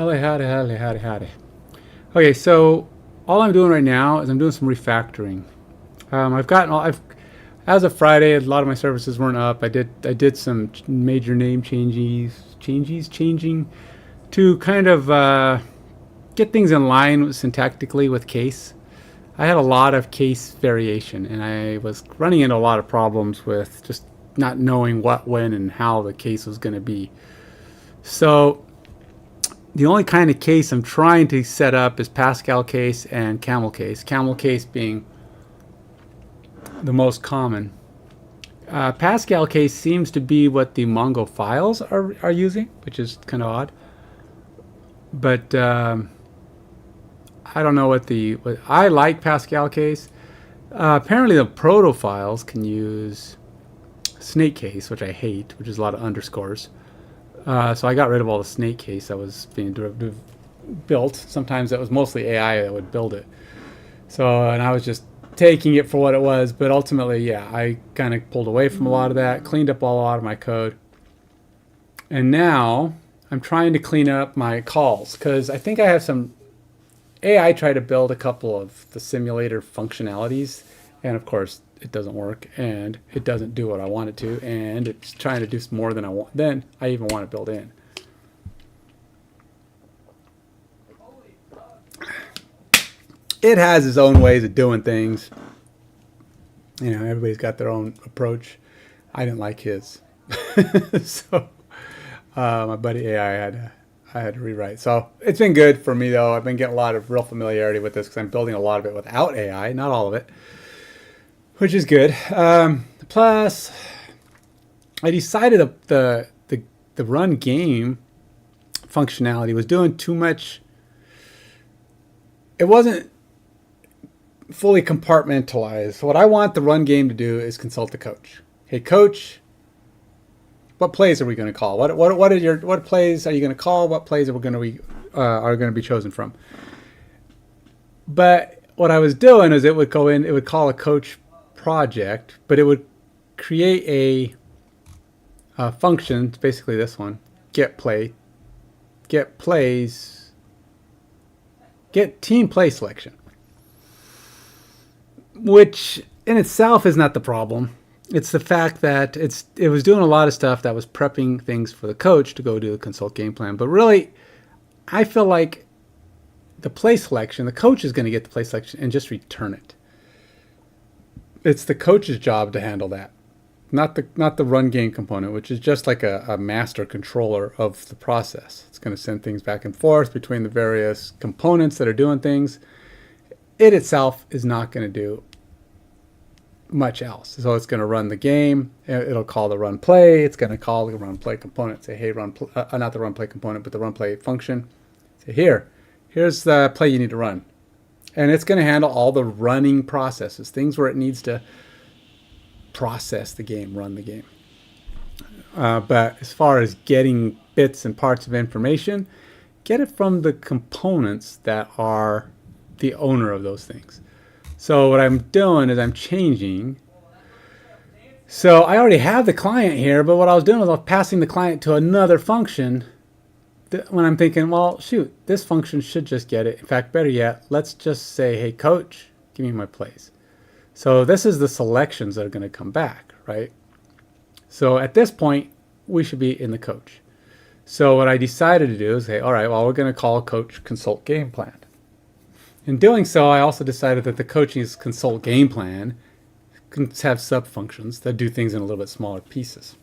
Howdy, howdy, howdy, howdy, howdy. Okay, so all I'm doing right now is I'm doing some refactoring. As of Friday, a lot of my services weren't up. I did some major name changing to kind of get things in line syntactically with case. I had a lot of case variation, and I was running into a lot of problems with just not knowing what, when, and how the case was going to be. So the only kind of case I'm trying to set up is Pascal case and camel case. Camel case being the most common. Pascal case seems to be what the Mongo files are using, which is kind of odd. But I don't know what I like Pascal case. Apparently the proto files can use snake case, which I hate, which is a lot of underscores. So I got rid of all the snake case that was being built. Sometimes that was mostly AI that would build it. And I was just taking it for what it was. But ultimately, yeah, I kind of pulled away from a lot of that, cleaned up a lot of my code. And now I'm trying to clean up my calls because I think I have some AI tried to build a couple of the simulator functionalities. And of course, it doesn't work, and it doesn't do what I want it to, and it's trying to do more than I even want to build in. It has its own ways of doing things. You know, everybody's got their own approach. I didn't like his. So my buddy AI I had to rewrite. So it's been good for me, though. I've been getting a lot of real familiarity with this because I'm building a lot of it without AI, not all of it, which is good. Plus, I decided the run game functionality was doing too much. It wasn't fully compartmentalized. What I want the run game to do is consult the coach. Hey, coach, what plays are we going to call? What plays are you going to call? What plays are going to be chosen from? But what I was doing is it would call a coach project, but it would create a function, basically this one, get team play selection, which in itself is not the problem. It's the fact that it was doing a lot of stuff that was prepping things for the coach to go do the consult game plan. But really, I feel like the play selection, the coach is going to get the play selection and just return it. It's the coach's job to handle that, not the run game component, which is just like a master controller of the process. It's going to send things back and forth between the various components that are doing things. It itself is not going to do much else. So it's going to run the game. It'll call the run play. It's going to call the run play component. Say, hey, not the run play component, but the run play function. Say, here's the play you need to run. And it's going to handle all the running processes, things where it needs to process the game, run the game. But as far as getting bits and parts of information, get it from the components that are the owner of those things. So what I'm doing is I'm changing. So I already have the client here, but what I was doing was I was passing the client to another function when I'm thinking, well, shoot, this function should just get it. In fact, better yet, let's just say, hey, coach, give me my plays. So this is the selections that are going to come back, right? So at this point, we should be in the coach. So what I decided to do is say, all right, well, we're going to call coach consult game plan. In doing so, I also decided that the coach's consult game plan can have sub-functions that do things in a little bit smaller pieces.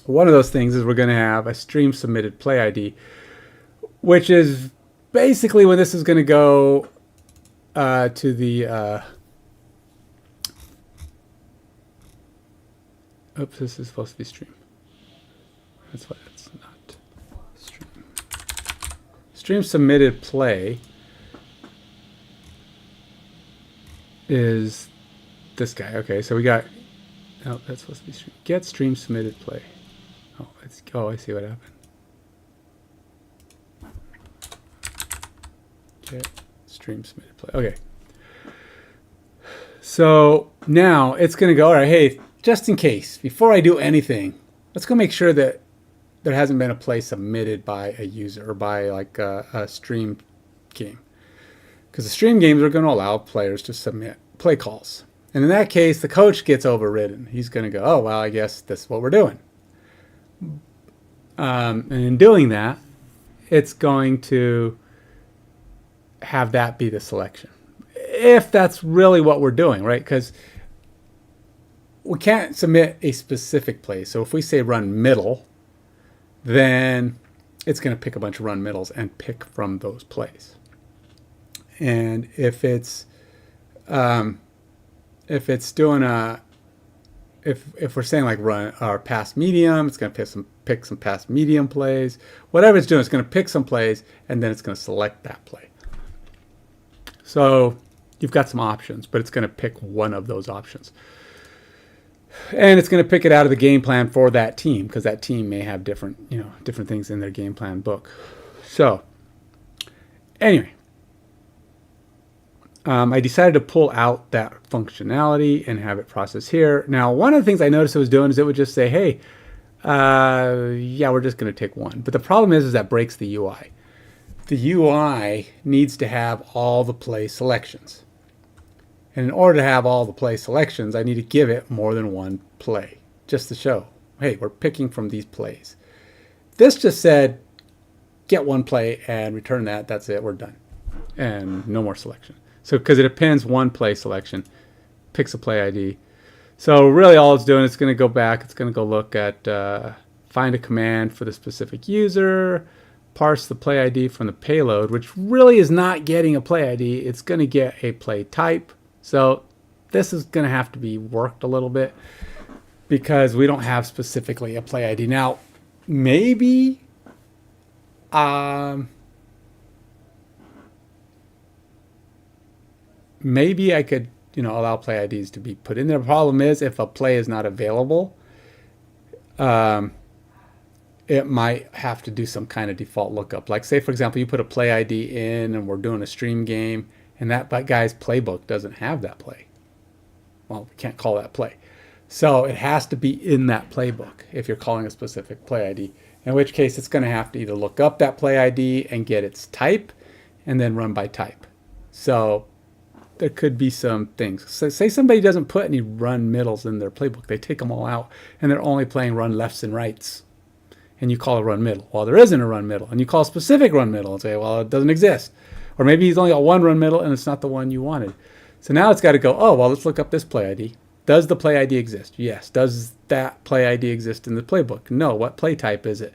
One of those things is we're going to have a stream submitted play ID, which is basically when this is going to go to the... oops, this is supposed to be stream. That's why it's not stream. Stream submitted play is this guy. Okay, so we got, oh, that's supposed to be stream. Get stream submitted play. Oh, I see what happened. Get stream submitted play. Okay. So now it's going to go, all right, hey, just in case, before I do anything, let's go make sure that there hasn't been a play submitted by a user or by like a stream game. Because the stream games are going to allow players to submit play calls. And in that case, the coach gets overridden. He's going to go, oh, well, I guess this is what we're doing. And in doing that, it's going to have that be the selection. If that's really what we're doing, right? Because we can't submit a specific play. So if we say run middle, then it's going to pick a bunch of run middles and pick from those plays. And if it's doing if we're saying like run or pass medium, it's going to pick some pass medium plays. Whatever it's doing, it's going to pick some plays and then it's going to select that play. So you've got some options, but it's going to pick one of those options. And it's going to pick it out of the game plan for that team, because that team may have different things in their game plan book. So anyway, I decided to pull out that functionality and have it processed here. Now, one of the things I noticed it was doing is it would just say, hey, yeah, we're just going to take one. But the problem is that breaks the UI. The UI needs to have all the play selections. And in order to have all the play selections, I need to give it more than one play, just to show, hey, we're picking from these plays. This just said, get one play and return that. That's it. We're done. And no more selection. So because it appends one play selection, picks a play ID. So really all it's doing is going to go back. It's going to go look at find a command for the specific user, parse the play ID from the payload, which really is not getting a play ID. It's going to get a play type. So this is going to have to be worked a little bit because we don't have specifically a play ID. Now, maybe maybe I could, allow play IDs to be put in there. The problem is if a play is not available, it might have to do some kind of default lookup. Like say, for example, you put a play ID in and we're doing a stream game and that guy's playbook doesn't have that play. Well, we can't call that play. So it has to be in that playbook if you're calling a specific play ID, in which case it's going to have to either look up that play ID and get its type and then run by type. So there could be some things. So say somebody doesn't put any run middles in their playbook. They take them all out and they're only playing run lefts and rights. And you call a run middle. Well, there isn't a run middle. And you call a specific run middle and say, well, it doesn't exist. Or maybe he's only got one run middle and it's not the one you wanted. So now it's got to go, oh, well, let's look up this play ID. Does the play ID exist? Yes. Does that play ID exist in the playbook? No. What play type is it?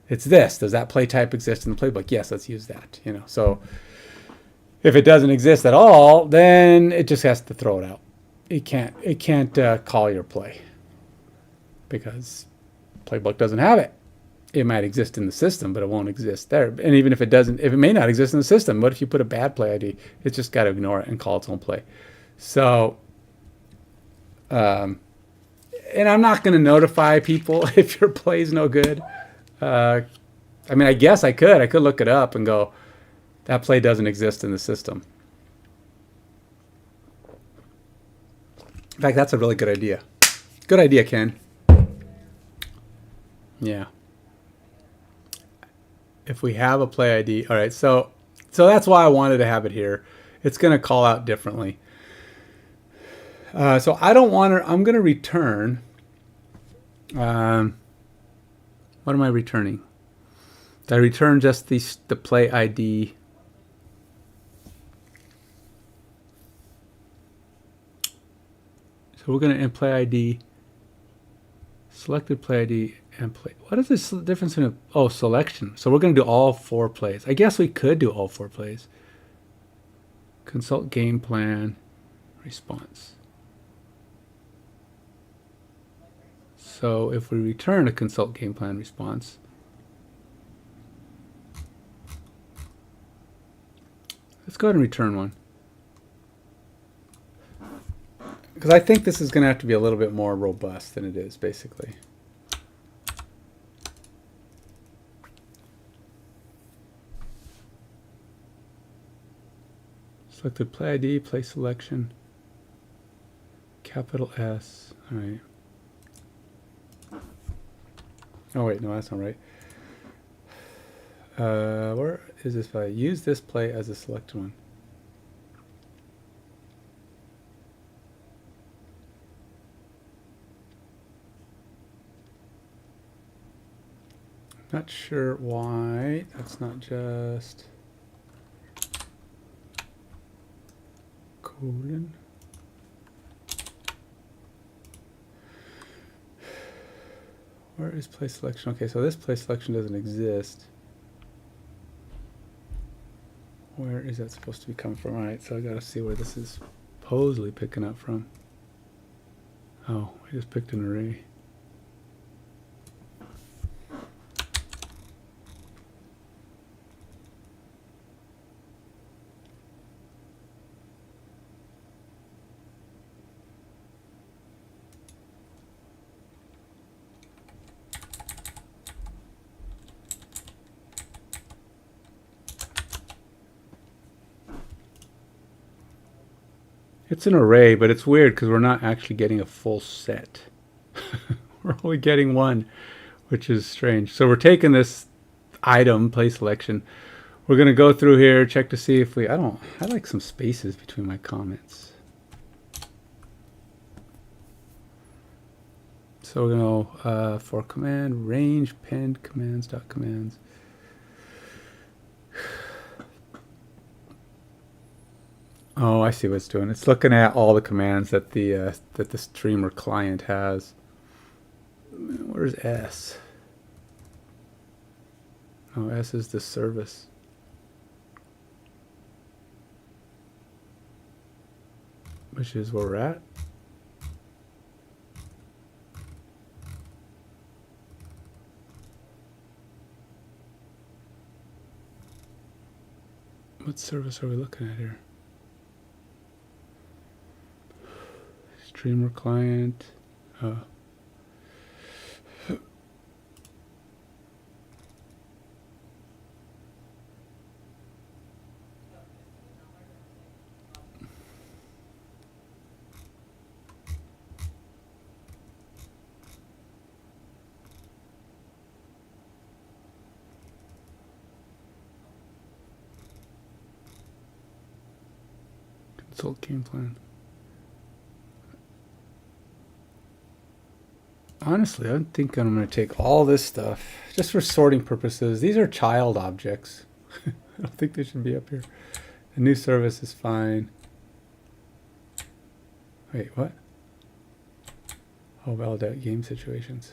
It's this. Does that play type exist in the playbook? Yes, let's use that. So if it doesn't exist at all, then it just has to throw it out. It can't call your play because playbook doesn't have it. It might exist in the system, but it won't exist there. And even if it doesn't, if it may not exist in the system, what if you put a bad play ID? It's just got to ignore it and call its own play. So, and I'm not going to notify people if your play is no good. I mean, I guess I could look it up and go, that play doesn't exist in the system. In fact, that's a really good idea. Good idea, Ken. Yeah. If we have a play ID, all right, so that's why I wanted to have it here. It's going to call out differently. So I don't want to, I'm going to return, what am I returning? Did I return just the play ID? So we're going to play ID, selected play ID, and play. What is the difference in selection? So we're going to do all 4 plays. I guess we could do all 4 plays. Consult game plan, response. So if we return a consult game plan response, let's go ahead and return one. Because I think this is going to have to be a little bit more robust than it is, basically. Selected play ID, play selection, capital S. All right. Oh wait, no, that's not right. Where is this value? Use this play as a selected one. Not sure why that's not just colon. Where is play selection? Okay, so this play selection doesn't exist. Where is that supposed to be coming from? All right, so I gotta see where this is supposedly picking up from. Oh, I just picked an array. It's an array, but it's weird because we're not actually getting a full set. We're only getting one, which is strange. So we're taking this item, play selection. We're going to go through here, check to see if we... I like some spaces between my comments. So we're going to, for command, range, pend, commands, dot commands. Oh, I see what it's doing. It's looking at all the commands that the streamer client has. Where's S? Oh, S is the service. Which is where we're at. What service are we looking at here? Streamer client. Consult game plan. Honestly, I think I'm going to take all this stuff just for sorting purposes. These are child objects. I don't think they should be up here. The new service is fine. Wait, what? Oh, validate game situations.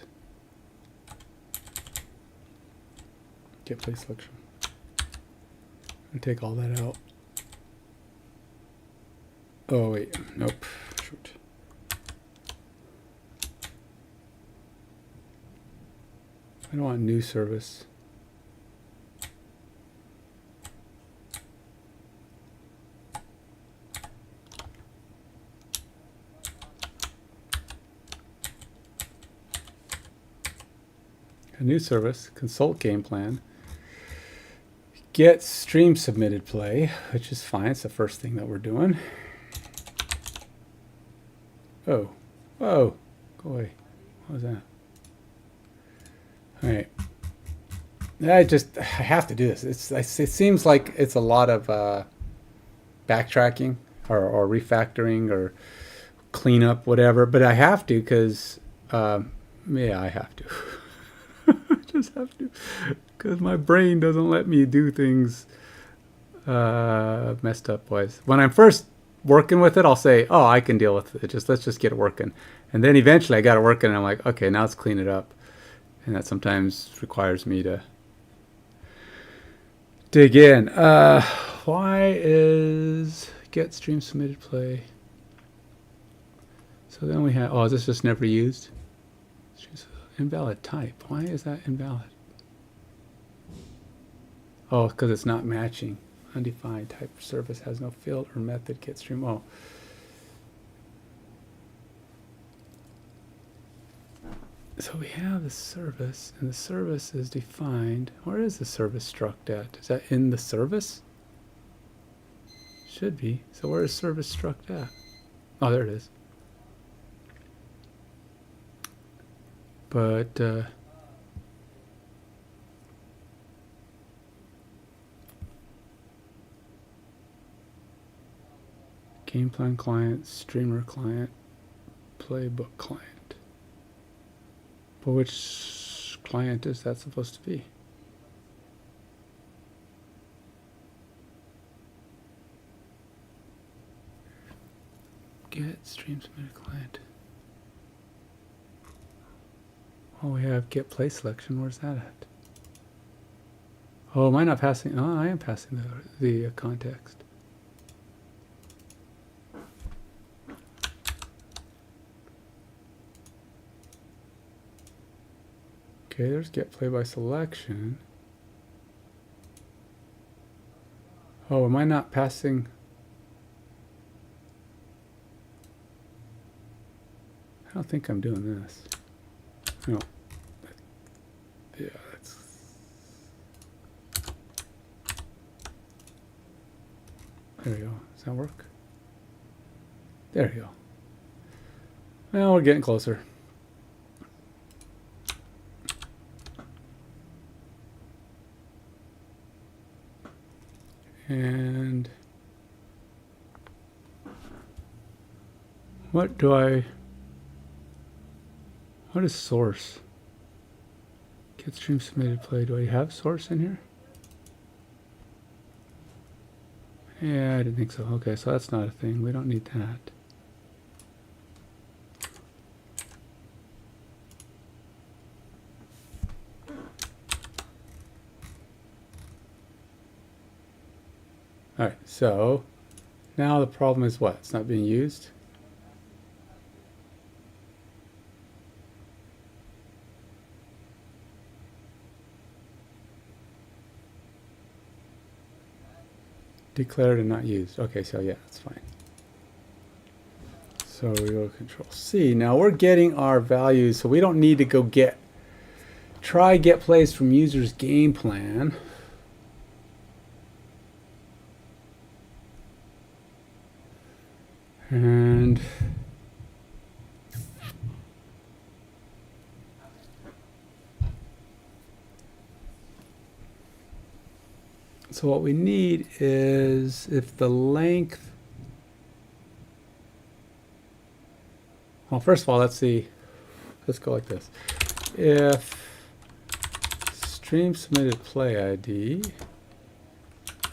Get play selection. And take all that out. Oh, wait. Nope. Shoot. I don't want new service. A new service, consult game plan. Get stream submitted play, which is fine. It's the first thing that we're doing. Oh, whoa, go away. What was that? All right. I have to do this. It seems like it's a lot of backtracking or refactoring or cleanup, whatever. But I have to because, yeah, I have to. I just have to because my brain doesn't let me do things messed up wise. When I'm first working with it, I'll say, oh, I can deal with it. Let's just get it working. And then eventually I got it working and I'm like, okay, now let's clean it up. And that sometimes requires me to dig in. Why is get stream submitted play? So then we have, oh, is this just never used? Invalid type. Why is that invalid? Oh, because it's not matching. Undefined type service has no field or method get stream. Oh. So we have the service, and the service is defined. Where is the service struct at? Is that in the service? Should be. So where is service struct at? Oh, there it is. Game plan client, streamer client, playbook client. But which client is that supposed to be? Get stream submitted client. Oh, we have get play selection. Where's that at? Oh, am I not passing? Oh, I am passing the context. Okay, there's get play by selection. Oh, am I not passing? I don't think I'm doing this. No. Yeah, that's... There we go. Does that work? There you go. Well, we're getting closer. And what is source? Get stream submitted play. Do I have source in here? Yeah, I didn't think so. Okay, so that's not a thing. We don't need that. All right, so now the problem is what? It's not being used. Declared and not used. Okay, so yeah, that's fine. So we go Control C. Now we're getting our values, so we don't need to go try get plays from user's game plan. And so what we need is if the length, well, first of all, let's go like this. If stream submitted play ID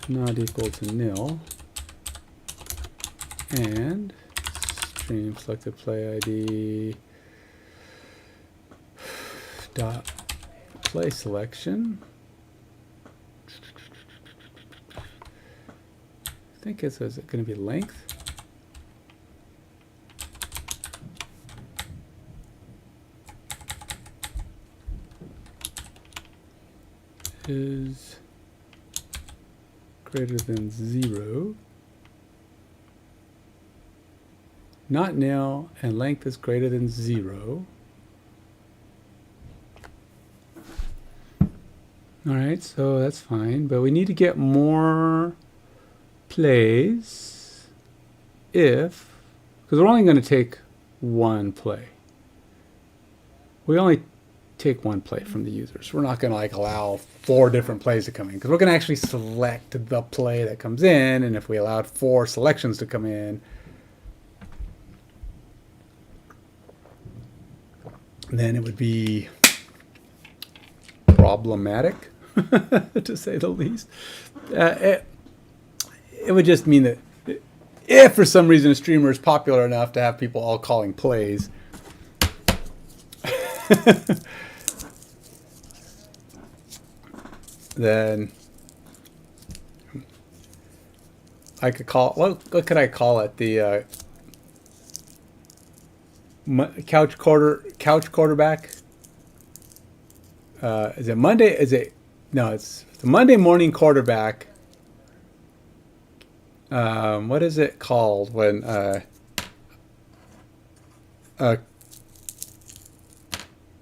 not equal to nil, and stream selected play ID dot play selection. I think is it going to be length? Is greater than 0. Not nil, and length is greater than 0. All right, so that's fine, but we need to get more plays because we're only going to take one play. We only take one play from the users. We're not going to like allow 4 different plays to come in because we're going to actually select the play that comes in, and if we allowed 4 selections to come in, then it would be problematic, to say the least. It would just mean that if for some reason a streamer is popular enough to have people all calling plays, then I could call, what could I call it? The couch quarterback. Is it Monday? No, it's the Monday morning quarterback. What is it called when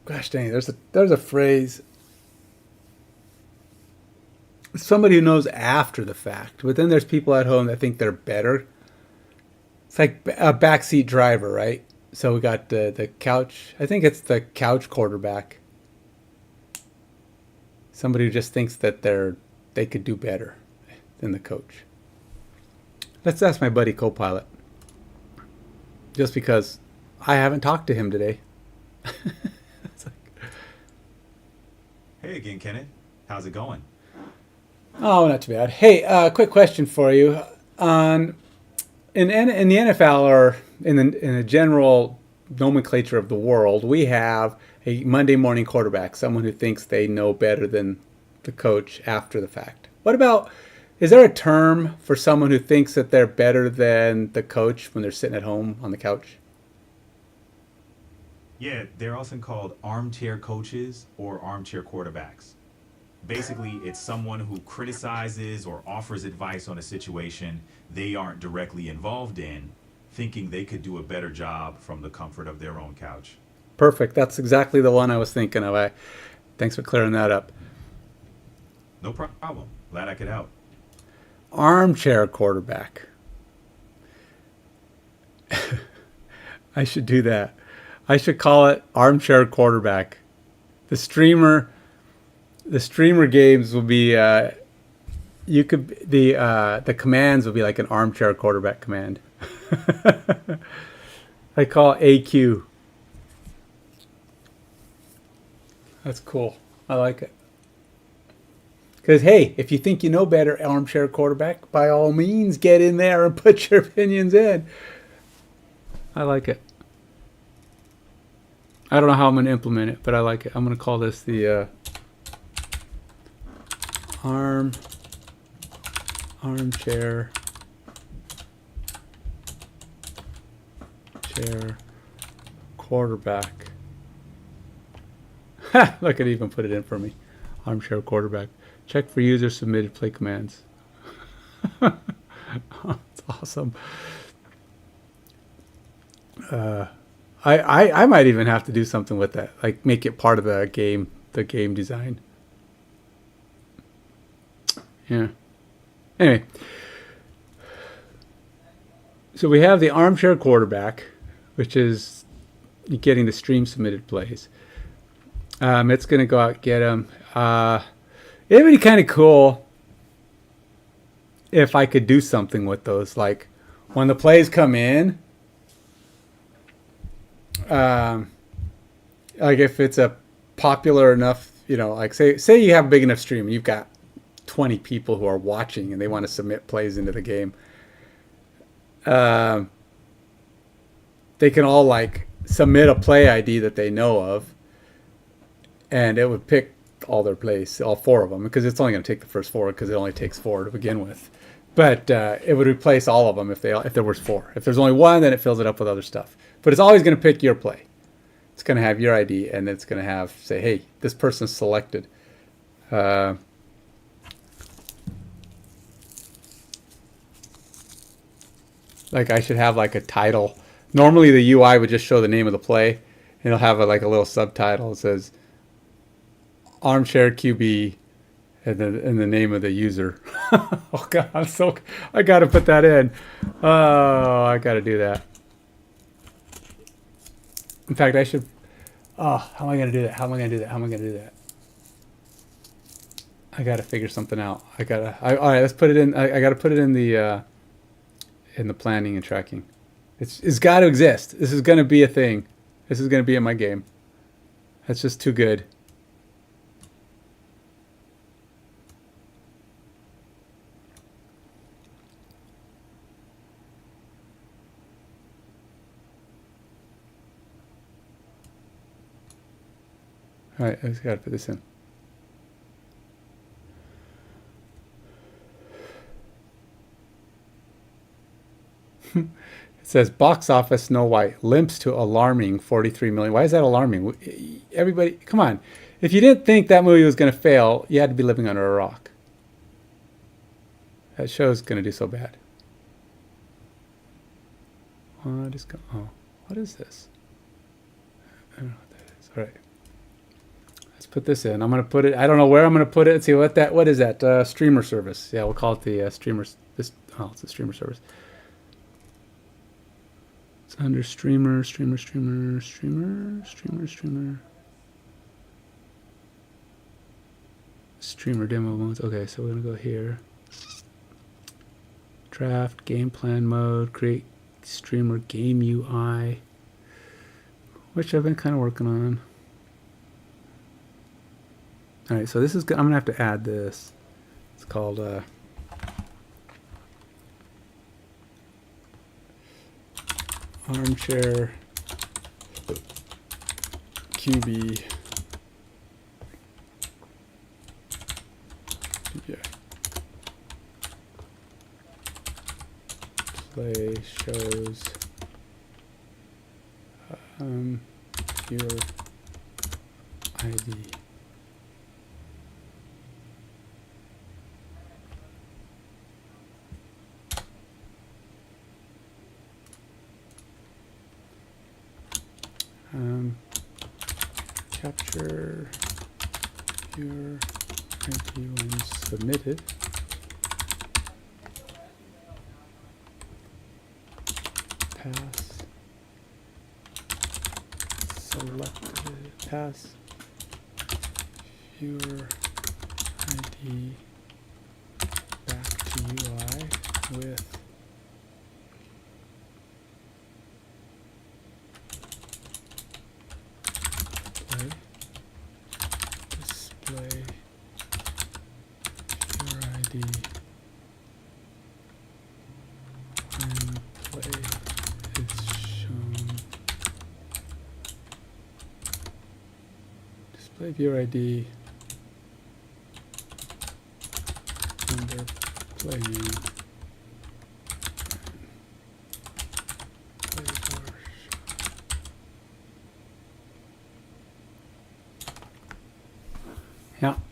gosh dang, there's a phrase. Somebody who knows after the fact, but then there's people at home that think they're better. It's like a backseat driver, right? So we got the couch. I think it's the couch quarterback. Somebody who just thinks that they could do better than the coach. Let's ask my buddy Copilot. just because I haven't talked to him today. It's like, Hey again, Kenneth. How's it going? oh, not too bad. Hey, quick question for you. On in the NFL or in the general nomenclature of the world, we have a Monday morning quarterback, someone who thinks they know better than the coach after the fact. What about, is there a term for someone who thinks that they're better than the coach when they're sitting at home on the couch? Yeah, they're often called armchair coaches or armchair quarterbacks. Basically, it's someone who criticizes or offers advice on a situation they aren't directly involved in, thinking they could do a better job from the comfort of their own couch. Perfect. That's exactly the one I was thinking of. Thanks for clearing that up. No problem. Glad I could help. Armchair quarterback. I should do that. I should call it armchair quarterback. The streamer, the streamer games will be. You could the commands will be like an armchair quarterback command. I call it AQ. That's cool. I like it. Because hey, if you think you know better, armchair quarterback, by all means, get in there and put your opinions in. I like it. I don't know how I'm going to implement it, but I like it. I'm going to call this the arm armchair chair quarterback. Ha! Look, it even put it in for me. Armchair quarterback. Check for user submitted play commands. It's awesome. I might even have to do something with that, like make it part of the game design. Yeah. Anyway, so we have the armchair quarterback, which is getting the stream submitted plays. It's going to go out and get them. It would be kind of cool if I could do something with those. Like when the plays come in, like if it's a popular enough, like say you have a big enough stream, you've got 20 people who are watching and they want to submit plays into the game. They can all like submit a play ID that they know of, and it would pick all their plays, all four of them, because it's only going to take the first four because it only takes four to begin with. But it would replace all of them if there was four. If there's only one, then it fills it up with other stuff. But it's always going to pick your play. It's going to have your ID, and it's going to have say, hey, this person's selected. Like I should have like a title. Normally the UI would just show the name of the play, and it'll have like a little subtitle. It says armchair QB and the name of the user. Oh god, I got to put that in. Oh, I got to do that. In fact, I should. Oh, how am I going to do that? How am I going to do that? How am I going to do that? I got to figure something out. All right, let's put it in. I got to put it in the planning and tracking. It's got to exist. This is going to be a thing. This is going to be in my game. That's just too good. All right, I just got to put this in. It says box office Snow White limps to alarming 43 million. Why is that alarming? Everybody, come on. If you didn't think that movie was going to fail, you had to be living under a rock. That show's going to do so bad. Oh, what is this? I don't know what that is. All right. Let's put this in. I'm going to put it, I don't know where I'm going to put it. Let's see what is that? Streamer service. Yeah, we'll call it the streamers. It's a streamer service. It's under streamer. Streamer demo modes. Okay, so we're going to go here. Draft, game plan mode, create streamer game UI, which I've been kind of working on. All right, so this is good. I'm gonna have to add this. It's called armchair QB. Yeah. Play shows your ID. Capture your ID when submitted. Pass. Selected. Pass. Your ID back to UI with display your ID when play is shown. Display viewer ID under play name.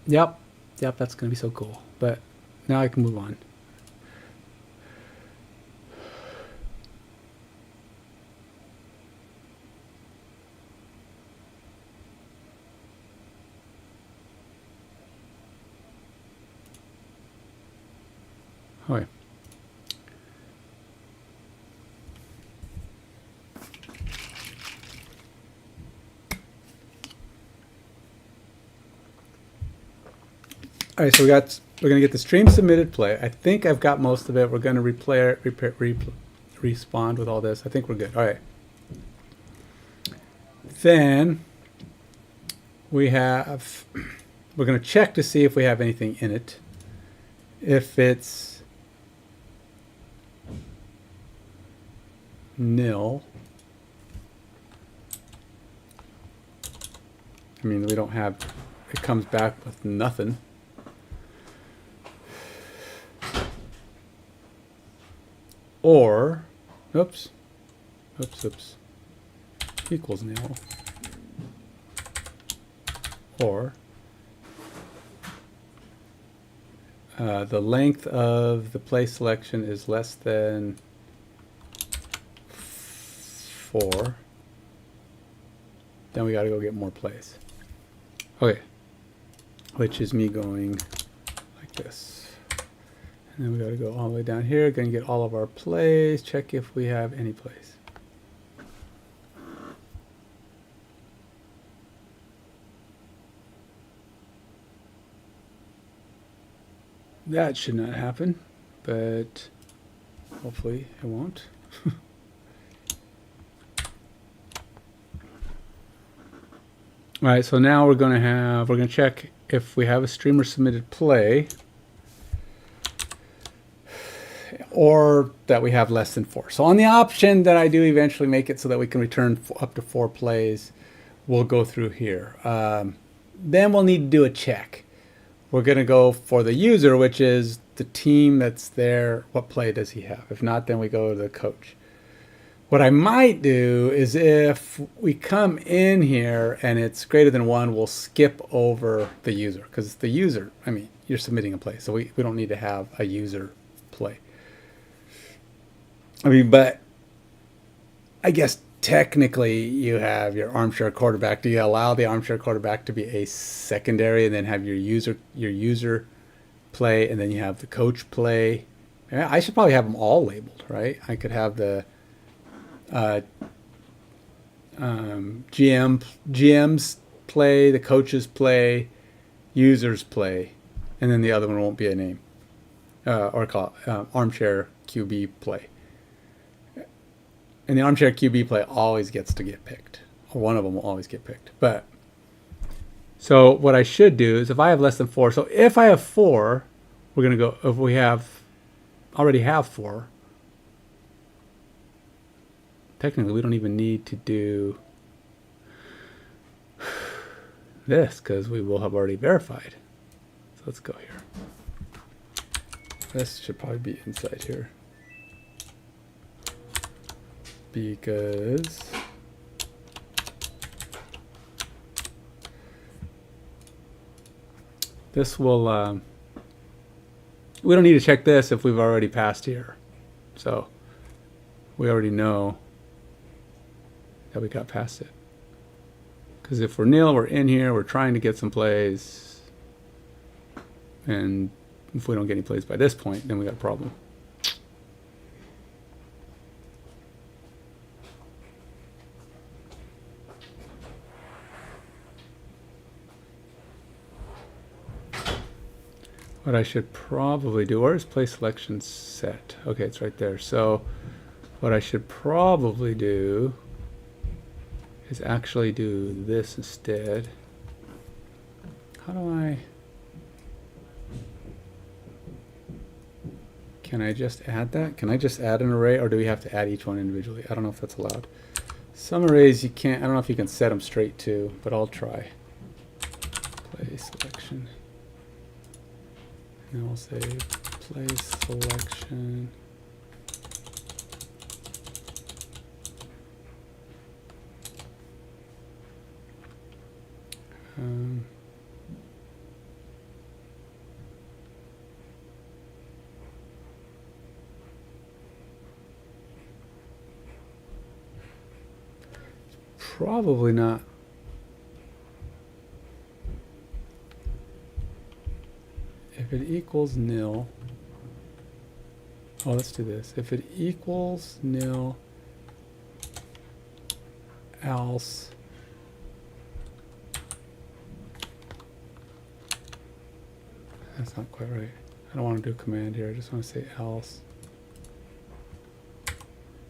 Yeah, yep, that's going to be so cool. But now I can move on. Okay. All right, so we're going to get the stream submitted play. I think I've got most of it. We're going to respond with all this. I think we're good. All right. Then we're going to check to see if we have anything in it. If it's nil, I mean, we don't have, it comes back with nothing. Or, oops, equals nil. Or the length of the play selection is less than 4. Then we got to go get more plays. Okay, which is me going like this. And then we got to go all the way down here, going to get all of our plays, check if we have any plays. That should not happen, but hopefully it won't. All right, so now we're going to check if we have a streamer submitted play, or that we have less than 4. So on the option that I do eventually make it so that we can return up to 4 plays, we'll go through here. Then we'll need to do a check. We're going to go for the user, which is the team that's there. What play does he have? If not, then we go to the coach. What I might do is if we come in here and it's greater than 1, we'll skip over the user. Because the user, I mean, you're submitting a play, so we don't need to have a user play. I mean, but I guess technically you have your armchair quarterback. Do you allow the armchair quarterback to be a secondary and then have your user play and then you have the coach play? I should probably have them all labeled, right? I could have the GMs play, the coaches play, users play, and then the other one won't be a name, or call it armchair QB play. And the armchair QB play always gets to get picked. One of them will always get picked. But so what I should do is if I have less than 4, so if I have 4, we're going to go, if we already have 4, technically we don't even need to do this because we will have already verified. So let's go here. This should probably be inside here. Because this will, we don't need to check this if we've already passed here. So we already know that we got past it. Because if we're nil, we're in here, we're trying to get some plays. And if we don't get any plays by this point, then we got a problem. What I should probably do, where is play selection set? Okay, it's right there. So what I should probably do is actually do this instead. How do I... Can I just add that? Can I just add an array, or do we have to add each one individually? I don't know if that's allowed. Some arrays you can't, I don't know if you can set them straight to, but I'll try. Play selection. And we'll say play selection. Probably not. If it equals nil, oh, let's do this. If it equals nil, else, that's not quite right. I don't want to do a command here. I just want to say else.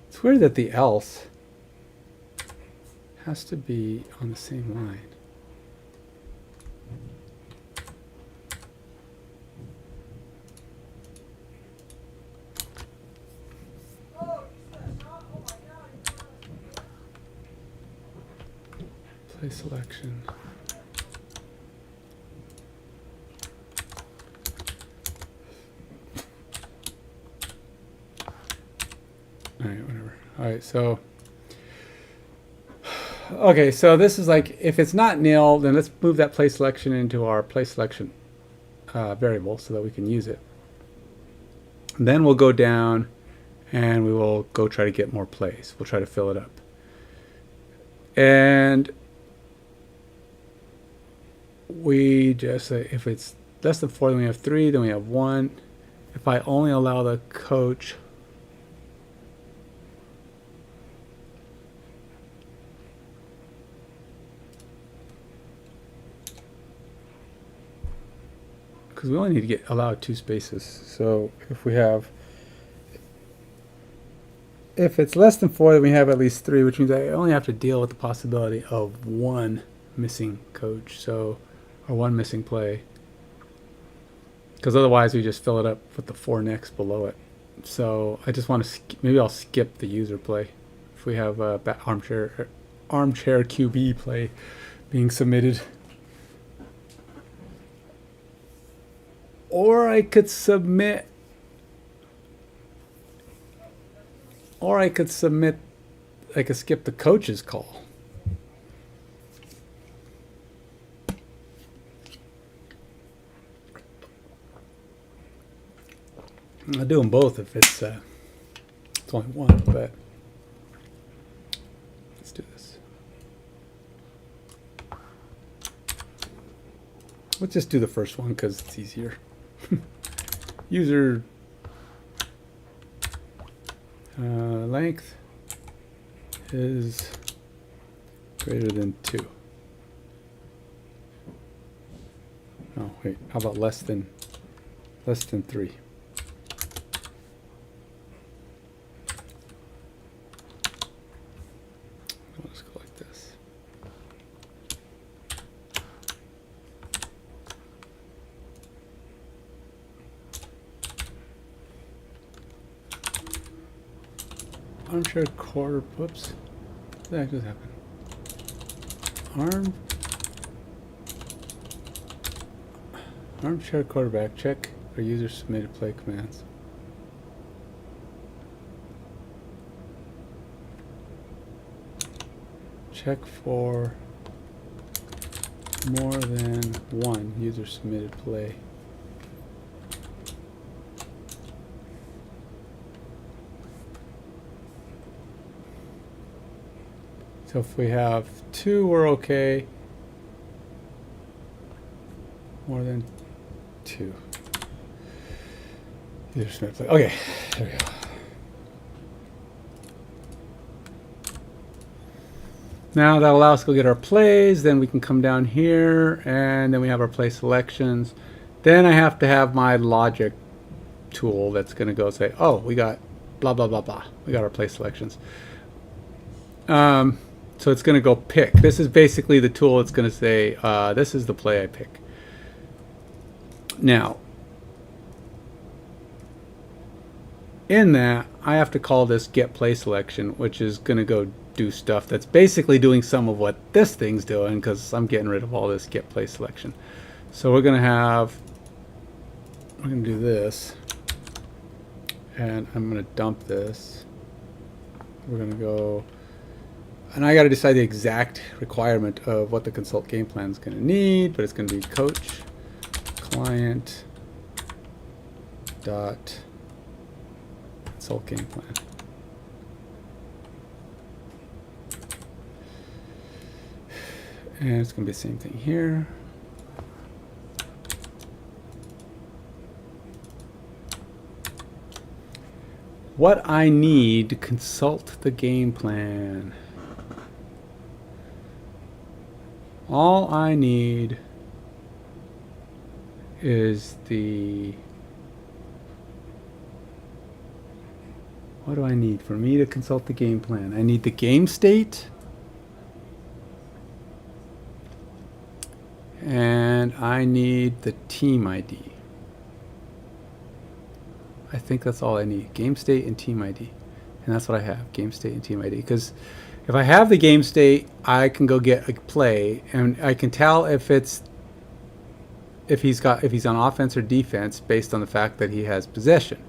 It's weird that the else has to be on the same line. Play selection. All right, whatever. All right, so okay, so this is like, if it's not nil, then let's move that play selection into our play selection variable so that we can use it. And then we'll go down and we will go try to get more plays. We'll try to fill it up. And we just say if it's less than 4, then we have 3, then we have 1. If I only allow the coach because we only need to get allowed 2 spaces. So if we have, if it's less than 4, then we have at least 3, which means I only have to deal with the possibility of 1 missing coach, so, or 1 missing play. Because otherwise we just fill it up with the 4 next below it. So I just want to, maybe I'll skip the user play. If we have a armchair QB play being submitted. Or I could submit, I could skip the coach's call. I'll do them both if it's only 1, but let's do this. Let's just do the first one because it's easier. User length is greater than 2. Oh wait, how about less than 3? Armchair quarter. Whoops. What the heck just happened? Armchair quarterback. Check for user submitted play commands. Check for more than one user submitted play. So if we have 2, we're okay. More than 2. User submitted play. Okay, there we go. Now that allows us to go get our plays, then we can come down here, and then we have our play selections. Then I have to have my logic tool that's going to go say, oh, we got blah, blah, blah, blah. We got our play selections. So it's going to go pick. This is basically the tool that's going to say, this is the play I pick. Now, in that, I have to call this get play selection, which is going to go do stuff that's basically doing some of what this thing's doing, because I'm getting rid of all this get play selection. So we're going to do this, and I'm going to dump this. We're going to go, and I got to decide the exact requirement of what the consult game plan is going to need, but it's going to be coach client dot consult game plan. And it's going to be the same thing here. What I need to consult the game plan. All I need is the... What do I need for me to consult the game plan? I need the game state. And I need the team ID. I think that's all I need. Game state and team ID. And that's what I have. Game state and team ID. Because if I have the game state, I can go get a play, and I can tell if he's on offense or defense based on the fact that he has possession.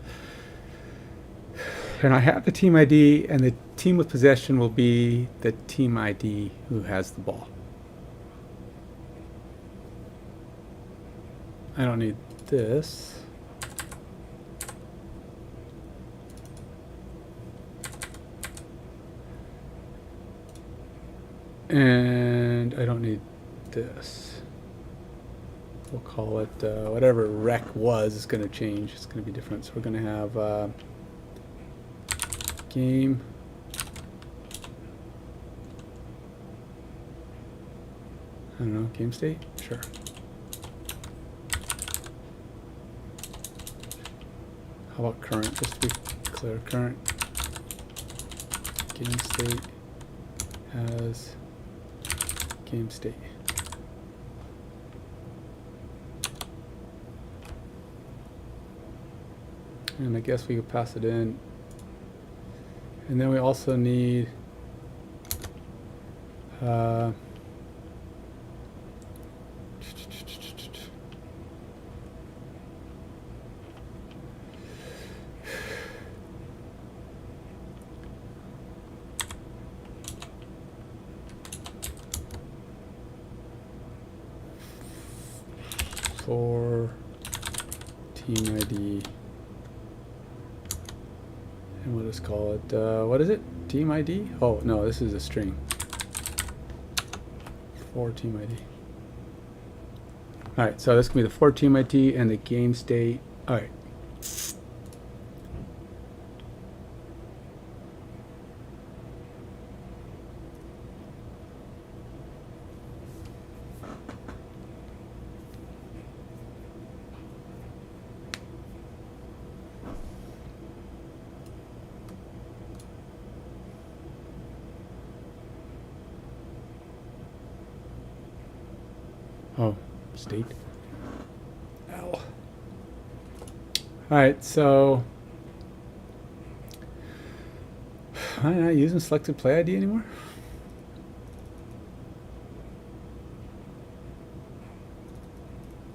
And I have the team ID, and the team with possession will be the team ID who has the ball. I don't need this. And I don't need this. We'll call it whatever rec was is going to change. It's going to be different. So we're going to have game. I don't know, game state? Sure. How about current, just to be clear, current game state as game state. And I guess we could pass it in. And then we also need for team ID, and we'll just call it, what is it? Team ID? Oh, no, this is a string. For team ID. Alright, so this can be the for team ID and the game state. Alright. Oh, state. Ow. Alright, so Am I not using selected play ID anymore?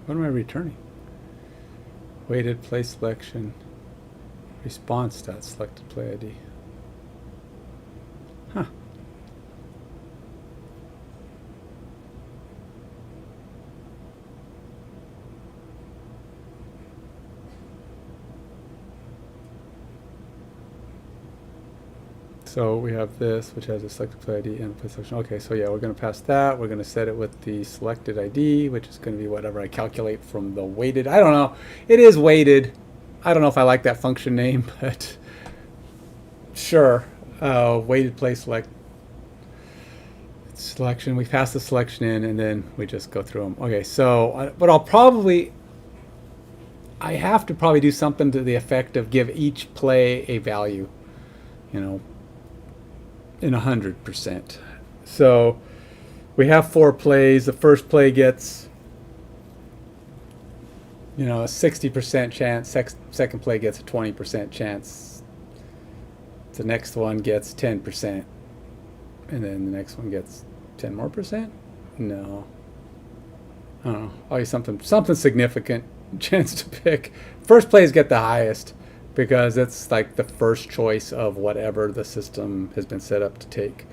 What am I returning? Weighted play selection. Response dot selected play ID. Huh. So we have this, which has a selected play ID and play selection. Okay, so yeah, we're going to pass that. We're going to set it with the selected ID, which is going to be whatever I calculate from the weighted. I don't know. It is weighted. I don't know if I like that function name, but sure. Weighted play selection. We pass the selection in, and then we just go through them. Okay, so, but I have to probably do something to the effect of give each play a value, you know, in 100%. So we have 4 plays. The first play gets, you know, a 60% chance. Second play gets a 20% chance. The next one gets 10%. And then the next one gets 10 more percent? No. I don't know. Always something significant chance to pick. First plays get the highest, because it's like the first choice of whatever the system has been set up to take.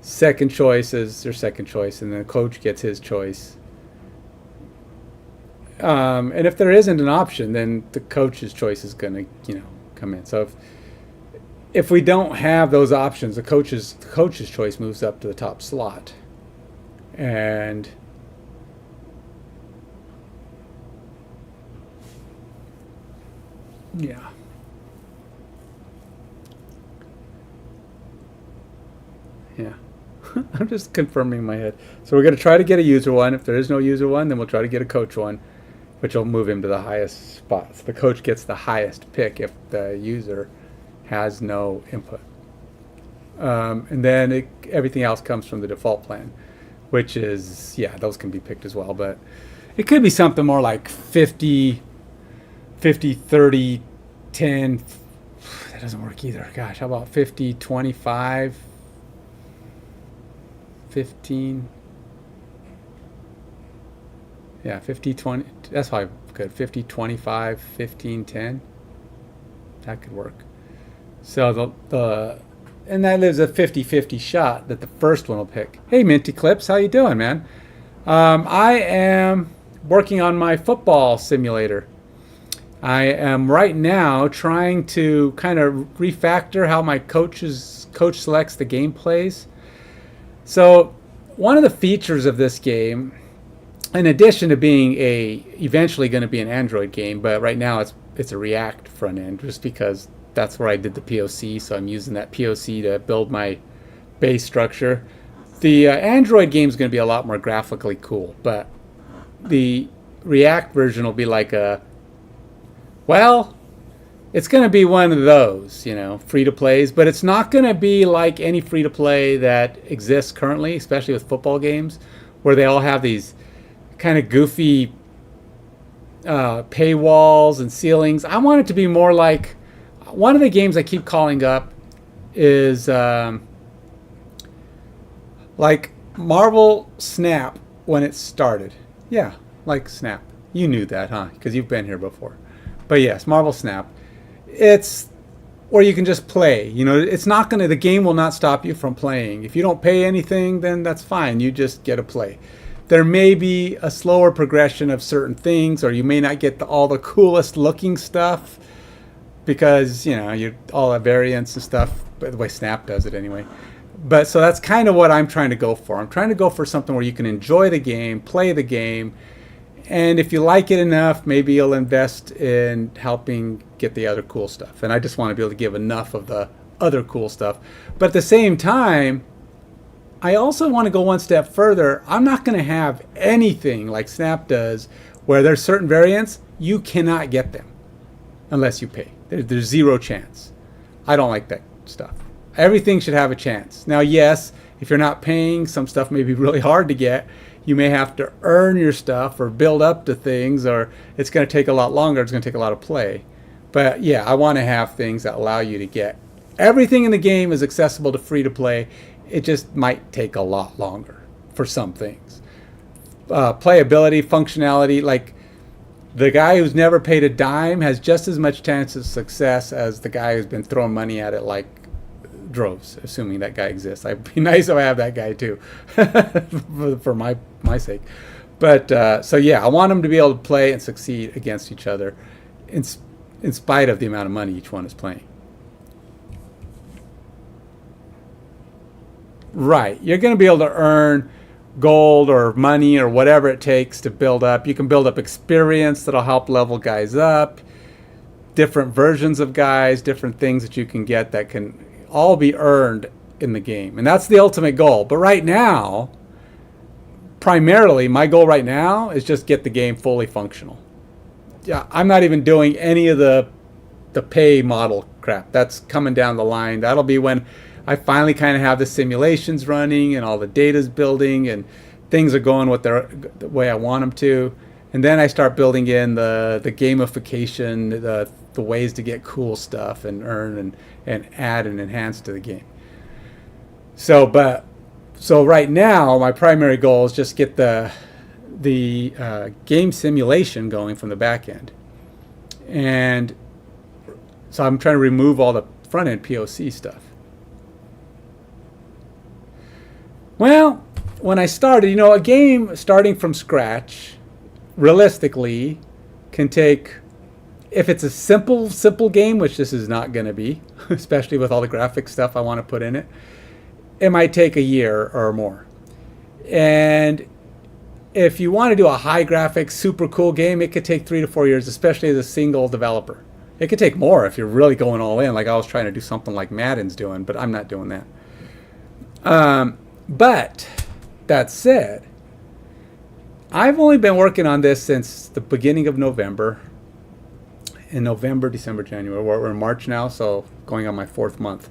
Second choice is their second choice, and then the coach gets his choice. And if there isn't an option, then the coach's choice is going to, you know, come in. So if we don't have those options, the coach's choice moves up to the top slot. And yeah. Yeah. I'm just confirming in my head. So we're going to try to get a user one. If there is no user one, then we'll try to get a coach one, which will move him to the highest spot. So the coach gets the highest pick if the user has no input. And then everything else comes from the default plan, which is, yeah, those can be picked as well. But it could be something more like 50, 30, 10. That doesn't work either. Gosh, how about 50, 25, 15? Yeah, 50, 20. That's probably good. 50, 25, 15, 10. That could work. So and that leaves a 50-50 shot that the first one will pick. Hey, Minty Clips, how you doing, man? I am working on my football simulator. I am right now trying to kind of refactor how my coach selects the game plays. So one of the features of this game, in addition to being eventually going to be an Android game, but right now it's a React front end, just because that's where I did the POC, so I'm using that POC to build my base structure. The Android game is going to be a lot more graphically cool, but the React version will be like it's going to be one of those, you know, free-to-plays, but it's not going to be like any free-to-play that exists currently, especially with football games, where they all have these kind of goofy paywalls and ceilings. I want it to be more like, one of the games I keep calling up is like Marvel Snap when it started. Yeah, like Snap. You knew that, huh? Because you've been here before. But yes, Marvel Snap. It's where you can just play. You know, it's not going to, the game will not stop you from playing. If you don't pay anything, then that's fine. You just get to play. There may be a slower progression of certain things, or you may not get all the coolest looking stuff, because, you know, all the variants and stuff, but the way Snap does it anyway. But so that's kind of what I'm trying to go for. I'm trying to go for something where you can enjoy the game, play the game, and if you like it enough, maybe you'll invest in helping get the other cool stuff. And I just want to be able to give enough of the other cool stuff. But at the same time, I also want to go one step further. I'm not going to have anything like Snap does, where there's certain variants, you cannot get them unless you pay. There's zero chance. I don't like that stuff. Everything should have a chance. Now, yes, if you're not paying, some stuff may be really hard to get. You may have to earn your stuff or build up to things, or it's going to take a lot longer. It's going to take a lot of play. But yeah, I want to have things that allow you to get Everything in the game is accessible to free to play. It just might take a lot longer for some things. Playability, functionality, like the guy who's never paid a dime has just as much chance of success as the guy who's been throwing money at it like droves, assuming that guy exists. It'd be nice if I have that guy too, for my sake. But so yeah, I want them to be able to play and succeed against each other, in spite of the amount of money each one is playing. Right, you're going to be able to earn gold or money or whatever it takes to build up. You can build up experience that'll help level guys up, different versions of guys, different things that you can get that can all be earned in the game. And that's the ultimate goal. But right now, primarily, my goal right now is just get the game fully functional. Yeah, I'm not even doing any of the pay model crap. That's coming down the line. That'll be when I finally kind of have the simulations running and all the data's building and things are going the way I want them to. And then I start building in the gamification, the ways to get cool stuff and earn and add and enhance to the game. So right now, my primary goal is just get the game simulation going from the back end. And so I'm trying to remove all the front end POC stuff. Well, when I started, a game starting from scratch, realistically, can take, if it's a simple game, which this is not going to be, especially with all the graphic stuff I want to put in it, it might take a year or more. And if you want to do a high graphics, super cool game, it could take 3 to 4 years, especially as a single developer. It could take more if you're really going all in, like I was trying to do something like Madden's doing, but I'm not doing that. But that said, I've only been working on this since the beginning of November. In November, December, January. We're in March now, so going on my 4th month.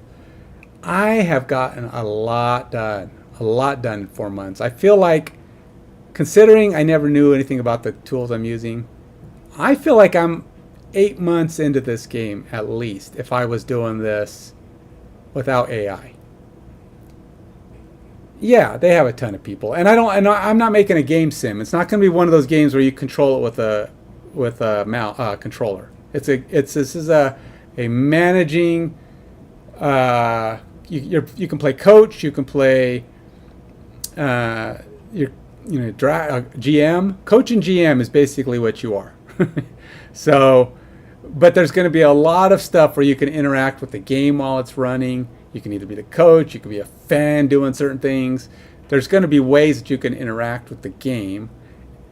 I have gotten a lot done in 4 months. I feel like, considering I never knew anything about the tools I'm using, I feel like I'm 8 months into this game at least, if I was doing this without AI. Yeah, they have a ton of people, and I'm not making a game sim. It's not going to be one of those games where you control it with a mouse controller. This is a managing. You can play coach. You can play. GM. Coach and GM is basically what you are. So, but there's going to be a lot of stuff where you can interact with the game while it's running. You can either be the coach, you can be a fan doing certain things. There's going to be ways that you can interact with the game,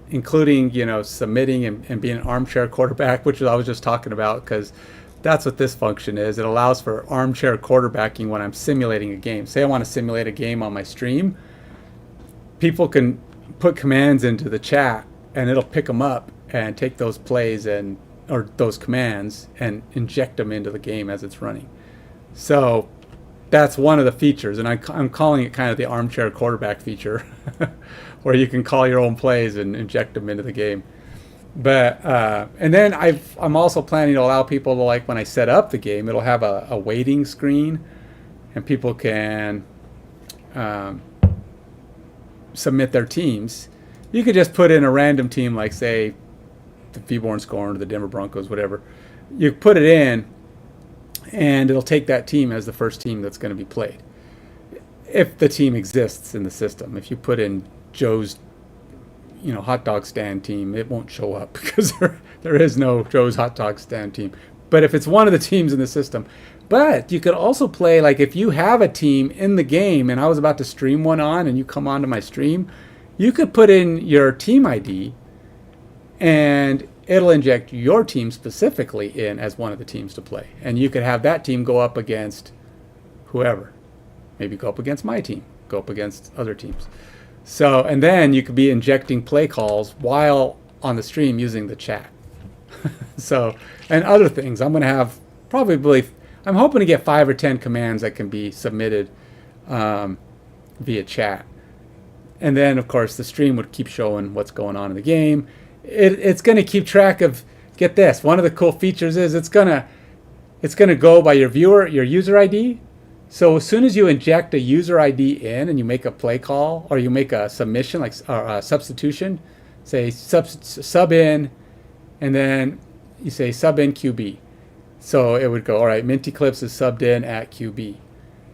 including, submitting and being an armchair quarterback, which I was just talking about, because that's what this function is. It allows for armchair quarterbacking when I'm simulating a game. Say I want to simulate a game on my stream. People can put commands into the chat, and it'll pick them up and take those plays or those commands and inject them into the game as it's running. So that's one of the features, and I'm calling it kind of the armchair quarterback feature, where you can call your own plays and inject them into the game. But and then I'm also planning to allow people to, like, when I set up the game, it'll have a waiting screen, and people can submit their teams. You could just put in a random team, like say the Feeborn Scorn or the Denver Broncos, whatever. You put it in, and it'll take that team as the first team that's going to be played, if the team exists in the system. If you put in Joe's hot dog stand team, it won't show up because there is no Joe's hot dog stand team. But if it's one of the teams in the system. But you could also play, like, if you have a team in the game and I was about to stream one on and you come onto my stream, you could put in your team ID and it'll inject your team specifically in as one of the teams to play. And you could have that team go up against whoever. Maybe go up against my team, go up against other teams. So, and then you could be injecting play calls while on the stream using the chat. So, and other things. I'm going to have I'm hoping to get 5 or 10 commands that can be submitted via chat. And then, of course, the stream would keep showing what's going on in the game. It's going to keep track of, get this, one of the cool features is it's going it's going to go by your user ID. So as soon as you inject a user ID in and you make a play call or you make a submission, like a substitution, say sub in, and then you say sub in QB. So it would go, all right, Minty Clips is subbed in at QB.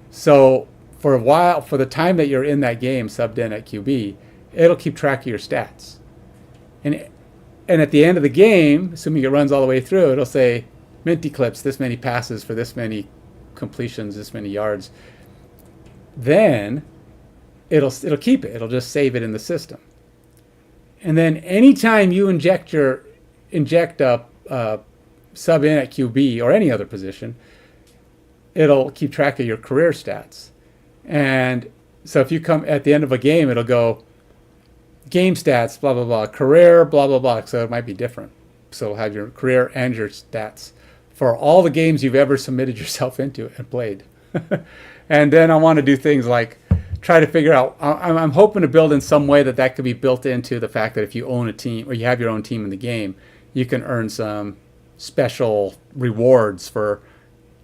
So for a while, for the time that you're in that game subbed in at QB, it'll keep track of your stats. And at the end of the game, assuming it runs all the way through, it'll say Minty Clips, this many passes for this many completions, this many yards. Then it'll keep it. It'll just save it in the system. And then anytime you inject a sub in at QB or any other position, it'll keep track of your career stats. And so if you come at the end of a game, it'll go game stats, blah, blah, blah, career, blah, blah, blah. So it might be different. So it'll have your career and your stats for all the games you've ever submitted yourself into and played. And then I want to do things like try to figure out, I'm hoping to build in some way that could be built into the fact that if you own a team or you have your own team in the game, you can earn some special rewards for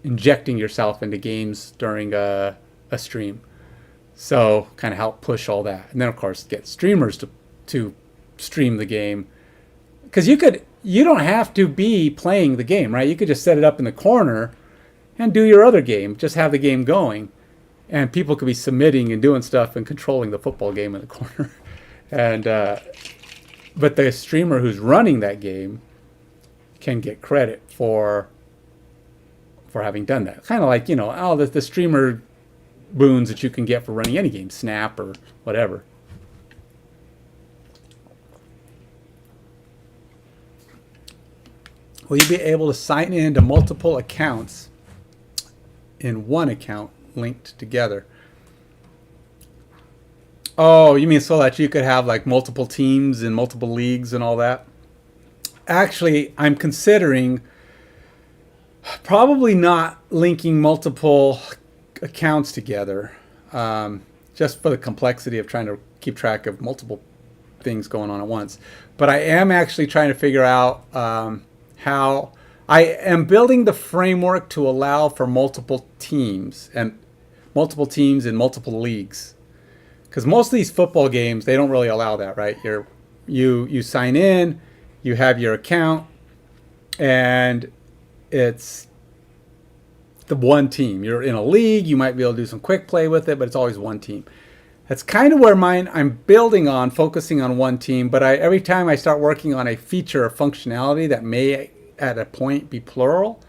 injecting yourself into games during a stream. So kind of help push all that. And then of course get streamers to stream the game. Because you don't have to be playing the game, right? You could just set it up in the corner and do your other game. Just have the game going. And people could be submitting and doing stuff and controlling the football game in the corner. And but the streamer who's running that game can get credit for having done that. Kind of like, the streamer boons that you can get for running any game, Snap or whatever. Will you be able to sign in to multiple accounts in one account linked together? Oh, you mean so that you could have like multiple teams and multiple leagues and all that? Actually, I'm considering probably not linking multiple accounts together, just for the complexity of trying to keep track of multiple things going on at once. But I am actually trying to figure out how I am building the framework to allow for multiple teams in multiple leagues. Because most of these football games, they don't really allow that, right? You sign in, you have your account, and it's the one team. You're in a league, you might be able to do some quick play with it, but it's always one team. That's kind of where I'm building on, focusing on one team, but every time I start working on a feature or functionality that may at a point be plural,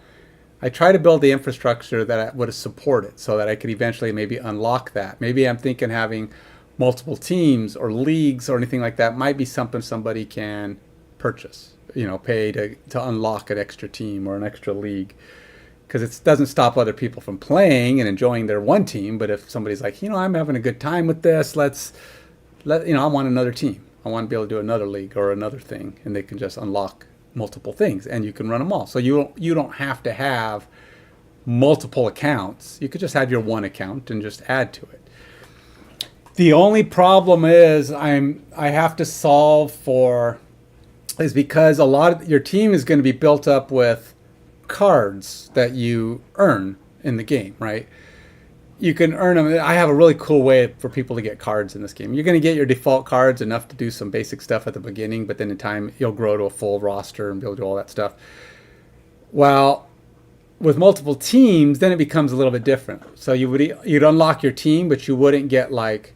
I try to build the infrastructure that would support it so that I could eventually maybe unlock that. Maybe I'm thinking having multiple teams or leagues or anything like that might be something somebody can purchase, pay to unlock an extra team or an extra league. Because it doesn't stop other people from playing and enjoying their one team. But if somebody's like, I'm having a good time with this, I want another team. I want to be able to do another league or another thing. And they can just unlock multiple things and you can run them all. So you don't have to have multiple accounts. You could just have your one account and just add to it. The only problem is I have to solve for is because a lot of your team is going to be built up with cards that you earn in the game, right? You can earn them. I have a really cool way for people to get cards in this game. You're going to get your default cards enough to do some basic stuff at the beginning, but then in time you'll grow to a full roster and be able to do all that stuff. Well, with multiple teams, then it becomes a little bit different. So you'd unlock your team, but you wouldn't get like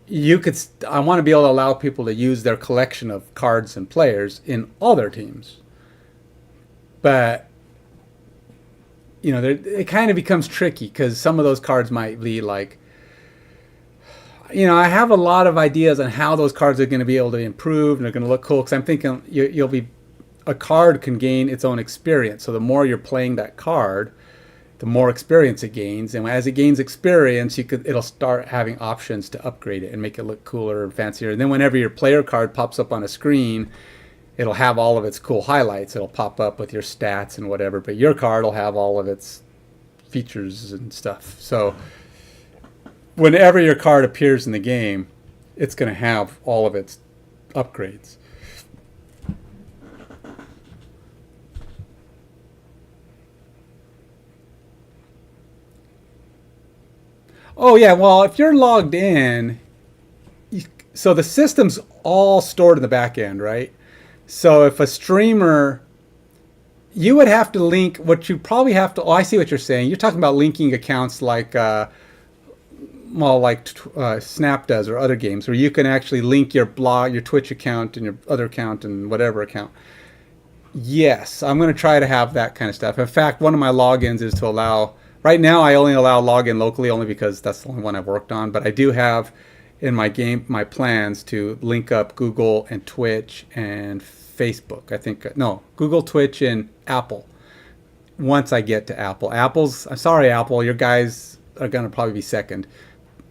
I want to be able to allow people to use their collection of cards and players in all their teams. But it kind of becomes tricky because some of those cards might be like, I have a lot of ideas on how those cards are going to be able to improve and they're going to look cool. Because I'm thinking a card can gain its own experience. So the more you're playing that card, the more experience it gains. And as it gains experience, it'll start having options to upgrade it and make it look cooler and fancier. And then whenever your player card pops up on a screen, it'll have all of its cool highlights. It'll pop up with your stats and whatever, but your card will have all of its features and stuff. So whenever your card appears in the game, it's going to have all of its upgrades. Oh yeah, well if you're logged in, so the system's all stored in the back end, right? So if a streamer, you would have to link what you probably have to. Oh, I see what you're saying. You're talking about linking accounts like, Snap does or other games where you can actually link your blog, your Twitch account, and your other account and whatever account. Yes, I'm going to try to have that kind of stuff. In fact, one of my logins is to allow. Right now, I only allow login locally, only because that's the only one I've worked on. But I do have in my plans to link up Google and Twitch and Facebook. I think no, Google, Twitch, and Apple. Once I get to Apple, I'm sorry, Apple, your guys are going to probably be second.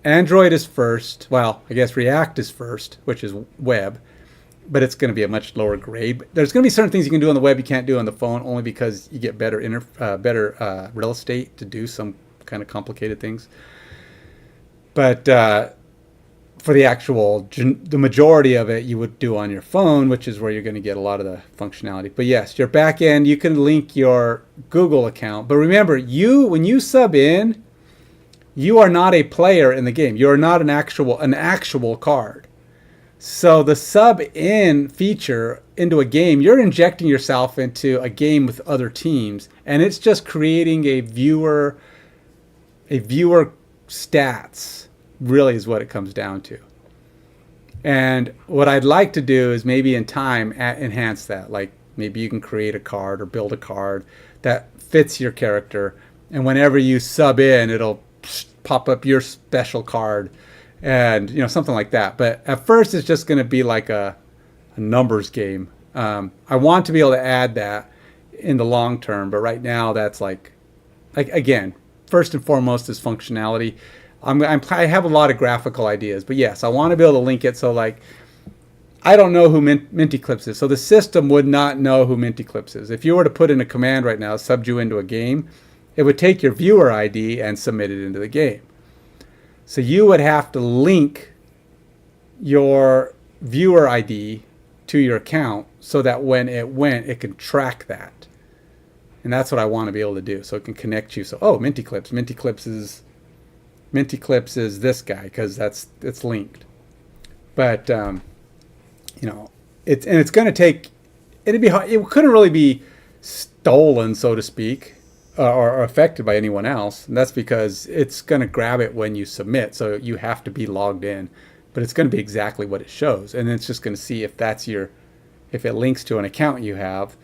Android is first. Well, I guess React is first, which is web, but it's going to be a much lower grade. There's going to be certain things you can do on the web you can't do on the phone, only because you get better real estate to do some kind of complicated things. But for the majority of it, you would do on your phone, which is where you're going to get a lot of the functionality. But yes, your back end, you can link your Google account. But remember, when you sub in, you are not a player in the game. You are not an actual card. So the sub in feature into a game, you're injecting yourself into a game with other teams, and it's just creating a viewer stats, really is what it comes down to. And what I'd like to do is maybe in time enhance that. Like maybe you can create a card or build a card that fits your character, and whenever you sub in, it'll pop up your special card, and something like that. But at first, it's just going to be like a numbers game. I want to be able to add that in the long term, but right now, that's like again, first and foremost is functionality. I have a lot of graphical ideas, but yes, I want to be able to link it. So like, I don't know who Minty Clips is, so the system would not know who Minty Clips is. If you were to put in a command right now, sub you into a game, it would take your viewer ID and submit it into the game. So you would have to link your viewer ID to your account so that when it went, it can track that. And that's what I want to be able to do. So it can connect you. So, Minty Clips is this guy because it's linked. But it's going to take. It'd be hard. It couldn't really be stolen, so to speak, or affected by anyone else. And that's because it's going to grab it when you submit. So you have to be logged in, but it's going to be exactly what it shows. And it's just going to see if it links to an account you have,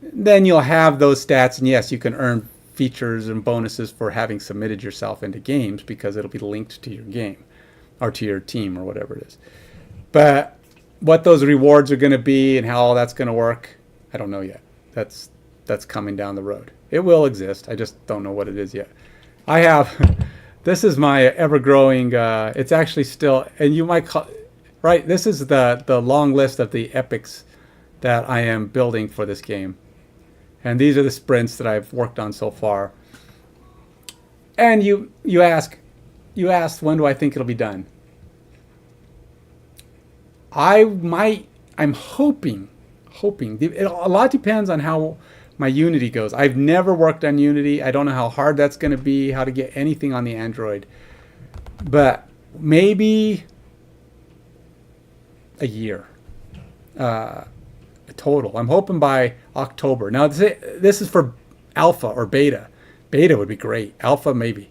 then you'll have those stats. And yes, you can earn features and bonuses for having submitted yourself into games because it'll be linked to your game or to your team or whatever it is. But what those rewards are going to be and how all that's going to work, I don't know yet. That's coming down the road. It will exist. I just don't know what it is yet. I have, this is my ever-growing, it's actually still, and you might call, right, this is the long list of the epics that I am building for this game. And these are the sprints that I've worked on so far. And you asked, when do I think it'll be done? I'm hoping, a lot depends on how my Unity goes. I've never worked on Unity. I don't know how hard that's going to be, how to get anything on the Android. But maybe a year total. I'm hoping by October. Now, this is for alpha or beta. Beta would be great. Alpha, maybe.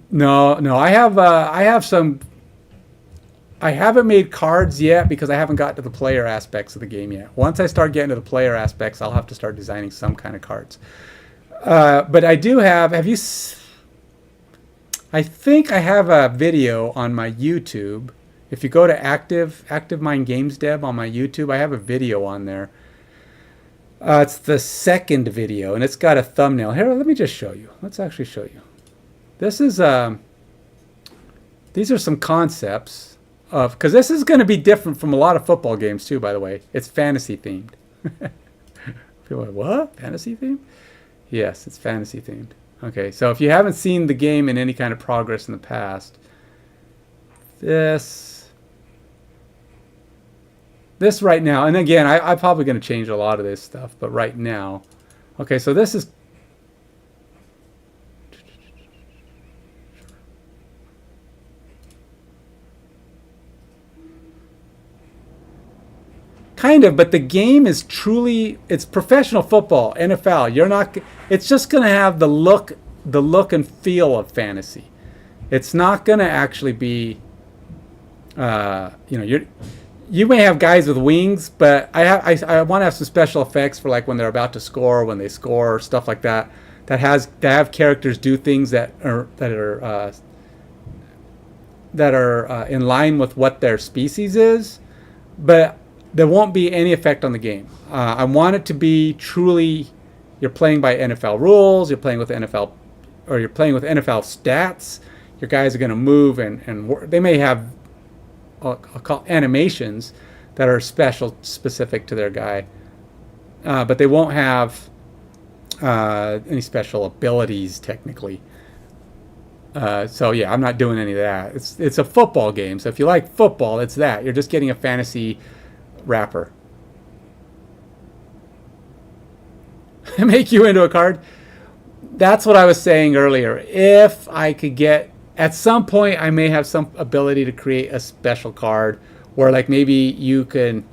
No, I have some. I haven't made cards yet because I haven't got to the player aspects of the game yet. Once I start getting to the player aspects, I'll have to start designing some kind of cards. But I do have you... I think I have a video on my YouTube. If you go to Active Mind Games Dev on my YouTube, I have a video on there. It's the second video, and it's got a thumbnail. Here, let me just show you. Let's actually show you. This is... these are some concepts. Because this is going to be different from a lot of football games too, by the way. It's fantasy themed. People are like, what? Fantasy themed? Yes, it's fantasy themed. Okay, so if you haven't seen the game in any kind of progress in the past, this right now, and again, I'm probably going to change a lot of this stuff, but right now, okay, so this is, Kind of, but the game is truly, it's professional football, NFL. You're not, it's just going to have the look and feel of fantasy. It's not going to actually be, you may have guys with wings, but I want to have some special effects for like when they're about to score, when they score, stuff like that. That have characters do things that are in line with what their species is, but there won't be any effect on the game. I want it to be truly, you're playing by NFL rules, you're playing with NFL stats. Your guys are going to move and they may have I'll call animations that are specific to their guy, but they won't have any special abilities technically. So yeah, I'm not doing any of that. It's a football game, so if you like football, it's that. You're just getting a fantasy wrapper. Make you into a card. That's what I was saying earlier. If I could get, at some point, I may have some ability to create a special card where like maybe you can,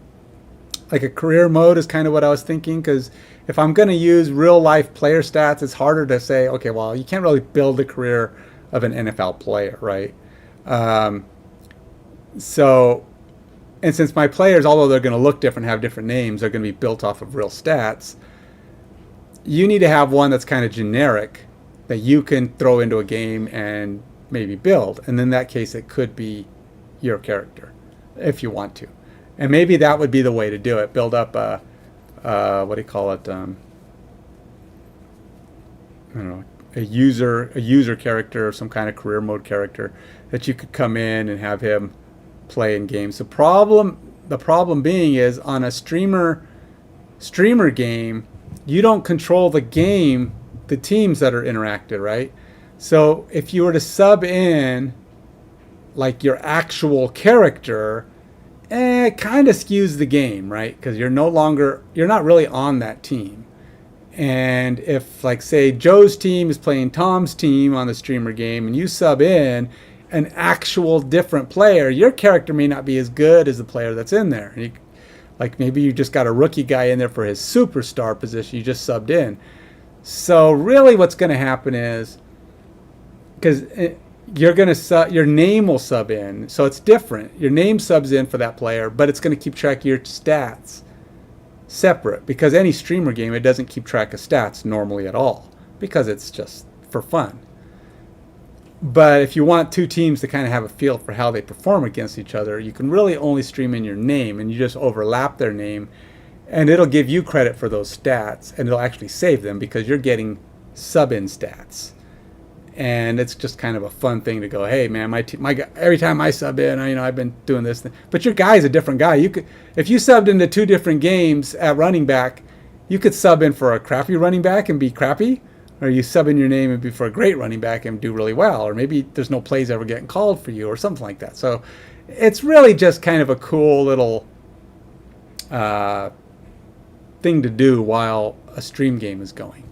like a career mode is kind of what I was thinking, because if I'm going to use real life player stats, it's harder to say, okay, well, you can't really build a career of an NFL player, right? So, and since my players, although they're going to look different, have different names, they're going to be built off of real stats, you need to have one that's kind of generic that you can throw into a game and maybe build. And in that case, it could be your character if you want to. And maybe that would be the way to do it. Build up a, what do you call it? I don't know, a user character or some kind of career mode character that you could come in and have him play in games. The problem being is on a streamer game, you don't control the game, the teams that are interacted, right? So if you were to sub in like your actual character, it kind of skews the game, right? Because you're not really on that team. And if, like, say, Joe's team is playing Tom's team on the streamer game and you sub in an actual different player, your character may not be as good as the player that's in there. Like, maybe you just got a rookie guy in there for his superstar position you just subbed in. So really what's going to happen is, because your name will sub in, so it's different. Your name subs in for that player, but it's going to keep track of your stats separate, because any streamer game, it doesn't keep track of stats normally at all, because it's just for fun. But if you want two teams to kind of have a feel for how they perform against each other, you can really only stream in your name, and you just overlap their name, and it'll give you credit for those stats, and it'll actually save them because you're getting sub-in stats. And it's just kind of a fun thing to go, hey man, my guy, every time I sub in, I've been doing this thing. But your guy's a different guy. If you subbed into two different games at running back, you could sub in for a crappy running back and be crappy, or you sub in your name and be for a great running back and do really well, or maybe there's no plays ever getting called for you or something like that. So it's really just kind of a cool little thing to do while a stream game is going.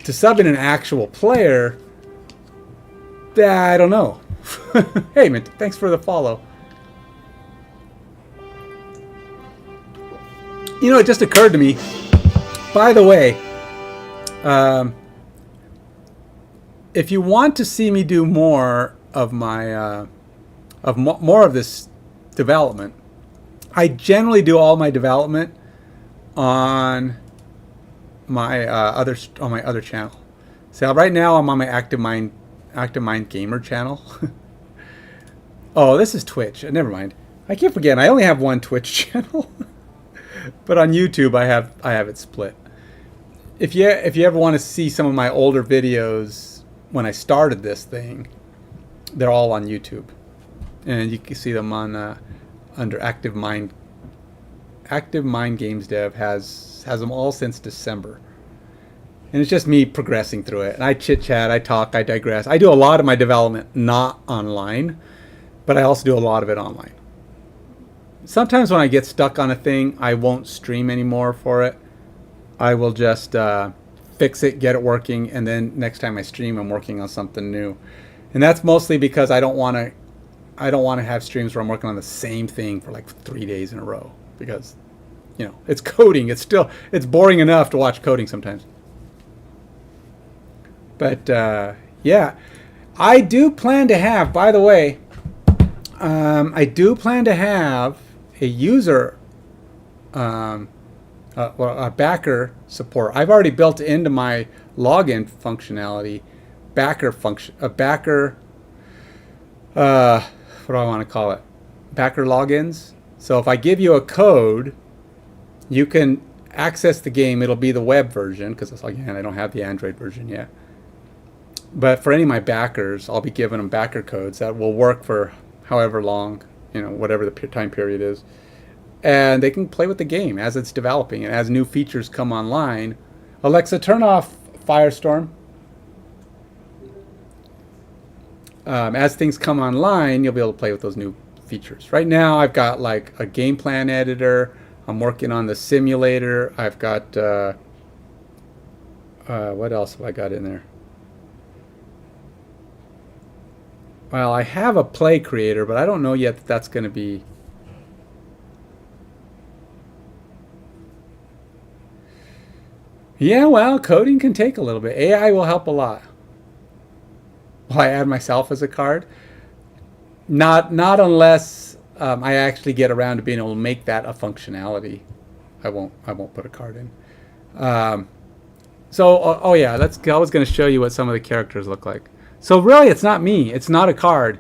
To sub in an actual player, I don't know. Hey, man, thanks for the follow. It just occurred to me, by the way, if you want to see me do more of my, more of this development, I generally do all my development on my other channel. So right now I'm on my Active Mind Gamer channel. Oh, this is Twitch. Never mind. I keep forgetting. I only have one Twitch channel, but on YouTube I have it split. If you ever want to see some of my older videos when I started this thing, they're all on YouTube, and you can see them on under Active Mind. Active Mind Games Dev has them all since December. And it's just me progressing through it. And I chit-chat, I talk, I digress. I do a lot of my development not online, but I also do a lot of it online. Sometimes when I get stuck on a thing, I won't stream anymore for it. I will just fix it, get it working, and then next time I stream, I'm working on something new. And that's mostly because I don't want to have streams where I'm working on the same thing for like 3 days in a row. because, you know, it's coding. It's boring enough to watch coding sometimes. But yeah, I do plan to have, by the way, I do plan to have a user, a backer support. I've already built into my login functionality, a backer, what do I want to call it? Backer logins. So if I give you a code, you can access the game. It'll be the web version, because again, I don't have the Android version yet. But for any of my backers, I'll be giving them backer codes that will work for however long, you know, whatever the time period is. And they can play with the game as it's developing. And as new features come online, Alexa, turn off Firestorm. As things come online, you'll be able to play with those new features. Right now, I've got like a game plan editor. I'm working on the simulator. I've got, what else have I got in there? Well, I have a play creator, but I don't know yet that that's going to be... Yeah, well, coding can take a little bit. AI will help a lot. Will I add myself as a card? Not unless I actually get around to being able to make that a functionality. I won't put a card in. Oh yeah, I was going to show you what some of the characters look like. So really, it's not me. It's not a card.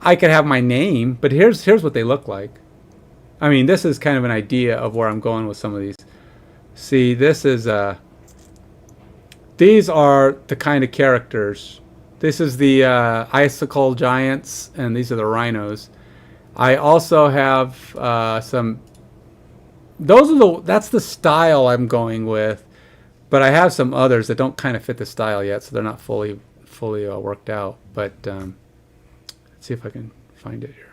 I could have my name, but here's what they look like. I mean, this is kind of an idea of where I'm going with some of these. See, this is these are the kind of characters. This is the icicle giants, and these are the rhinos. I also have some. That's the style I'm going with, but I have some others that don't kind of fit the style yet, so they're not fully worked out. But let's see if I can find it here.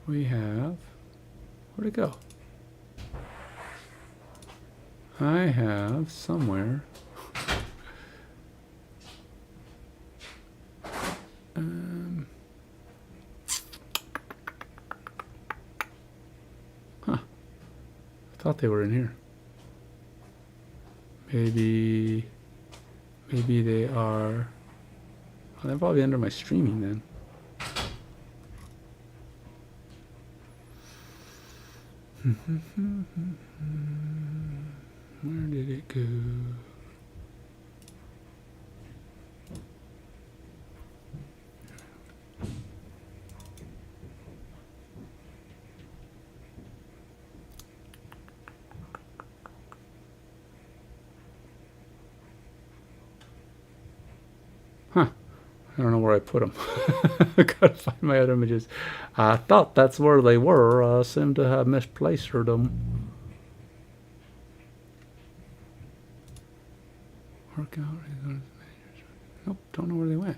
We have, where'd it go? I have somewhere. I thought they were in here. Maybe they are. Well, they're probably under my streaming then. Where did it go? Huh. I don't know where I put them. I gotta find my other images. I thought that's where they were. I seem to have misplaced them. Work out. Nope, don't know where they went.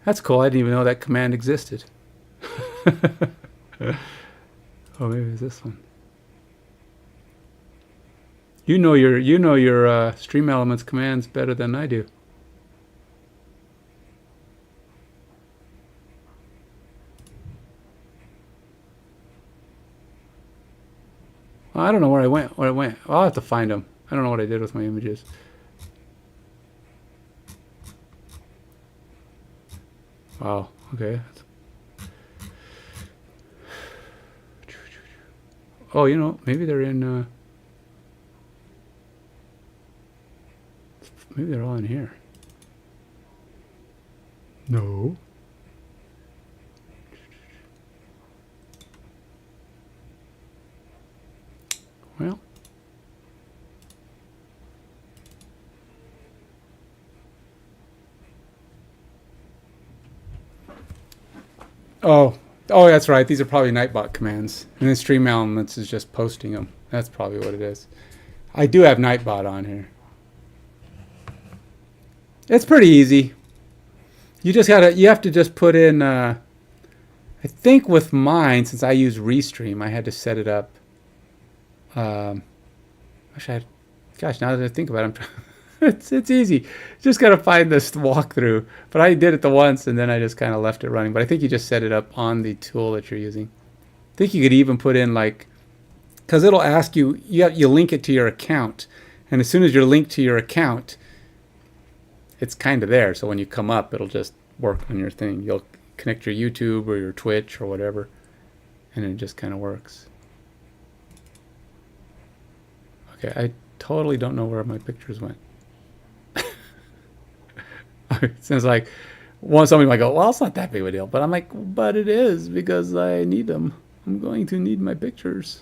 That's cool. I didn't even know that command existed. Oh, maybe it's this one. You know your Stream Elements commands better than I do. Well, I don't know where it went. I'll have to find them. I don't know what I did with my images. Wow. Okay. Oh, you know, maybe they're in. Maybe they're all in here. No. Well. Oh, that's right. These are probably Nightbot commands. And then Stream Elements is just posting them. That's probably what it is. I do have Nightbot on here. It's pretty easy. You have to just put in, I think with mine, since I use Restream, I had to set it up. Gosh, now that I think about it, it's easy. Just got to find this walkthrough. But I did it the once, and then I just kind of left it running. But I think you just set it up on the tool that you're using. I think you could even put in like, because it'll ask you, you link it to your account. And as soon as you're linked to your account, it's kind of there. So when you come up, it'll just work on your thing. You'll connect your YouTube or your Twitch or whatever, and it just kind of works. Okay, I totally don't know where my pictures went. It sounds like somebody might go, well, it's not that big of a deal. But I'm like, but it is, because I need them. I'm going to need my pictures.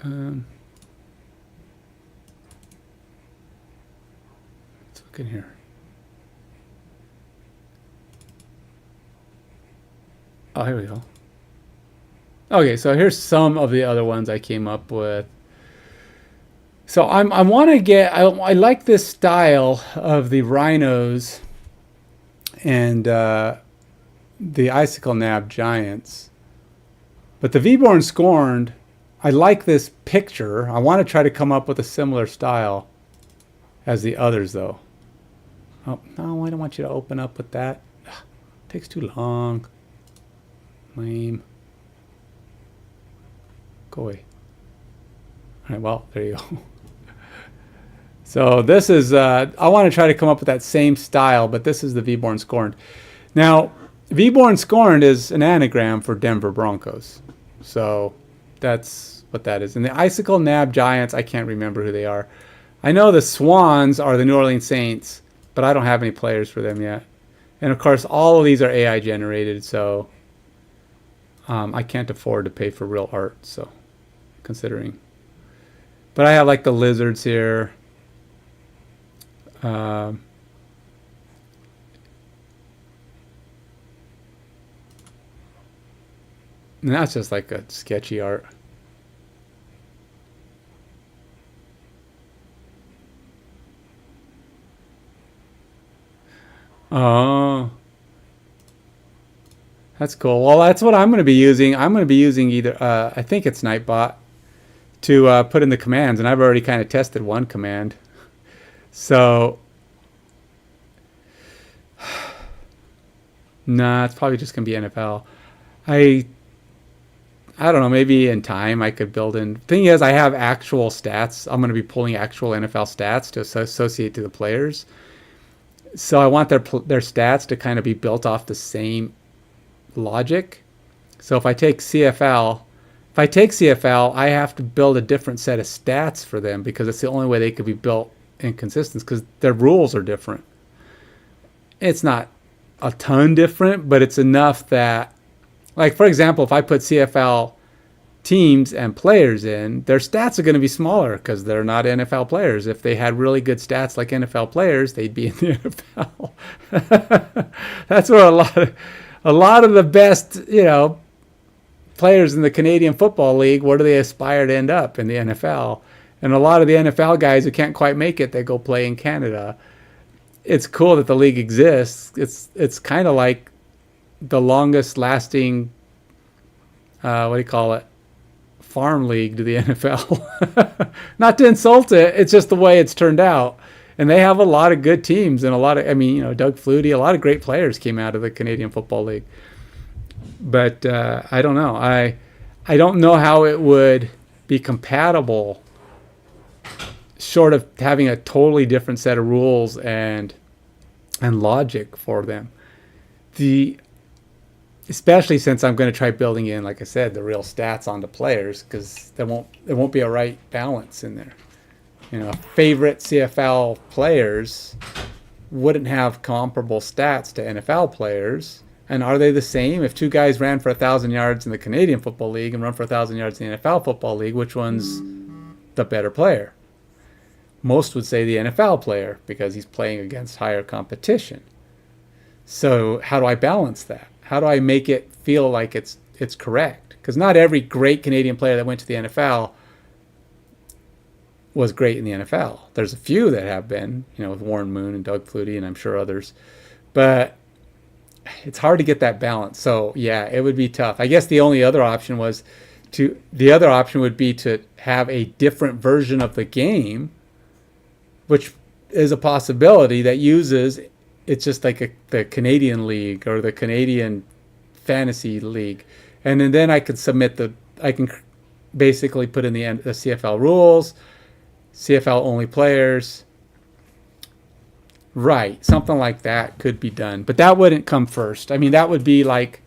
Let's look in here. Oh, here we go. Okay, so here's some of the other ones I came up with. So I like this style of the rhinos and the icicle nab giants. But the V-Born Scorned, I like this picture. I want to try to come up with a similar style as the others, though. Oh, no, I don't want you to open up with that. Ugh, takes too long. Lame. Go away. All right, well, there you go. So this is, I want to try to come up with that same style, but this is the V-Born Scorned. Now, V-Born Scorned is an anagram for Denver Broncos. So that's what that is. And the Icicle Nab Giants, I can't remember who they are. I know the Swans are the New Orleans Saints, but I don't have any players for them yet. And of course, all of these are AI generated, so I can't afford to pay for real art, so considering. But I have like the lizards here. And that's just like a sketchy art. Oh, that's cool. Well, that's what I'm going to be using. I'm going to be using either, I think it's Nightbot, to put in the commands. And I've already kind of tested one command. So, nah, it's probably just going to be NFL. I don't know, maybe in time I could build in. Thing is, I have actual stats. I'm going to be pulling actual NFL stats to associate to the players. So I want their stats to kind of be built off the same logic. So if I take CFL, I have to build a different set of stats for them because it's the only way they could be built in consistence because their rules are different. It's not a ton different, but it's enough that, like, for example, if I put CFL teams and players in, their stats are going to be smaller because they're not NFL players. If they had really good stats like NFL players, they'd be in the NFL. That's where a lot of the best, players in the Canadian Football League, where do they aspire to end up? In the NFL. And a lot of the NFL guys who can't quite make it, they go play in Canada. It's cool that the league exists. It's kind of like the longest lasting, farm league to the NFL. Not to insult it, it's just the way it's turned out. And they have a lot of good teams and Doug Flutie, a lot of great players came out of the Canadian Football League. But I don't know. I don't know how it would be compatible short of having a totally different set of rules and logic for them. Especially since I'm going to try building in, like I said, the real stats onto players, because there won't be a right balance in there. Favorite CFL players wouldn't have comparable stats to NFL players. And are they the same? If two guys ran for 1,000 yards in the Canadian Football League and run for 1,000 yards in the NFL Football League, which one's the better player? Most would say the NFL player because he's playing against higher competition. So how do I balance that? How do I make it feel like it's correct? Because not every great Canadian player that went to the NFL was great in the NFL. There's a few that have been, with Warren Moon and Doug Flutie and I'm sure others. But it's hard to get that balance. So yeah, it would be tough. I guess the only other option was the other option would be to have a different version of the game, which is a possibility that uses, it's just like the Canadian League or the Canadian Fantasy League. And then I could I can basically put in the CFL rules, CFL only players. Right, something like that could be done. But that wouldn't come first. I mean, that would be like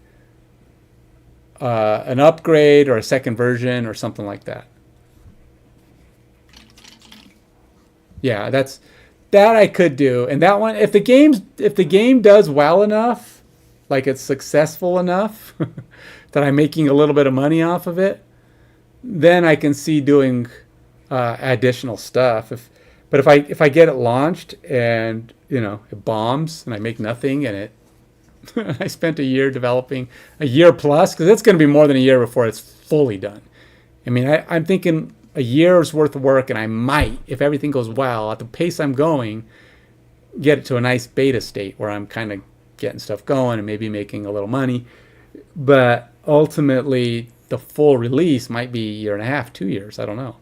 an upgrade or a second version or something like that. Yeah, that I could do. And that one, if the game does well enough, like it's successful enough that I'm making a little bit of money off of it, then I can see doing additional stuff. But if I get it launched and it bombs and I make nothing and I spent a year developing, a year plus, because it's going to be more than a year before it's fully done. I mean, I'm thinking a year's worth of work, and I might, if everything goes well, at the pace I'm going, get it to a nice beta state where I'm kind of getting stuff going and maybe making a little money. But ultimately, the full release might be a year and a half, 2 years. I don't know.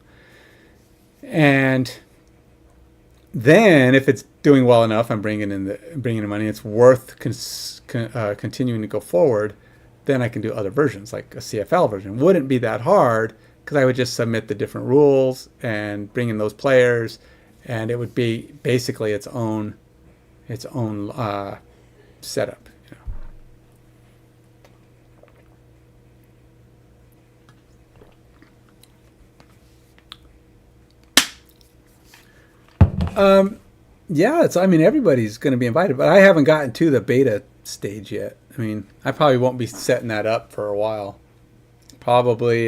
And then if it's doing well enough, I'm bringing in money, it's worth continuing to go forward, then I can do other versions, like a CFL version. Wouldn't be that hard, because I would just submit the different rules and bring in those players, and it would be basically its own setup. Yeah, I mean, everybody's going to be invited, but I haven't gotten to the beta stage yet. I mean, I probably won't be setting that up for a while. Probably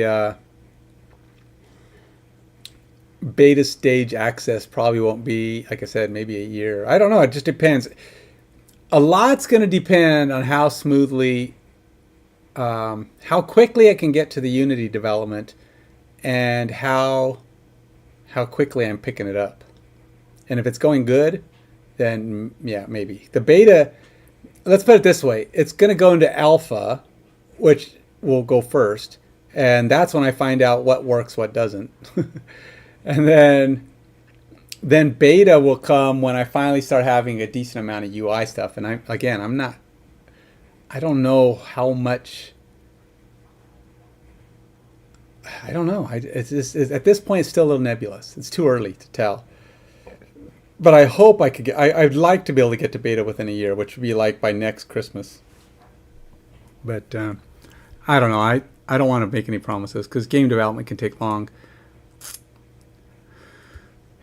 beta stage access probably won't be, like I said, maybe a year. I don't know. It just depends. A lot's going to depend on how smoothly, how quickly I can get to the Unity development, and how quickly I'm picking it up. And if it's going good, then yeah, maybe. The beta, let's put it this way. It's going to go into alpha, which will go first. And that's when I find out what works, what doesn't. And then beta will come when I finally start having a decent amount of UI stuff. And I don't know how much. I don't know. At this point, it's still a little nebulous. It's too early to tell. But I hope I could I'd like to be able to get to beta within a year, which would be like by next Christmas. But I don't know. I don't want to make any promises, because game development can take long.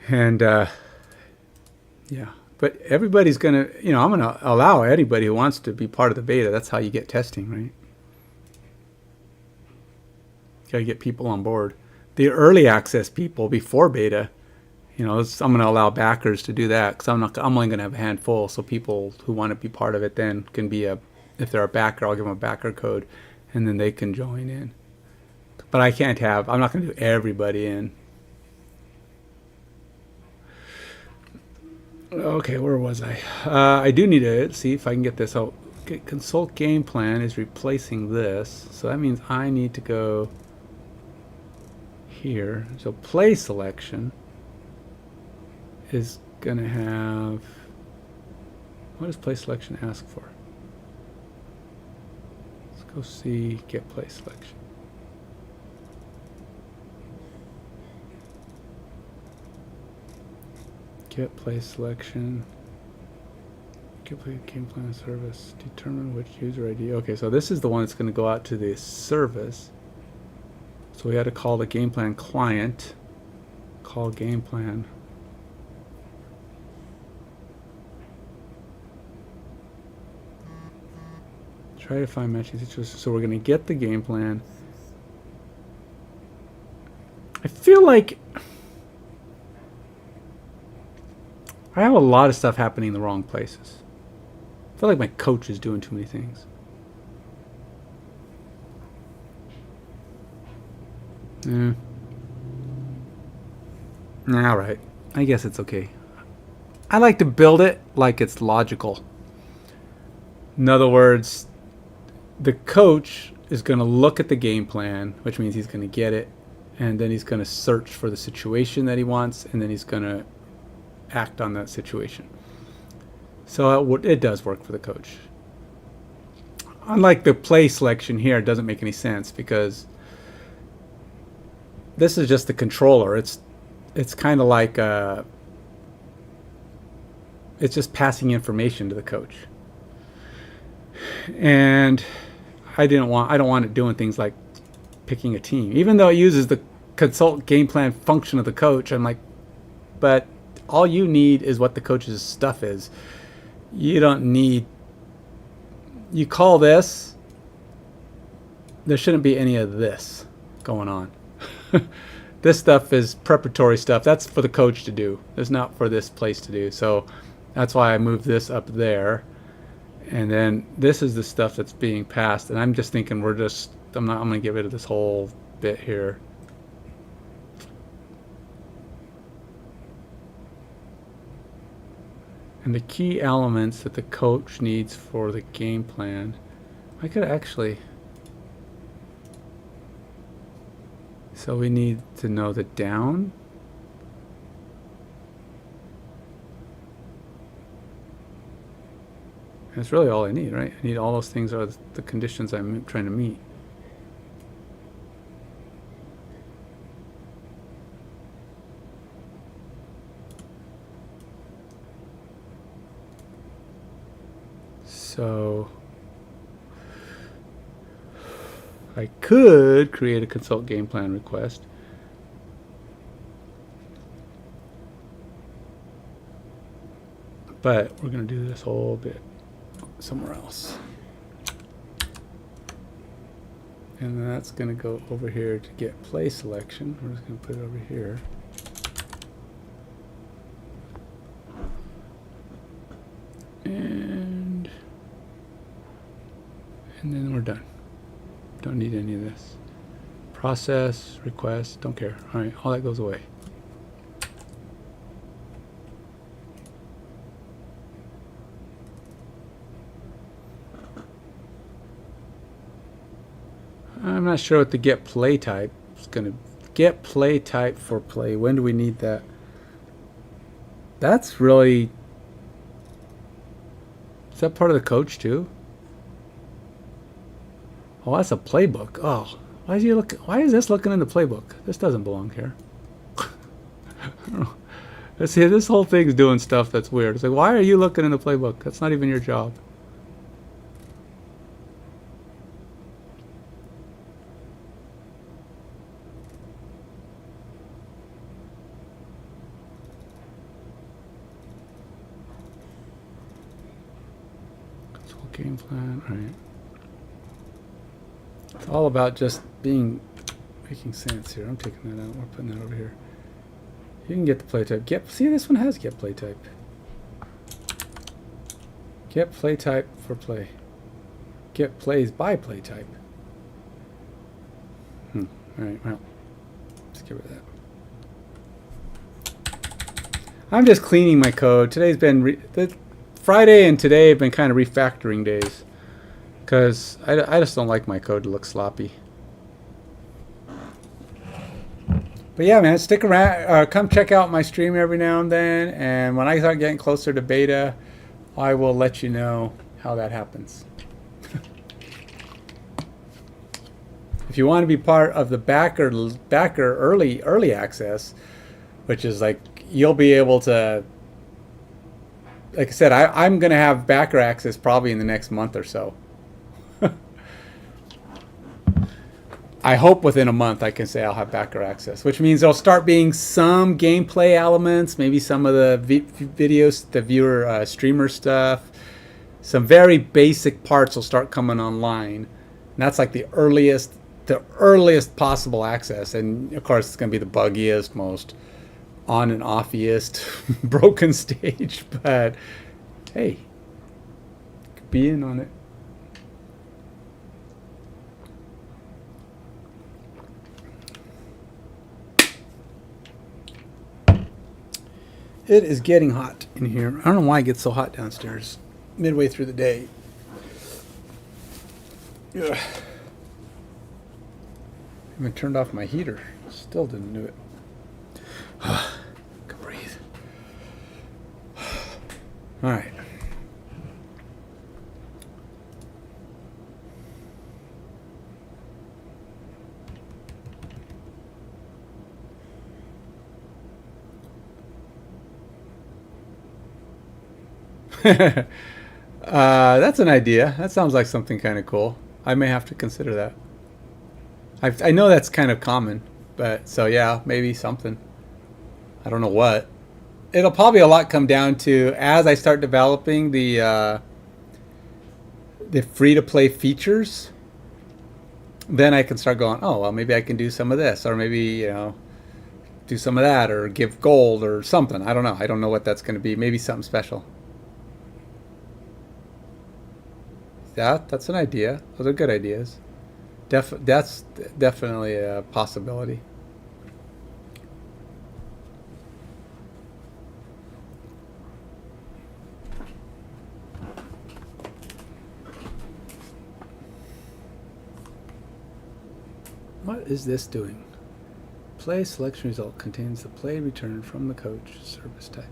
And yeah, but everybody's going to, I'm going to allow anybody who wants to be part of the beta. That's how you get testing, right? Got to get people on board. The early access people before beta, I'm going to allow backers to do that, because I'm only going to have a handful. So people who want to be part of it then can be if they're a backer, I'll give them a backer code, and then they can join in. But I'm not going to do everybody in. Okay, where was I? I do need to see if I can get this. Oh, consult game plan is replacing this. So that means I need to go here. So play selection is going to have, what does play selection ask for? Let's go see, get play selection. Get play selection. Get play game plan service. Determine which user ID. Okay, so this is the one that's going to go out to the service. So we had to call the game plan client. Call game plan. Try to find matching situations. So we're going to get the game plan. I feel like I have a lot of stuff happening in the wrong places. I feel like my coach is doing too many things. All right. I guess it's okay. I like to build it like it's logical. In other words, the coach is going to look at the game plan, which means he's going to get it, and then he's going to search for the situation that he wants, and then he's going to act on that situation. So it does work for the coach. Unlike the play selection here, it doesn't make any sense because this is just the controller. It's kind of like it's just passing information to the coach. And I don't want it doing things like picking a team, even though it uses the consult game plan function of the coach. I'm like, but all you need is what the coach's stuff is. You don't need. You call this. There shouldn't be any of this going on. This stuff is preparatory stuff. That's for the coach to do. It's not for this place to do. So that's why I moved this up there. And then this is the stuff that's being passed. And I'm just thinking I'm going to get rid of this whole bit here. And the key elements that the coach needs for the game plan. I could actually... So we need to know the down. That's really all I need, right? I need all those things are the conditions I'm trying to meet. So I could create a consult game plan request. But we're going to do this whole bit somewhere else. And that's going to go over here to get play selection. We're just going to put it over here. And then we're done. Don't need any of this. Process, request, don't care. All right, all that goes away. I'm not sure what the get play type is going to get play type for play. When do we need that? That's really, is that part of the coach too? Oh, that's a playbook. Oh, why is this looking in the playbook? This doesn't belong here. I don't know. Let's see, this whole thing's doing stuff that's weird. It's like, why are you looking in the playbook? That's not even your job. Console game plan, all right. It's all about just making sense here. I'm taking that out. We're putting that over here. You can get the play type. See, this one has get play type. Get play type for play. Get plays by play type. All right, well, let's get rid of that. I'm just cleaning my code. Today's been Friday and today have been kind of refactoring days. Because I just don't like my code to look sloppy. But yeah, man, stick around. Come check out my stream every now and then. And when I start getting closer to beta, I will let you know how that happens. If you want to be part of the backer early access, which is like you'll be able to, like I said, I'm going to have backer access probably in the next month or so. I hope within a month I can say I'll have backer access, which means there'll start being some gameplay elements, maybe some of the videos, the viewer streamer stuff. Some very basic parts will start coming online. And that's like the earliest possible access. And of course it's going to be the buggiest, most on and offiest broken stage. But hey, be in on it. It is getting hot in here. I don't know why it gets so hot downstairs midway through the day. Ugh. Even turned off my heater. Still didn't do it. Can breathe. All right. That's an idea. That sounds like something kind of cool. I may have to consider that. I know that's kind of common, but so yeah, maybe something. I don't know what. It'll probably a lot come down to as I start developing the free to play features. Then I can start going, oh well, maybe I can do some of this, or maybe do some of that, or give gold or something. I don't know. I don't know what that's going to be. Maybe something special. That's an idea. Those are good ideas. That's definitely a possibility. What is this doing? Play selection result contains the play return from the coach service type.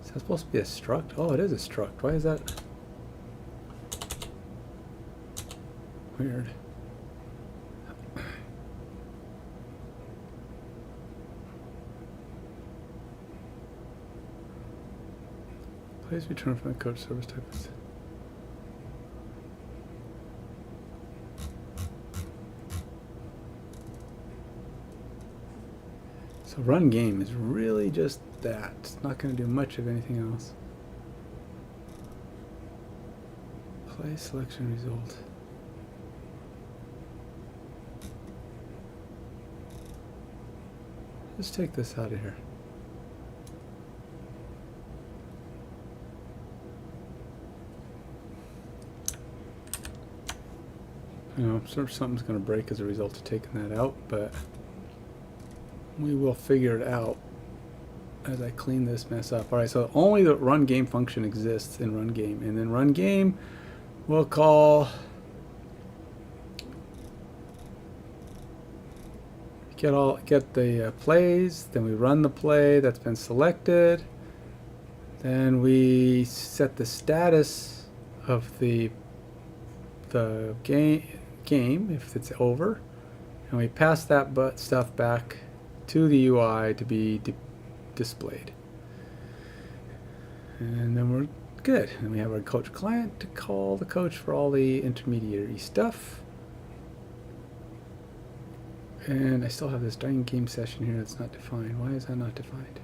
Is that supposed to be a struct? Oh, it is a struct. Why is that? Weird. Plays return from the coach service type. So run game is really just that. It's not going to do much of anything else. Play selection result. Let's take this out of here. I'm sure something's going to break as a result of taking that out, but we will figure it out as I clean this mess up. Alright, so only the run game function exists in run game, and then run game we'll call get the plays, then we run the play that's been selected, then we set the status of the game if it's over, and we pass that stuff back to the UI to be displayed, and then we're good. And we have our coach client to call the coach for all the intermediary stuff. And I still have this dang game session here that's not defined. Why is that not defined?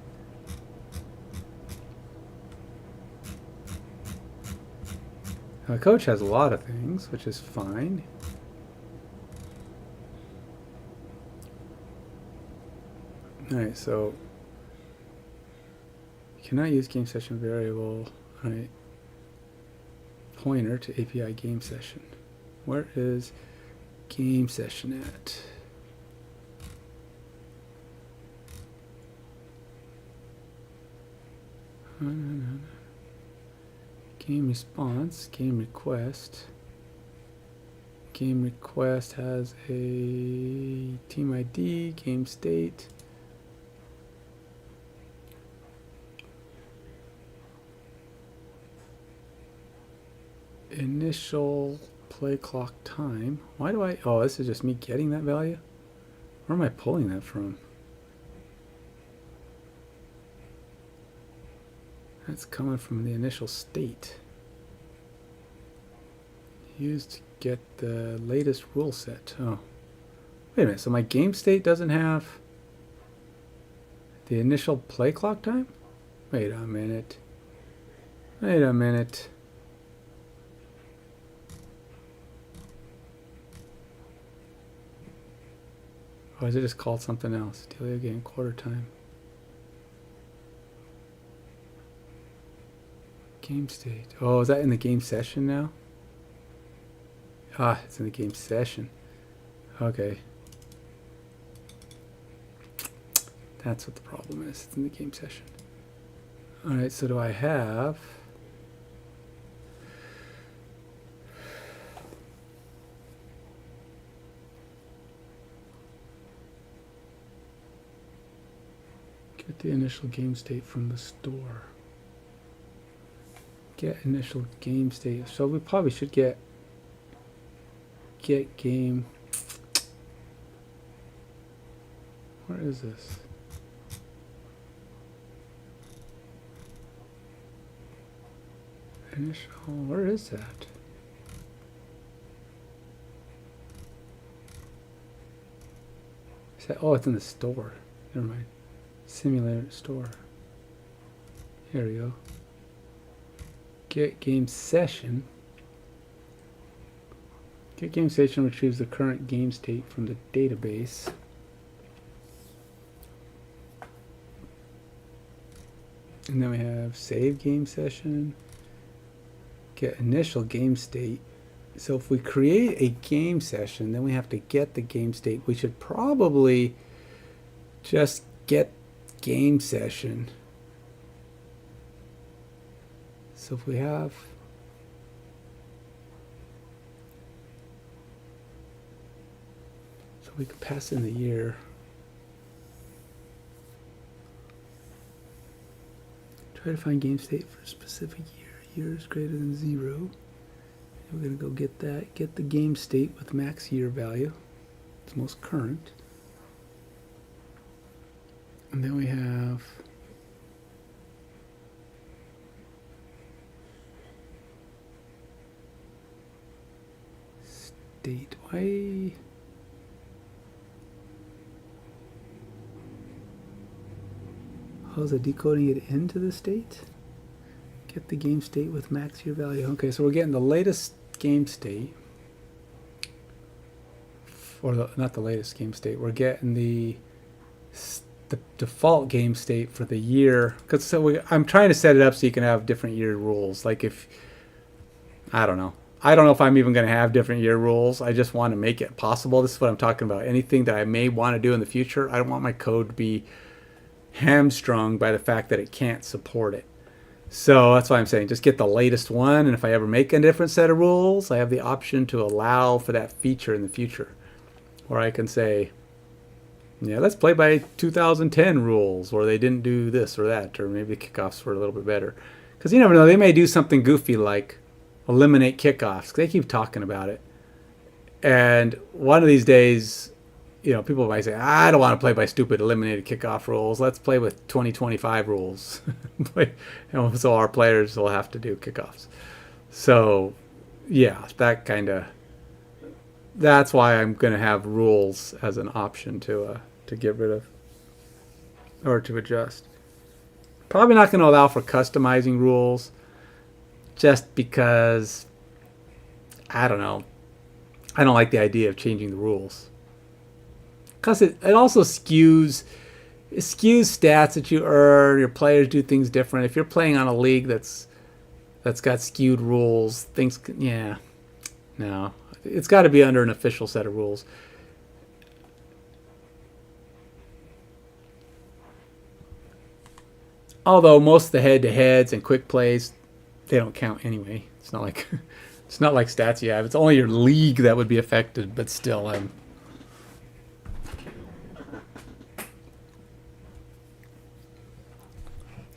Now, the coach has a lot of things, which is fine. Alright, so you cannot use game session variable. Alright. Pointer to API game session. Where is game session at? Game response, game request. Game request has a team ID, game state. Initial play clock time. Why do oh, this is just me getting that value? Where am I pulling that from? That's coming from the initial state. Used to get the latest rule set. Oh. Wait a minute, so my game state doesn't have the initial play clock time? Wait a minute. Wait a minute. Or is it just called something else? Daily game quarter time. Game state. Oh, is that in the game session now? Ah, it's in the game session. Okay. That's what the problem is. It's in the game session. Alright, so do I have... Get the initial game state from the store. Get initial game state. So we probably should get game. Where is this? Initial. Where is that? Is that? Oh, it's in the store. Never mind. Simulator store. Here we go. Get game session. Get game session retrieves the current game state from the database. And then we have save game session. Get initial game state. So if we create a game session, then we have to get the game state. We should probably just get game session. So if we have we can pass in the year. Try to find game state for a specific year. Year is greater than 0. And we're going to go get that. Get the game state with max year value. It's most current. And then we have state. Why? How's it decoding it into the state? Get the game state with max year value. Okay, so we're getting the latest game state. Or not the latest game state. We're getting the default game state for the year. Because I'm trying to set it up so you can have different year rules. Like if, I don't know if I'm even going to have different year rules. I just want to make it possible. This is what I'm talking about. Anything that I may want to do in the future, I don't want my code to be hamstrung by the fact that it can't support it. So that's why I'm saying just get the latest one, and if I ever make a different set of rules, I have the option to allow for that feature in the future. Or I can say, yeah, let's play by 2010 rules, or they didn't do this or that, or maybe the kickoffs were a little bit better. Because you never know, they may do something goofy like eliminate kickoffs. They keep talking about it. And one of these days, you know, people might say, I don't want to play by stupid eliminated kickoff rules. Let's play with 2025 rules. And so our players will have to do kickoffs. So, yeah, that's why I'm going to have rules as an option to get rid of or to adjust. Probably not going to allow for customizing rules just because, I don't know, I don't like the idea of changing the rules. Because it also skews stats that you earn. Your players do things different. If you're playing on a league that's got skewed rules, no. It's got to be under an official set of rules. Although most of the head-to-heads and quick plays, they don't count anyway. It's not like stats you have. It's only your league that would be affected, but still,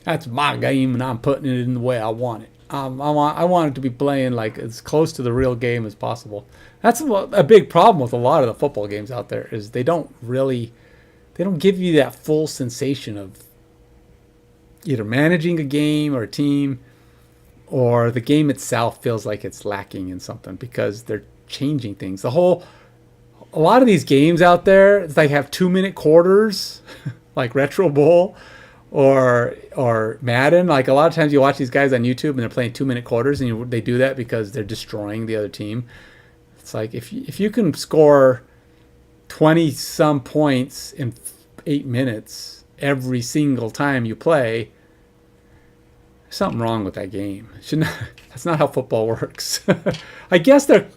that's my game, and I'm putting it in the way I want it. I want it to be playing like as close to the real game as possible. That's a big problem with a lot of the football games out there is they don't give you that full sensation of either managing a game or a team, or the game itself feels like it's lacking in something because they're changing things. A lot of these games out there, it's like have 2-minute quarters, like Retro Bowl. Or Madden. Like a lot of times you watch these guys on YouTube and they're playing 2-minute quarters, and they do that because they're destroying the other team. It's like if you can score 20-some points in 8 minutes every single time you play, there's something wrong with that game. That's not how football works. I guess it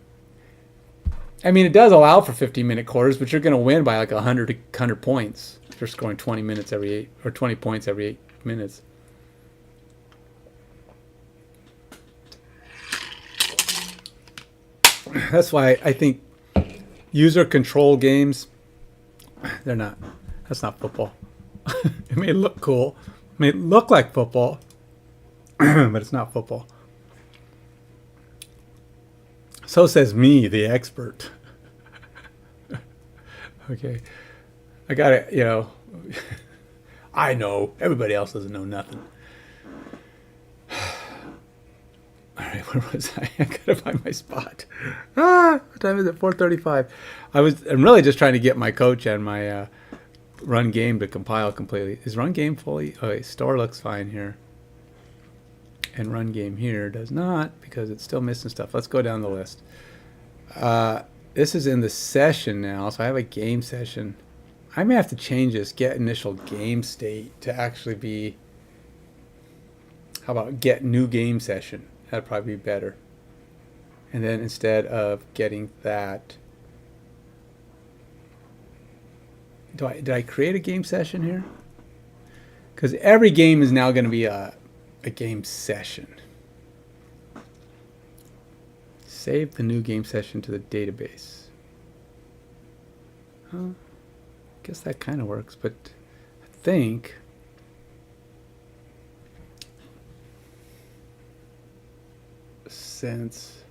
does allow for 15-minute quarters, but you're going to win by like 100 points. If you're scoring 20 points every 8 minutes. That's why I think user control games, that's not football. It may look cool. It may look like football, but it's not football. So says me, the expert. Okay. I got it, you know. I know. Everybody else doesn't know nothing. All right, where was I? I gotta find my spot. What time is it? 4:35. I'm really just trying to get my coach and my run game to compile completely. Is run game fully? Okay, store looks fine here. And run game here does not, because it's still missing stuff. Let's go down the list. This is in the session now, so I have a game session. I may have to change this get initial game state to actually be, how about get new game session? That'd probably be better. And then instead of getting that, did I create a game session here? Because every game is now going to be a game session. Save the new game session to the database. Huh? Guess that kind of works, but I think since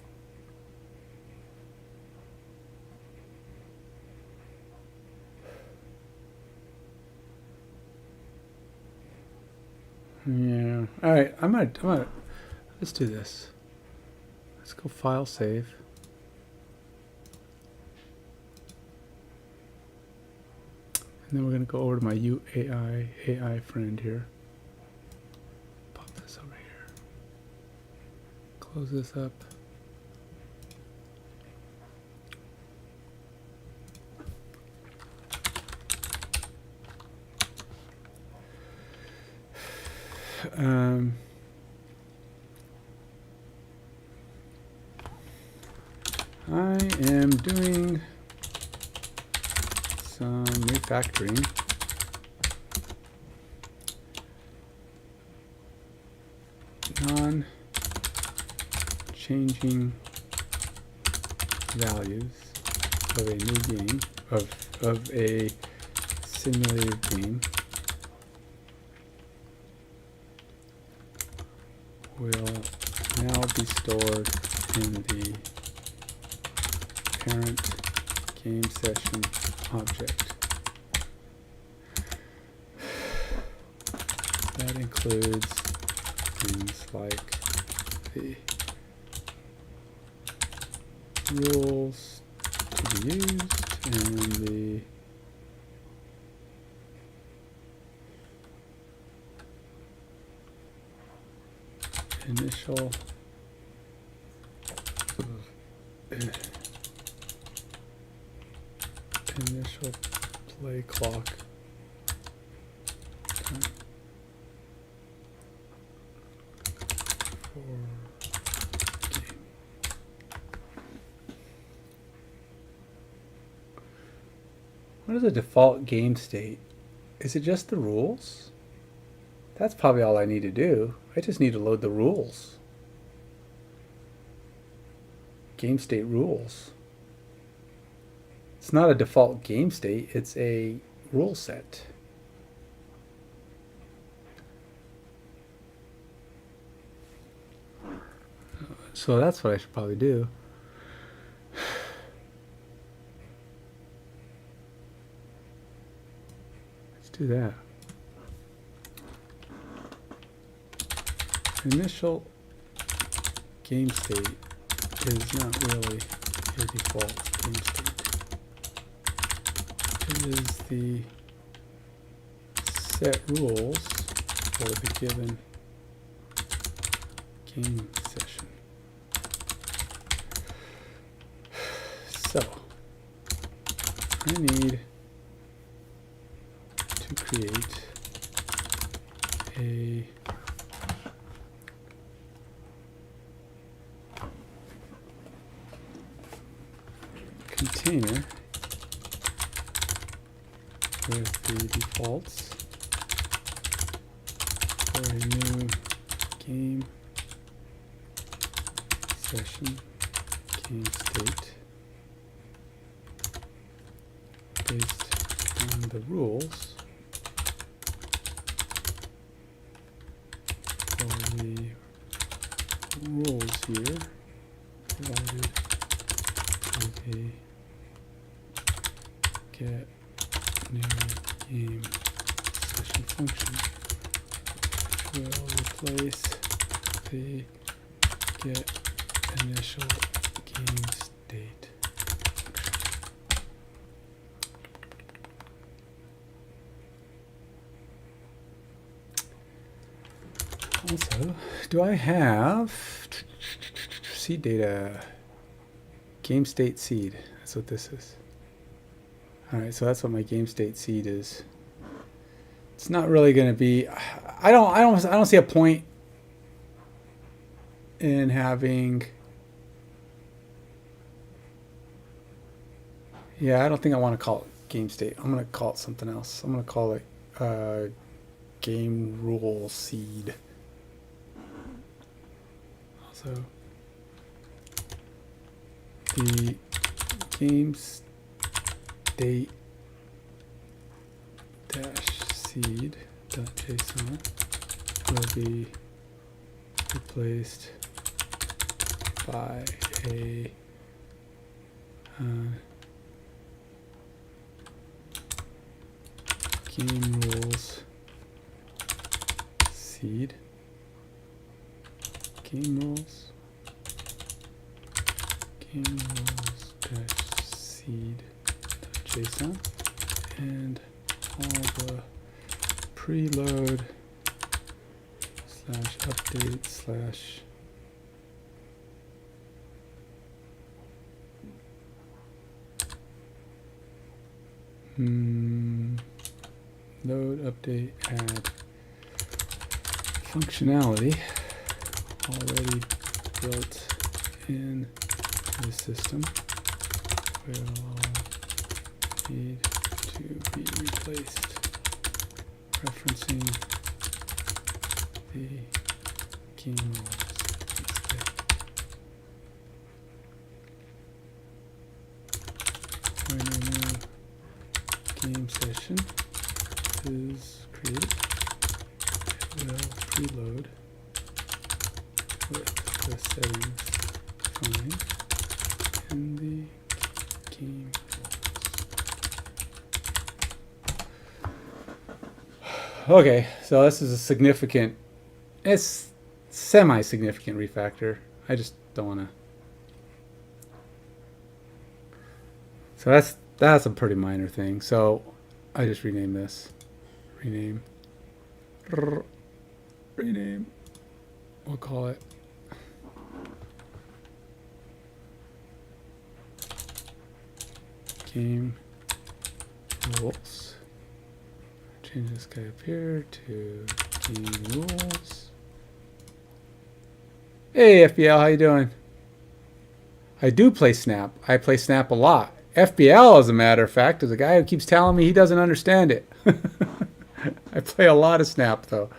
yeah, all right, I'm gonna let's do this. Let's go file save. And then we're going to go over to my AI friend here. Pop this over here. Close this up. I am doing some refactoring. Non-changing values of a new game, of a simulated game will now be stored in the parent game session object. That includes things like the rules to be used and the initial play clock time for game. What is a default game state? Is it just the rules? That's probably all I need to do. I just need to load the rules. Game state rules. It's not a default game state, it's a rule set. So that's what I should probably do. Let's do that. Initial game state is not really a default game state. It is the set rules for the given game session. So I need to create a container with the defaults for a new game session game state based on the rules rules here provided with a get new game session function will replace the get initial game state. Also, do I have seed data? Game state seed. That's what this is. All right, so that's what my game state seed is. It's not really going to be. I don't see a point in having. Yeah, I don't think I want to call it game state. I'm going to call it something else. I'm going to call it game rule seed. So the game state dash seed dot JSON will be replaced by a game rules seed. Game rules dash seed JSON, and all the preload slash update slash load update add functionality already built in the system will need to be replaced, referencing the game rules instead. When a new game session is created, it will preload with the settings defined in the game rules. Okay, so this is a significant, it's semi-significant refactor. I just don't want to. So that's a pretty minor thing. So I just rename this. Rename. We'll call it game rules. Change this guy up here to game rules. Hey FBL, how you doing? I do play Snap. I play Snap a lot. FBL, as a matter of fact, is a guy who keeps telling me he doesn't understand it. I play a lot of Snap though.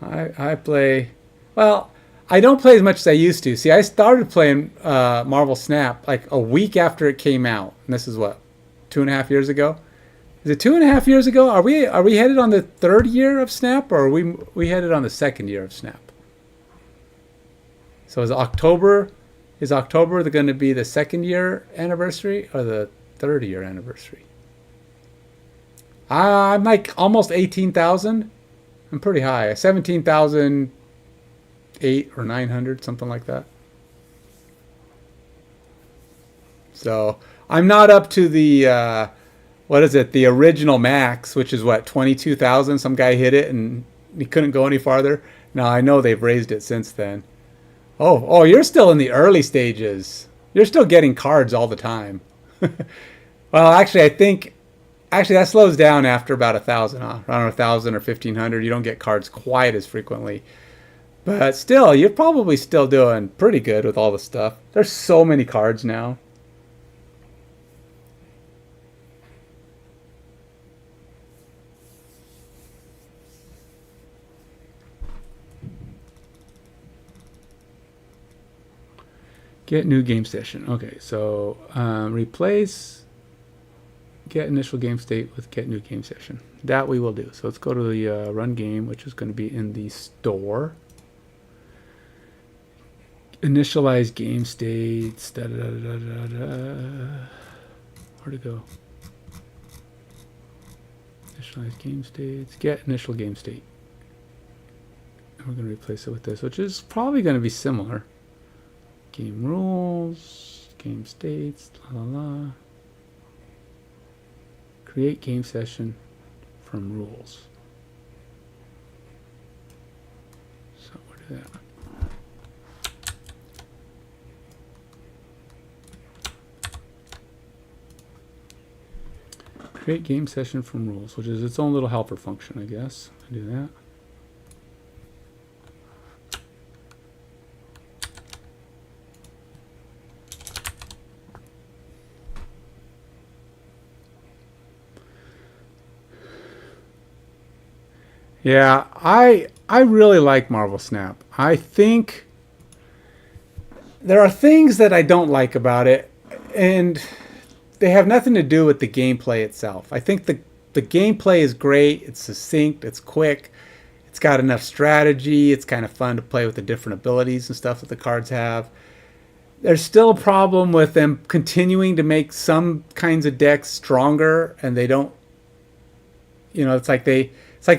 I play, well, I don't play as much as I used to. See, I started playing Marvel Snap like a week after it came out. And this is what, 2.5 years ago? Is it 2.5 years ago? Are we headed on the 3rd year of Snap, or are we headed on the 2nd year of Snap? So is October going to be the 2nd year anniversary or the 3rd year anniversary? I'm like almost 18,000. I'm pretty high. 17,008 or 900, something like that. So I'm not up to the, what is it? The original max, which is what, 22,000? Some guy hit it and he couldn't go any farther. Now I know they've raised it since then. Oh, you're still in the early stages. You're still getting cards all the time. Well, actually, I think that slows down after about 1,000, huh? Around 1,000 or 1,500. You don't get cards quite as frequently. But still, you're probably still doing pretty good with all the stuff. There's so many cards now. Get new game session. Okay, so replace get initial game state with get new game session. That we will do. So let's go to the run game, which is going to be in the store. Initialize game states. Da, da, da, da, da, da. Where'd it go? Initialize game states. Get initial game state. And we're going to replace it with this, which is probably going to be similar. Game rules, game states, la la la. Create game session from rules. So we'll do that. Create game session from rules, which is its own little helper function, I guess. I do that. Yeah, I really like Marvel Snap. I think there are things that I don't like about it, and they have nothing to do with the gameplay itself. I think the gameplay is great. It's succinct. It's quick. It's got enough strategy. It's kind of fun to play with the different abilities and stuff that the cards have. There's still a problem with them continuing to make some kinds of decks stronger, and they don't. You know, it's like the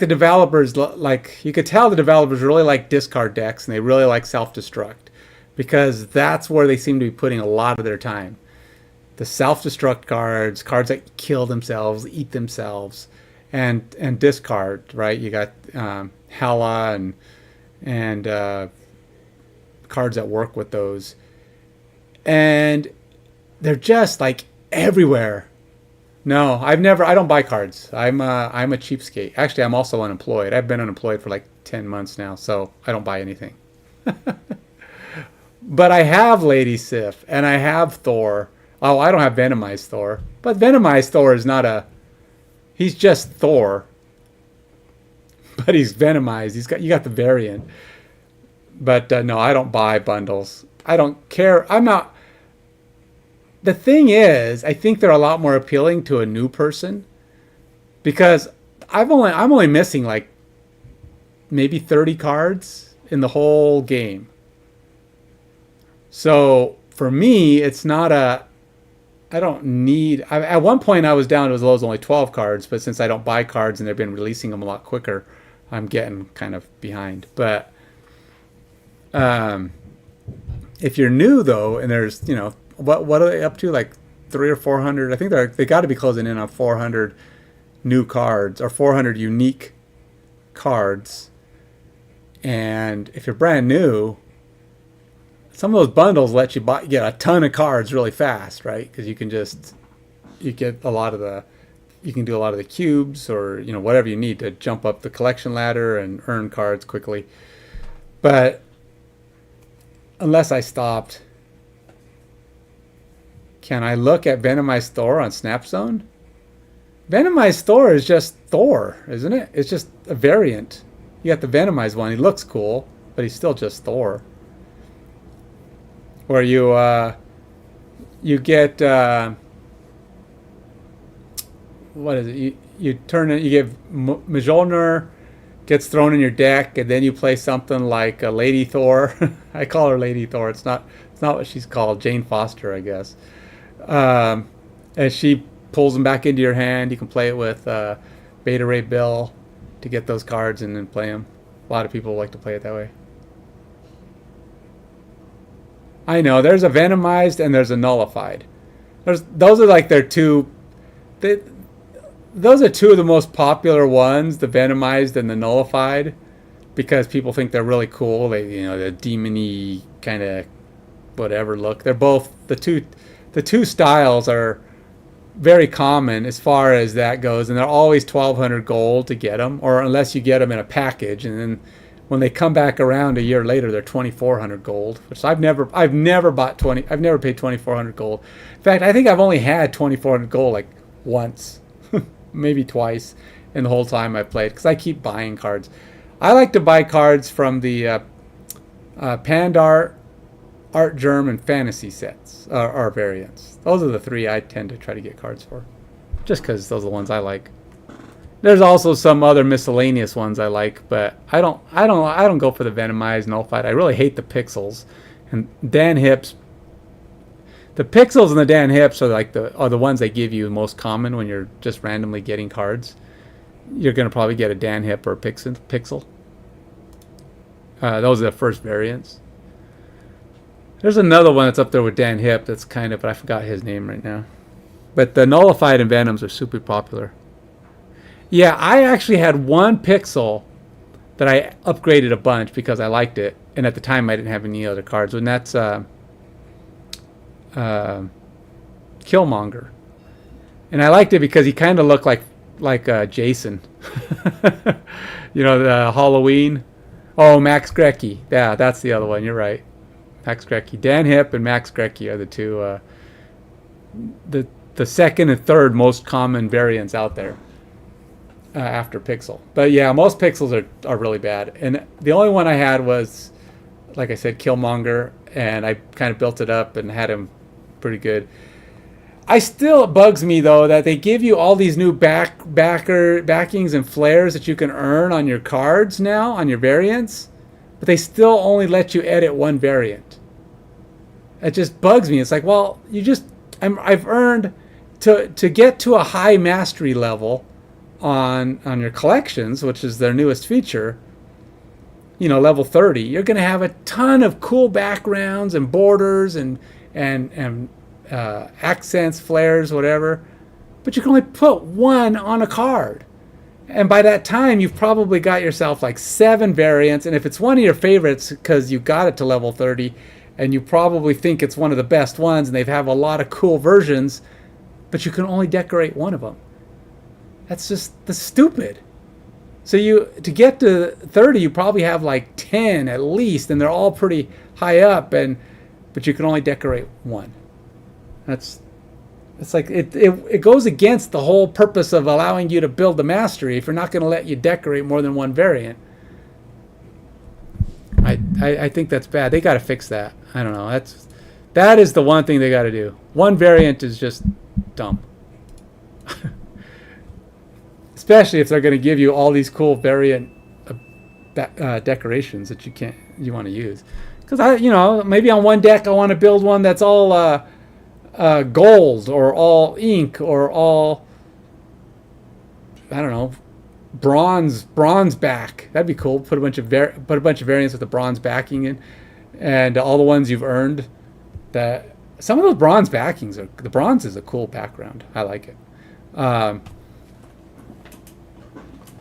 developers, like, you could tell the developers really like discard decks, and they really like self-destruct, because that's where they seem to be putting a lot of their time. The self-destruct cards that kill themselves, eat themselves, and discard, right? You got Hela and cards that work with those, and they're just like everywhere. No, I don't buy cards. I'm a cheapskate. Actually, I'm also unemployed. I've been unemployed for like 10 months now, so I don't buy anything. But I have Lady Sif, and I have Thor. Oh, I don't have Venomized Thor. But Venomized Thor is not he's just Thor. But he's Venomized. You got the variant. But no, I don't buy bundles. I don't care. I'm not. The thing is, I think they're a lot more appealing to a new person, because I'm only missing like maybe 30 cards in the whole game. So for me, it's not I don't need. At one point, I was down to as low as only 12 cards, but since I don't buy cards and they've been releasing them a lot quicker, I'm getting kind of behind. But if you're new though, and there's, you know, what are they up to? Like 300 or 400? I think they got to be closing in on 400 new cards, or 400 unique cards. And if you're brand new, some of those bundles let you get a ton of cards really fast, right? Because you can do a lot of the cubes, or, you know, whatever you need to jump up the collection ladder and earn cards quickly. But unless I stopped, can I look at Venomized Thor on Snapzone? Venomized Thor is just Thor, isn't it? It's just a variant. You got the Venomized one. He looks cool, but he's still just Thor. Where you get what is it? You turn it. You give Mjolnir gets thrown in your deck, and then you play something like a Lady Thor. I call her Lady Thor. It's not what she's called. Jane Foster, I guess. As she pulls them back into your hand, you can play it with Beta Ray Bill to get those cards and then play them. A lot of people like to play it that way. I know, there's a Venomized and there's a Nullified. Those are like their two. Those are two of the most popular ones, the Venomized and the Nullified, because people think they're really cool. They, you know, the demon-y kind of whatever look. They're both the two styles are very common as far as that goes, and they're always 1,200 gold to get them, or unless you get them in a package, and then when they come back around a year later, they're 2,400 gold. Which I've never paid 2,400 gold. In fact, I think I've only had 2,400 gold like once, maybe twice, in the whole time I played, because I keep buying cards. I like to buy cards from the Pandar, Art Germ, and Fantasy sets, or variants. Those are the three I tend to try to get cards for. just because those are the ones I like. There's also some other miscellaneous ones I like, but I don't go for the Venomized, Nullified. I really hate the pixels. And Dan Hips, the pixels and the Dan Hips are the ones they give you most common when you're just randomly getting cards. You're gonna probably get a Dan Hip or a pixel. Those are the first variants. There's another one that's up there with Dan Hip that's kind of, but I forgot his name right now. But the Nullified and Venoms are super popular. Yeah, I actually had one pixel that I upgraded a bunch because I liked it, and at the time I didn't have any other cards, and that's Killmonger. And I liked it because he kind of looked like Jason. You know, the Halloween. Oh, Max Grecki. Yeah, that's the other one. You're right. Max Grecki. Dan Hip and Max Grecki are the two, the second and third most common variants out there after Pixel. But yeah, most Pixels are really bad. And the only one I had was, like I said, Killmonger, and I kind of built it up and had him pretty good. It bugs me though that they give you all these new backings and flares that you can earn on your cards now, on your variants, but they still only let you edit one variant. It just bugs me. It's like, well, I've earned to get to a high mastery level on your collections, which is their newest feature. You know, level 30, you're going to have a ton of cool backgrounds and borders and accents, flares, whatever, but you can only put one on a card. And by that time, you've probably got yourself like 7 variants. And if it's one of your favorites because you got it to level 30 and you probably think it's one of the best ones and they have a lot of cool versions, but you can only decorate one of them. That's stupid. So to get to 30, you probably have like 10 at least, and they're all pretty high up, but you can only decorate one. It's like it goes against the whole purpose of allowing you to build the mastery if you're not going to let you decorate more than one variant. I think that's bad. They got to fix that. I don't know. That is the one thing they got to do. One variant is just dumb. Especially if they're going to give you all these cool variant decorations that you want to use. Because maybe on one deck I want to build one that's all gold or all ink or all, I don't know, bronze back. That'd be cool. Put a bunch of variants with the bronze backing in, and all the ones you've earned. That some of those bronze backings the bronze is a cool background. I like it.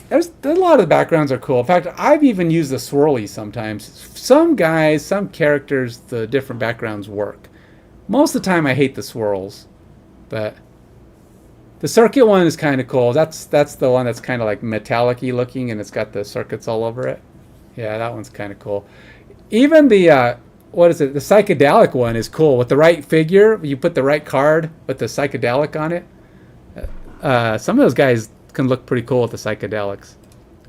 There's a lot of the backgrounds are cool. In fact, I've even used the swirlies sometimes. Some characters, the different backgrounds work. Most of the time, I hate the swirls, but the circuit one is kind of cool. That's the one that's kind of like metallic-y looking, and it's got the circuits all over it. Yeah, that one's kind of cool. Even the the psychedelic one is cool. With the right figure, you put the right card with the psychedelic on it. Some of those guys can look pretty cool with the psychedelics.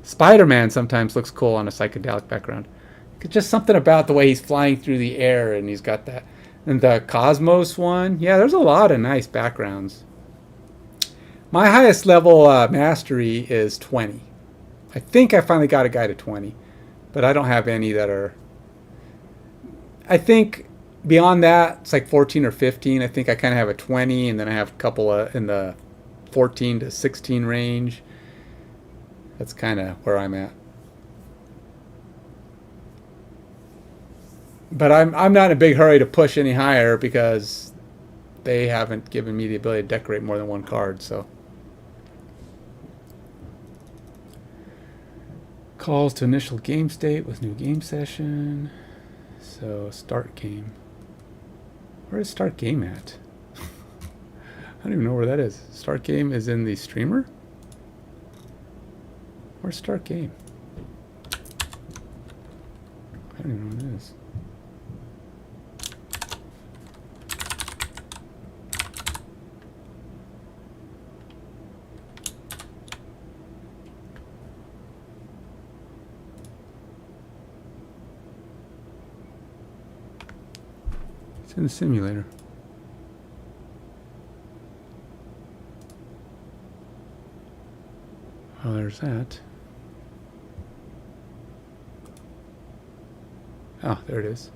Spider-Man sometimes looks cool on a psychedelic background. Just something about the way he's flying through the air, and he's got that. And the Cosmos one, yeah, there's a lot of nice backgrounds. My highest level mastery is 20. I think I finally got a guy to 20, but I don't have any that are. I think beyond that, it's like 14 or 15. I think I kind of have a 20, and then I have a couple in the 14 to 16 range. That's kind of where I'm at. But I'm not in a big hurry to push any higher because they haven't given me the ability to decorate more than one card. So calls to initial game state with new game session. So start game. Where is start game at? I don't even know where that is. Start game is in the streamer? Where's start game? I don't even know what it is. It's in the simulator. Oh, there's that. Oh, there it is.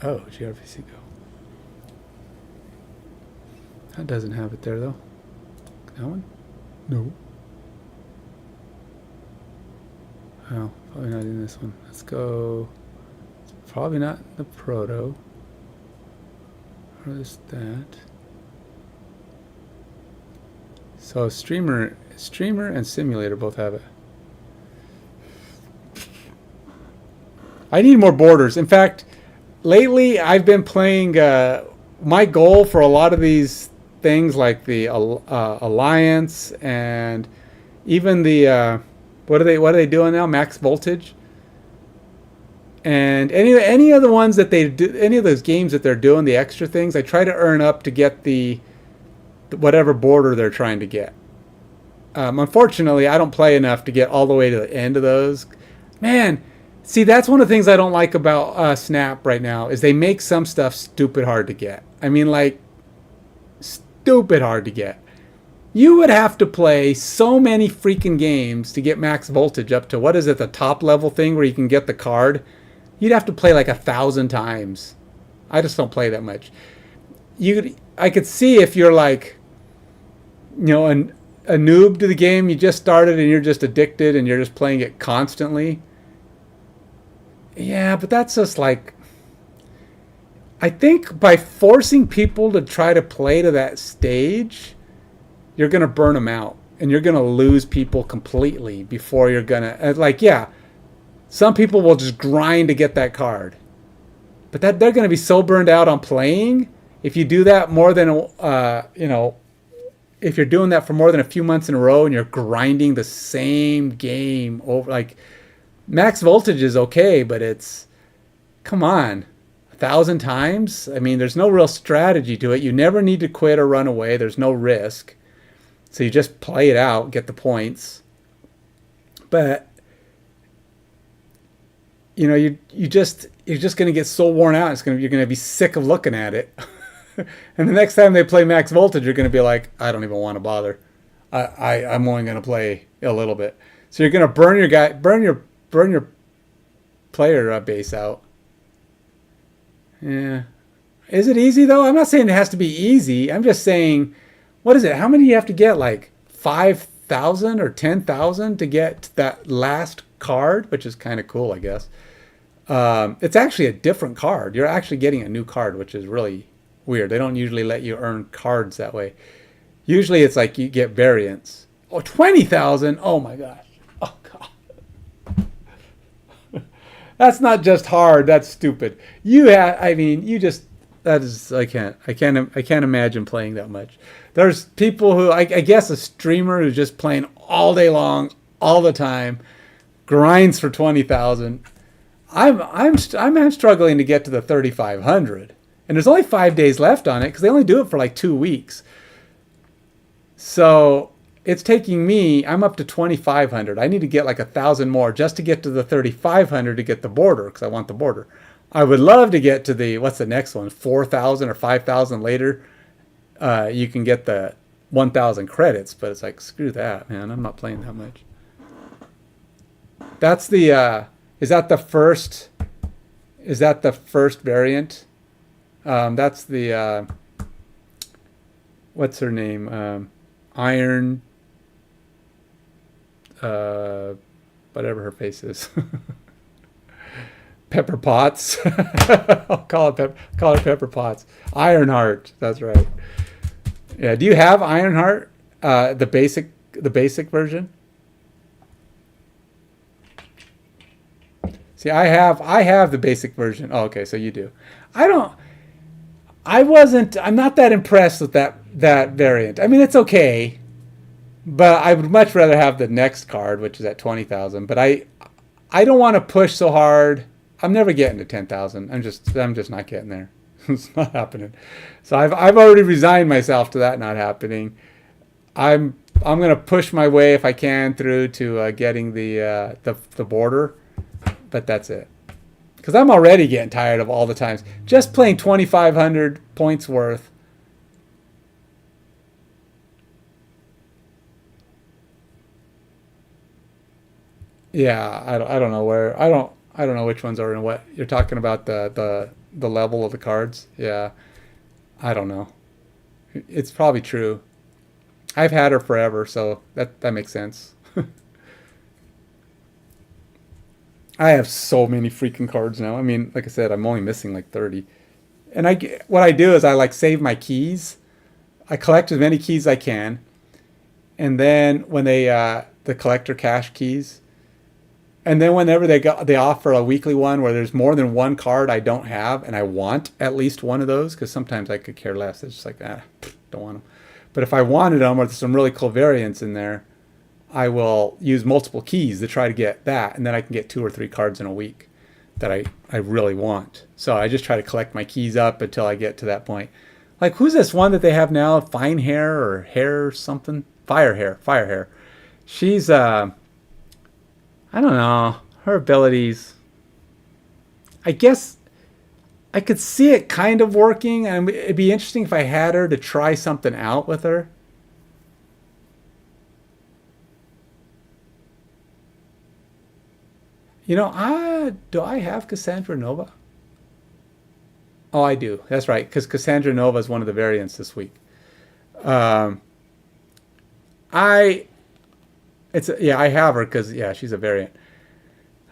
Oh, gRPC Go. That doesn't have it there, though. That one? No. Oh, probably not in this one. Let's go. It's probably not the proto. Or is that? So streamer and simulator both have it. I need more borders. In fact, lately I've been playing. My goal for a lot of these things, like the Alliance and even the what are they doing now? Max Voltage. And any of the ones that they do, any of those games that they're doing, the extra things, I try to earn up to get the whatever border they're trying to get. Unfortunately, I don't play enough to get all the way to the end of those. Man, see, that's one of the things I don't like about Snap right now is they make some stuff stupid hard to get. I mean, like, stupid hard to get. You would have to play so many freaking games to get Max Voltage up to, what is it, the top level thing where you can get the card? You'd have to play like 1,000 times. I just don't play that much. I could see if you're like, you know, a noob to the game, you just started and you're just addicted and you're just playing it constantly. Yeah, but that's just like, I think by forcing people to try to play to that stage, you're going to burn them out and you're going to lose people completely before you're going to, like, yeah, some people will just grind to get that card. But that they're going to be so burned out on playing. If you do that more than, you know, if you're doing that for more than a few months in a row and you're grinding the same game over, like, Max Voltage is okay, but it's, come on, 1,000 times? I mean, there's no real strategy to it. You never need to quit or run away. There's no risk. So you just play it out, get the points. But, you know, you're just going to get so worn out. You're going to be sick of looking at it. And the next time they play Max Voltage, you're going to be like, I don't even want to bother. I'm only going to play a little bit. So you're going to burn your player base out. Yeah. Is it easy though? I'm not saying it has to be easy. I'm just saying, what is it? How many do you have to get? Like 5,000 or 10,000 to get that last card, which is kind of cool, I guess. It's actually a different card. You're actually getting a new card, which is really weird. They don't usually let you earn cards that way. Usually it's like you get variants. Oh, 20,000. Oh my gosh. Oh God. That's not just hard. That's stupid. I can't imagine playing that much. There's people who, I guess a streamer who's just playing all day long, all the time, grinds for 20,000. I'm struggling to get to the 3,500. And there's only 5 days left on it because they only do it for like 2 weeks. So it's taking me, I'm up to 2,500. I need to get like 1,000 more just to get to the 3,500 to get the border because I want the border. I would love to get to the, what's the next one? 4,000 or 5,000 later. You can get the 1,000 credits, but it's like, screw that, man. I'm not playing that much. That's the, is that the first variant? That's the, what's her name? Iron, whatever her face is. Pepper Potts. I'll call it Pepper Potts. Ironheart. That's right. Yeah. Do you have Ironheart? The basic version. See, I have the basic version. Oh, okay. So you do. I'm not that impressed with that variant. I mean, it's okay, but I would much rather have the next card, which is at 20,000. But I don't want to push so hard. I'm never getting to 10,000. I'm just not getting there. It's not happening. So I've already resigned myself to that not happening. I'm gonna push my way if I can through to getting the border, but that's it. Because I'm already getting tired of all the times just playing 2,500 points worth. Yeah, I don't know where I don't know which ones are in what. You're talking about the level of the cards. Yeah, I don't know. It's probably true. I've had her forever, so that makes sense. I have so many freaking cards now. I mean, like I said, I'm only missing like 30. And what I do is I like save my keys. I collect as many keys as I can, and then when they the collector cash keys, and then whenever they offer a weekly one where there's more than one card I don't have and I want at least one of those, because sometimes I could care less. It's just like, don't want them. But if I wanted them or there's some really cool variants in there, I will use multiple keys to try to get that, and then I can get 2 or 3 cards in a week that I really want. So I just try to collect my keys up until I get to that point. Like, who's this one that they have now? Fine Hair or Hair something? Fire Hair. She's I don't know, her abilities. I guess I could see it kind of working, and it'd be interesting if I had her to try something out with her. You know, do I have Cassandra Nova? Oh, I do. That's right, because Cassandra Nova is one of the variants this week. Um, I yeah, I have her because yeah, she's a variant.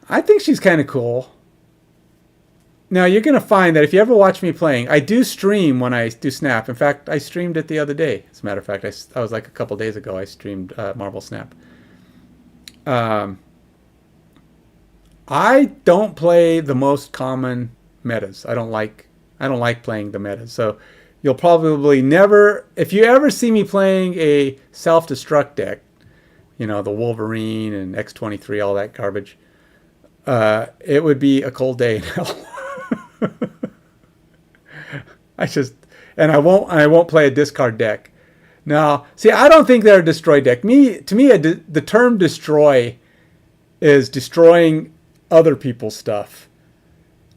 I think she's kind of cool. Now you're gonna find that if you ever watch me playing, I do stream when I do Snap. In fact, I streamed it the other day. As a matter of fact, I was like a couple days ago. I streamed Marvel Snap. Um, I don't play the most common metas. I don't like playing the metas. So you'll probably never, if you ever see me playing a self-destruct deck, you know, the Wolverine and X-23, all that garbage, it would be a cold day in hell. I just, and I won't play a discard deck. Now, see, I don't think they're a destroy deck. To me, the term destroy is destroying other people's stuff.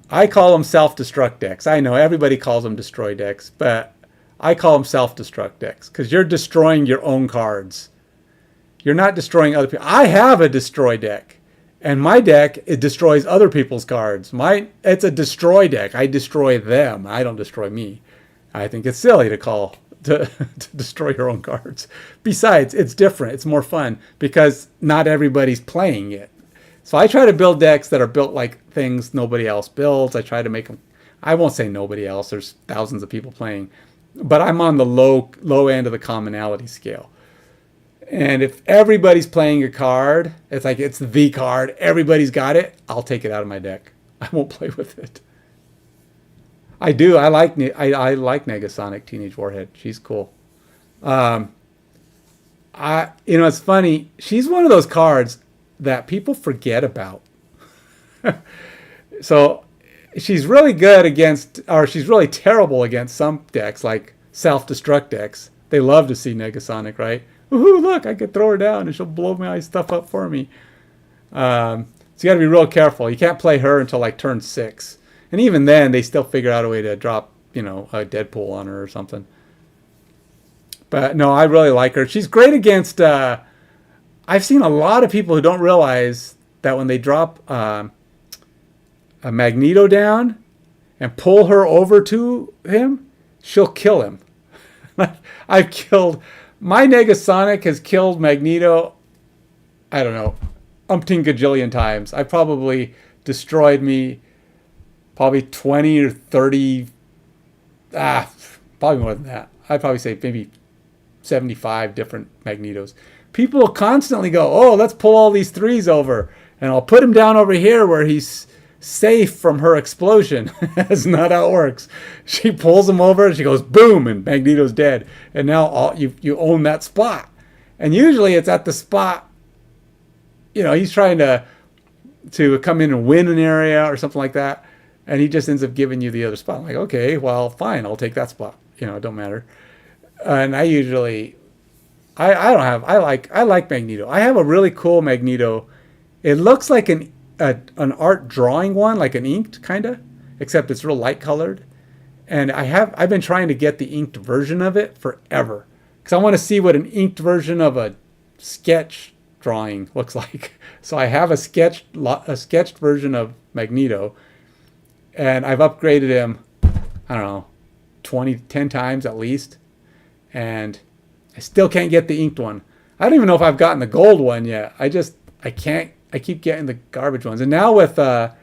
I call them self-destruct decks. I know everybody calls them destroy decks, but I call them self-destruct decks because you're destroying your own cards. You're not destroying other people. I have a destroy deck, and my deck, it destroys other people's cards. It's a destroy deck. I destroy them. I don't destroy me. I think it's silly to destroy your own cards. Besides, it's different. It's more fun because not everybody's playing it. So I try to build decks that are built like things nobody else builds. I try to make them. I won't say nobody else. There's thousands of people playing, but I'm on the low end of the commonality scale. And if everybody's playing a card, it's like it's the card. Everybody's got it. I'll take it out of my deck. I won't play with it. I do. I like Negasonic Teenage Warhead. She's cool. It's funny. She's one of those cards that people forget about. So she's really good against, or she's really terrible against some decks, like self-destruct decks. They love to see Negasonic, right? Woohoo, look, I could throw her down and she'll blow my stuff up for me. So you got to be real careful. You can't play her until like turn 6. And even then, they still figure out a way to drop, a Deadpool on her or something. But no, I really like her. She's great against, I've seen a lot of people who don't realize that when they drop a Magneto down and pull her over to him, she'll kill him. My Negasonic has killed Magneto, I don't know, umpteen gajillion times. I probably destroyed me probably 20 or 30, probably more than that. I'd probably say maybe 75 different Magnetos. People will constantly go, oh, let's pull all these 3s over, and I'll put him down over here where he's safe from her explosion. That's not how it works. She pulls him over and she goes boom, and Magneto's dead. And now you own that spot. And usually it's at the spot, he's trying to come in and win an area or something like that, and he just ends up giving you the other spot. I'm like, okay, well, fine, I'll take that spot. It don't matter. And I usually, I like Magneto. I have a really cool Magneto. It looks like an art drawing one, like an inked kind of, except it's real light colored. And I've been trying to get the inked version of it forever, because I want to see what an inked version of a sketch drawing looks like. So I have a sketched version of Magneto, and I've upgraded him, I don't know, 10 times at least, and I still can't get the inked one. I don't even know if I've gotten the gold one yet. I keep getting the garbage ones. And now with the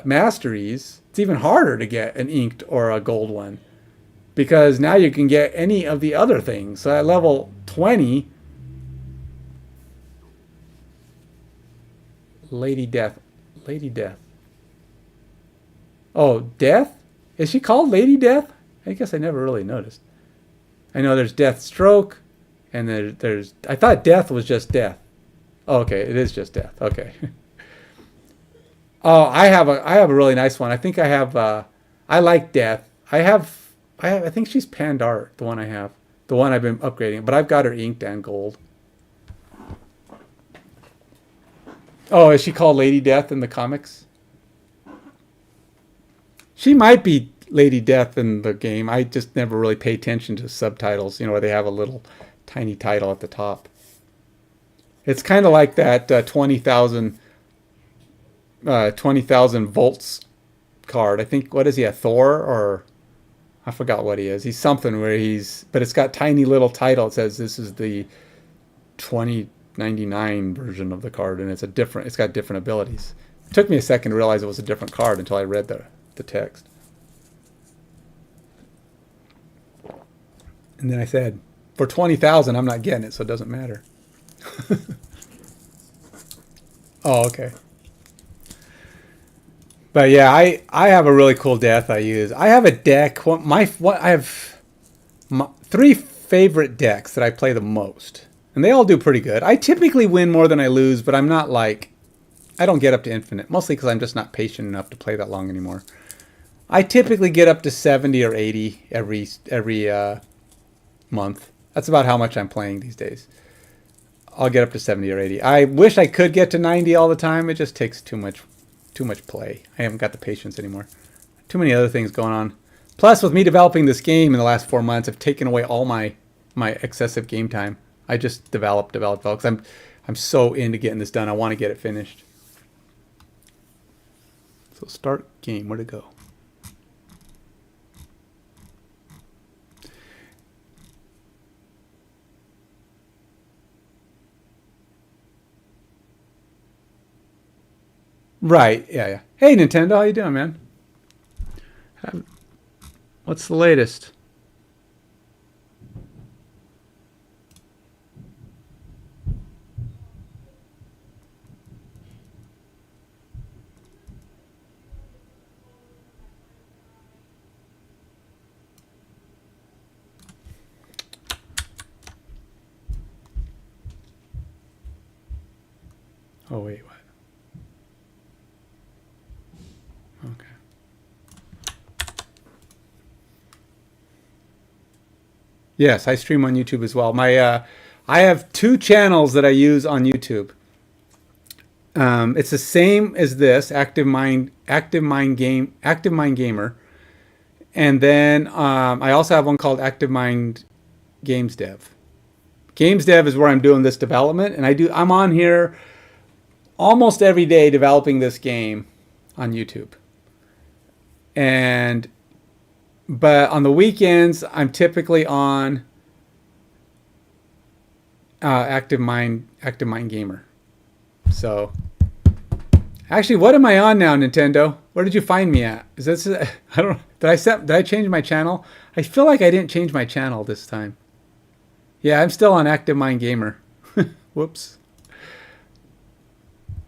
masteries, it's even harder to get an inked or a gold one, because now you can get any of the other things. So at level 20, Lady Death. Oh, Death? Is she called Lady Death? I guess I never really noticed. I know there's Deathstroke, and there's I thought Death was just Death. Oh, okay, it is just Death. Okay. Oh, I have a really nice one. I think I have I like Death. I think she's panned art, the one I have. The one I've been upgrading, but I've got her inked and gold. Oh, is she called Lady Death in the comics? She might be Lady Death in the game. I just never really pay attention to subtitles, where they have a little tiny title at the top. It's kind of like that 20,000 volts card. I think, what is he, a Thor? Or I forgot what he is. He's something but it's got tiny little title. It says this is the 2099 version of the card, and it's got different abilities. It took me a second to realize it was a different card until I read the text. And then I said, for 20,000, I'm not getting it, so it doesn't matter. Oh, okay. But yeah, I have a really cool death I use. I have a deck. I have three favorite decks that I play the most, and they all do pretty good. I typically win more than I lose, but I'm not I don't get up to infinite, mostly because I'm just not patient enough to play that long anymore. I typically get up to 70 or 80 every month. That's about how much I'm playing these days. I'll get up to 70 or 80. I wish I could get to 90 all the time. It just takes too much play. I haven't got the patience anymore. Too many other things going on. Plus, with me developing this game in the last 4 months, I've taken away all my excessive game time. I just develop, because I'm so into getting this done. I want to get it finished. So start game. Where'd it go? Right, yeah. Hey, Nintendo, how you doing, man? What's the latest? Oh, wait, what? Okay. Yes, I stream on YouTube as well. I have 2 channels that I use on YouTube. It's the same as this, Active Mind Gamer, and then I also have one called Active Mind Games Dev. Games Dev is where I'm doing this development, and I'm on here almost every day developing this game on YouTube. But on the weekends, I'm typically on Active Mind Gamer. So, actually, what am I on now, Nintendo? Where did you find me at? Is this? I don't. Did I change my channel? I feel like I didn't change my channel this time. Yeah, I'm still on Active Mind Gamer. Whoops.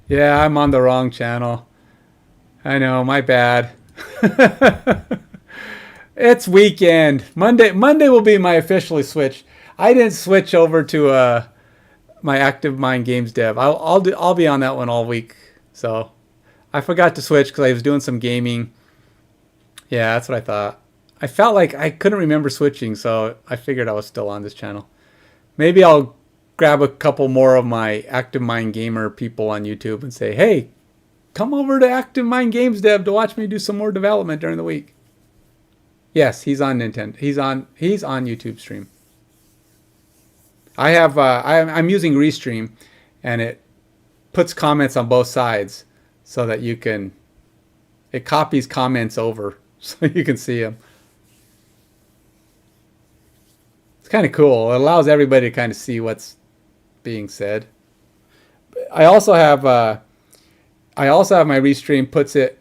Yeah, I'm on the wrong channel. I know, my bad. It's weekend. Monday will be my officially switch. I didn't switch over to my Active Mind Games Dev. I'll be on that one all week. So I forgot to switch because I was doing some gaming. Yeah, that's what I thought. I felt like I couldn't remember switching, so I figured I was still on this channel. Maybe I'll grab a couple more of my Active Mind Gamer people on YouTube and say, hey, come over to Active Mind Games Dev to watch me do some more development during the week. Yes, he's on Nintendo. He's on YouTube stream. I have I'm using Restream, and it puts comments on both sides so that you can. It copies comments over so you can see them. It's kind of cool. It allows everybody to kind of see what's being said. I also have my Restream puts it.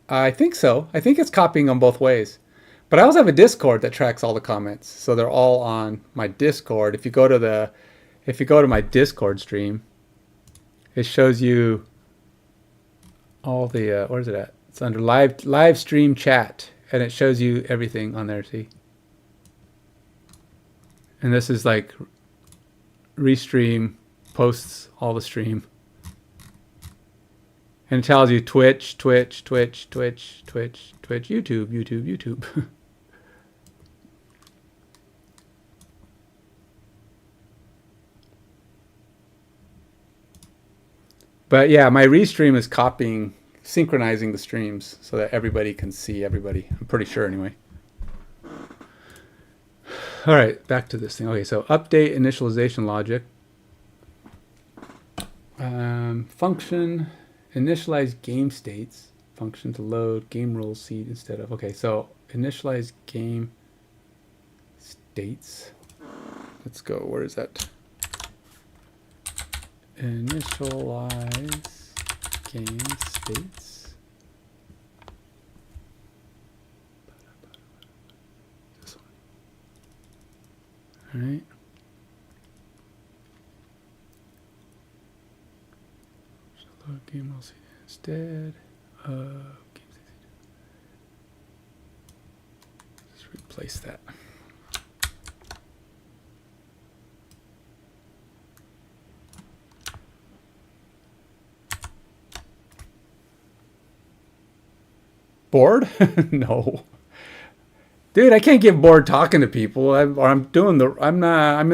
I think so. I think it's copying them both ways. But I also have a Discord that tracks all the comments, so they're all on my Discord. If you go to my Discord stream, it shows you all the where's it at? It's under live stream chat, and it shows you everything on there. See, and this is like Restream posts all the stream. And it tells you Twitch, YouTube. But yeah, my Restream is synchronizing the streams so that everybody can see everybody. I'm pretty sure anyway. All right, back to this thing. Okay, so update initialization logic. Function. Initialize game states, function to load game rules seed instead of, okay, so initialize game states. Let's go, where is that? Initialize game states. This one. All right. Game rules instead of just replace that. Bored? No, dude, I can't get bored talking to people. I'm in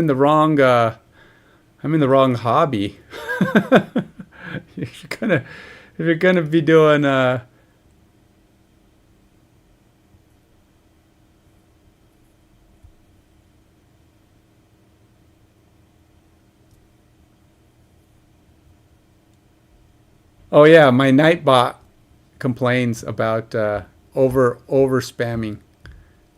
the wrong hobby. If you're gonna be doing oh yeah, my Nightbot complains about over spamming,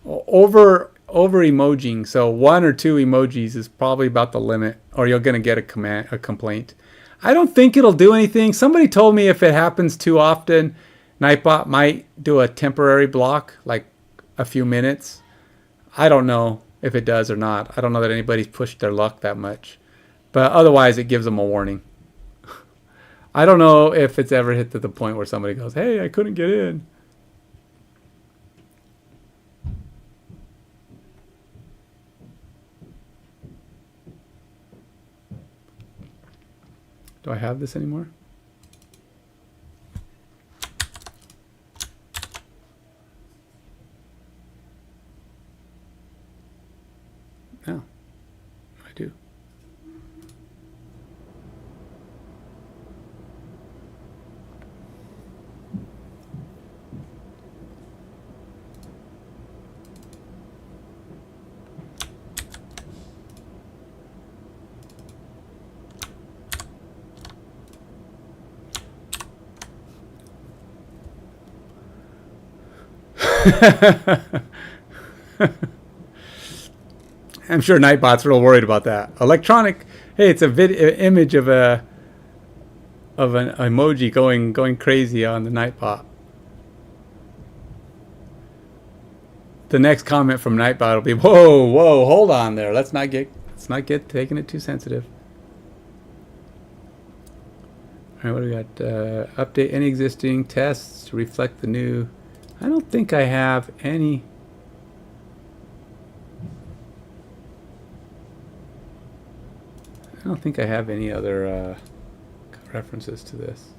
over emojing. So 1 or 2 emojis is probably about the limit, or you're gonna get a complaint. I don't think it'll do anything. Somebody told me if it happens too often, Nightbot might do a temporary block, like a few minutes. I don't know if it does or not. I don't know that anybody's pushed their luck that much. But otherwise, it gives them a warning. I don't know if it's ever hit to the point where somebody goes, hey, I couldn't get in. Do I have this anymore? No, I do. I'm sure Nightbot's real worried about that. Electronic, hey, it's a image of an emoji going crazy on the Nightbot. The next comment from Nightbot will be, whoa, hold on there. Let's not get taking it too sensitive. All right, what do we got? Update any existing tests to reflect the new. I don't think I have any. I don't think I have any other references to this.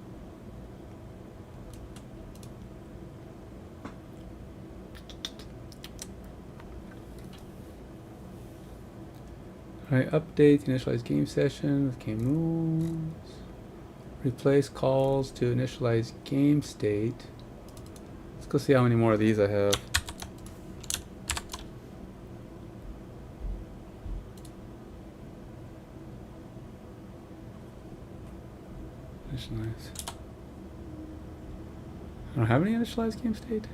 All right, update initialize game session with game rules. Replace calls to initialize game state. Let's go see how many more of these I have. Initialize. I don't have any initialized game state.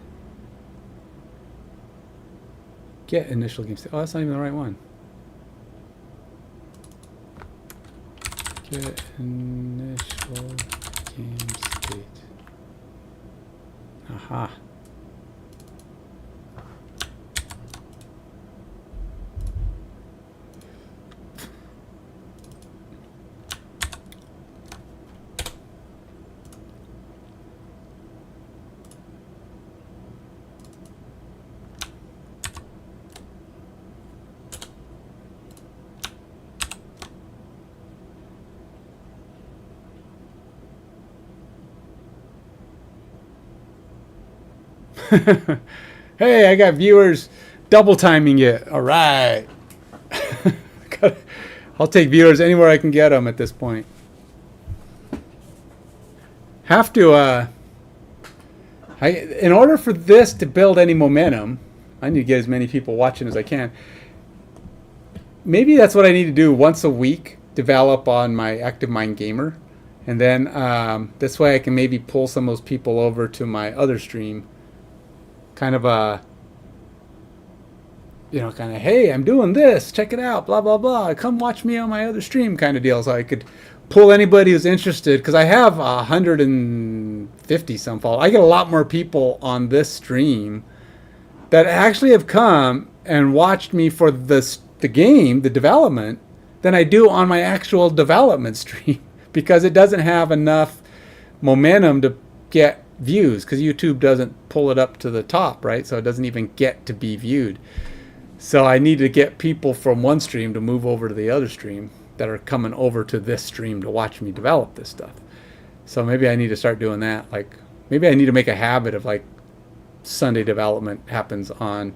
Get initial game state. Oh, that's not even the right one. Get initial game state. Aha. Hey, I got viewers double timing it. All right. I'll take viewers anywhere I can get them at this point. Have to, in order for this to build any momentum, I need to get as many people watching as I can. Maybe that's what I need to do once a week, develop on my ActiveMind Gamer. And then this way I can maybe pull some of those people over to my other stream. Kind of a, hey, I'm doing this, check it out, blah, blah, blah. Come watch me on my other stream kind of deal. So I could pull anybody who's interested, because I have 150 some followers. I get a lot more people on this stream that actually have come and watched me for the game, the development, than I do on my actual development stream, because it doesn't have enough momentum to get views, because YouTube doesn't pull it up to the top, right? So it doesn't even get to be viewed. So I need to get people from one stream to move over to the other stream that are coming over to this stream to watch me develop this stuff. So maybe I need to start doing that. Like, maybe I need to make a habit of, like, Sunday development happens on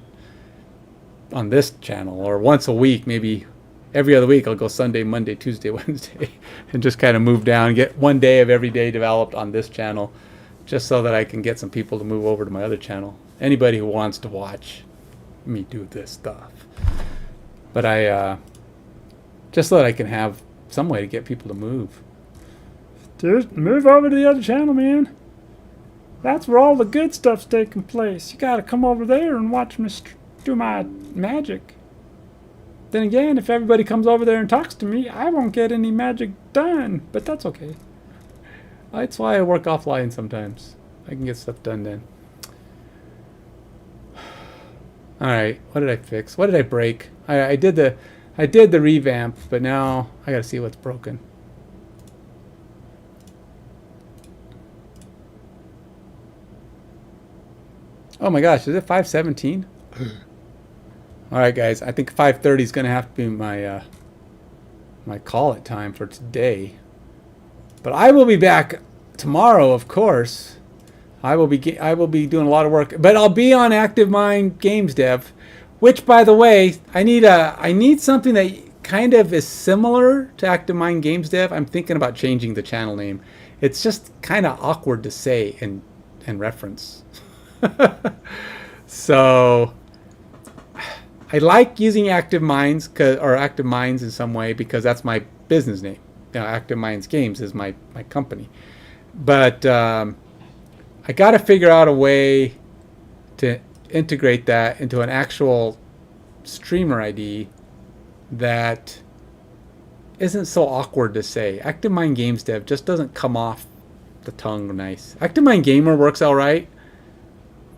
this channel, or once a week, maybe every other week I'll go Sunday, Monday, Tuesday, Wednesday, and just kind of move down, get one day of every day developed on this channel, just so that I can get some people to move over to my other channel. Anybody who wants to watch me do this stuff. But I, just so that I can have some way to get people to move. Just move over to the other channel, man. That's where all the good stuff's taking place. You gotta come over there and watch me do my magic. Then again, if everybody comes over there and talks to me, I won't get any magic done. But that's okay. That's why I work offline sometimes. I can get stuff done then. All right, what did I fix? What did I break? I did the revamp, but now I got to see what's broken. Oh my gosh, is it 5:17? All right, guys, I think 5:30 is going to have to be my my call it time for today. But I will be back tomorrow, of course. I will be doing a lot of work, but I'll be on ActiveMind Games Dev, which, by the way, I need something that kind of is similar to ActiveMind Games Dev. I'm thinking about changing the channel name. It's just kind of awkward to say and reference. So I like using ActiveMinds or ActiveMinds in some way, because that's my business name. ActiveMinds Games is my company. But I got to figure out a way to integrate that into an actual streamer ID that isn't so awkward to say. ActiveMind Games Dev just doesn't come off the tongue nice. ActiveMind Gamer works all right,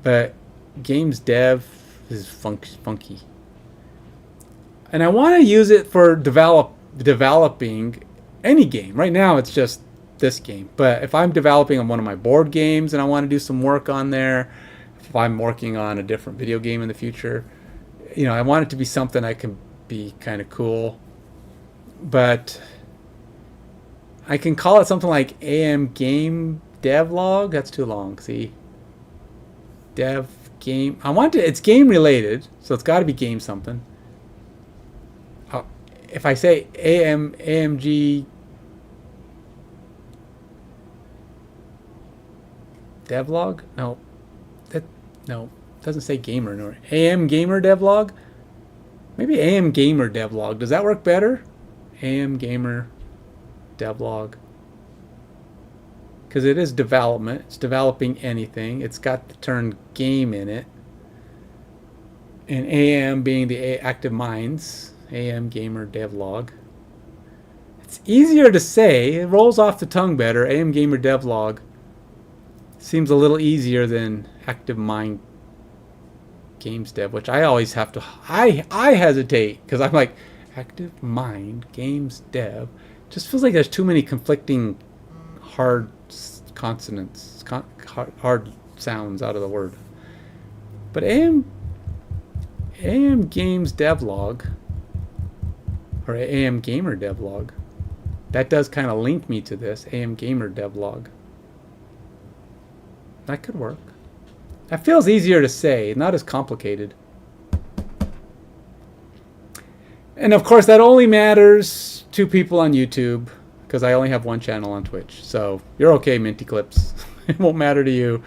but Games Dev is funky. And I want to use it for developing any game. Right now it's just this game. But if I'm developing on one of my board games and I want to do some work on there, if I'm working on a different video game in the future, I want it to be something I can be kind of cool. But I can call it something like AM Game Devlog. That's too long. See? Dev game. It's game related, so it's got to be game something. If I say AMG Devlog? No. It doesn't say gamer. No. AM Gamer Devlog? Maybe AM Gamer Devlog. Does that work better? AM Gamer Devlog. because it is development. It's developing anything. It's got the term game in it. And AM being the Active Minds, AM Gamer Devlog. It's easier to say. It rolls off the tongue better. AM Gamer Devlog seems a little easier than Active Mind Games Dev, which I always have to. I hesitate because I'm like, Active Mind Games Dev just feels like there's too many conflicting hard consonants, hard sounds out of the word. But AM Games Devlog, or AM Gamer Devlog, that does kind of link me to this. AM Gamer Devlog. That could work. That feels easier to say, not as complicated. And of course, that only matters to people on YouTube, because I only have one channel on Twitch. So you're okay, Minty Clips. It won't matter to you.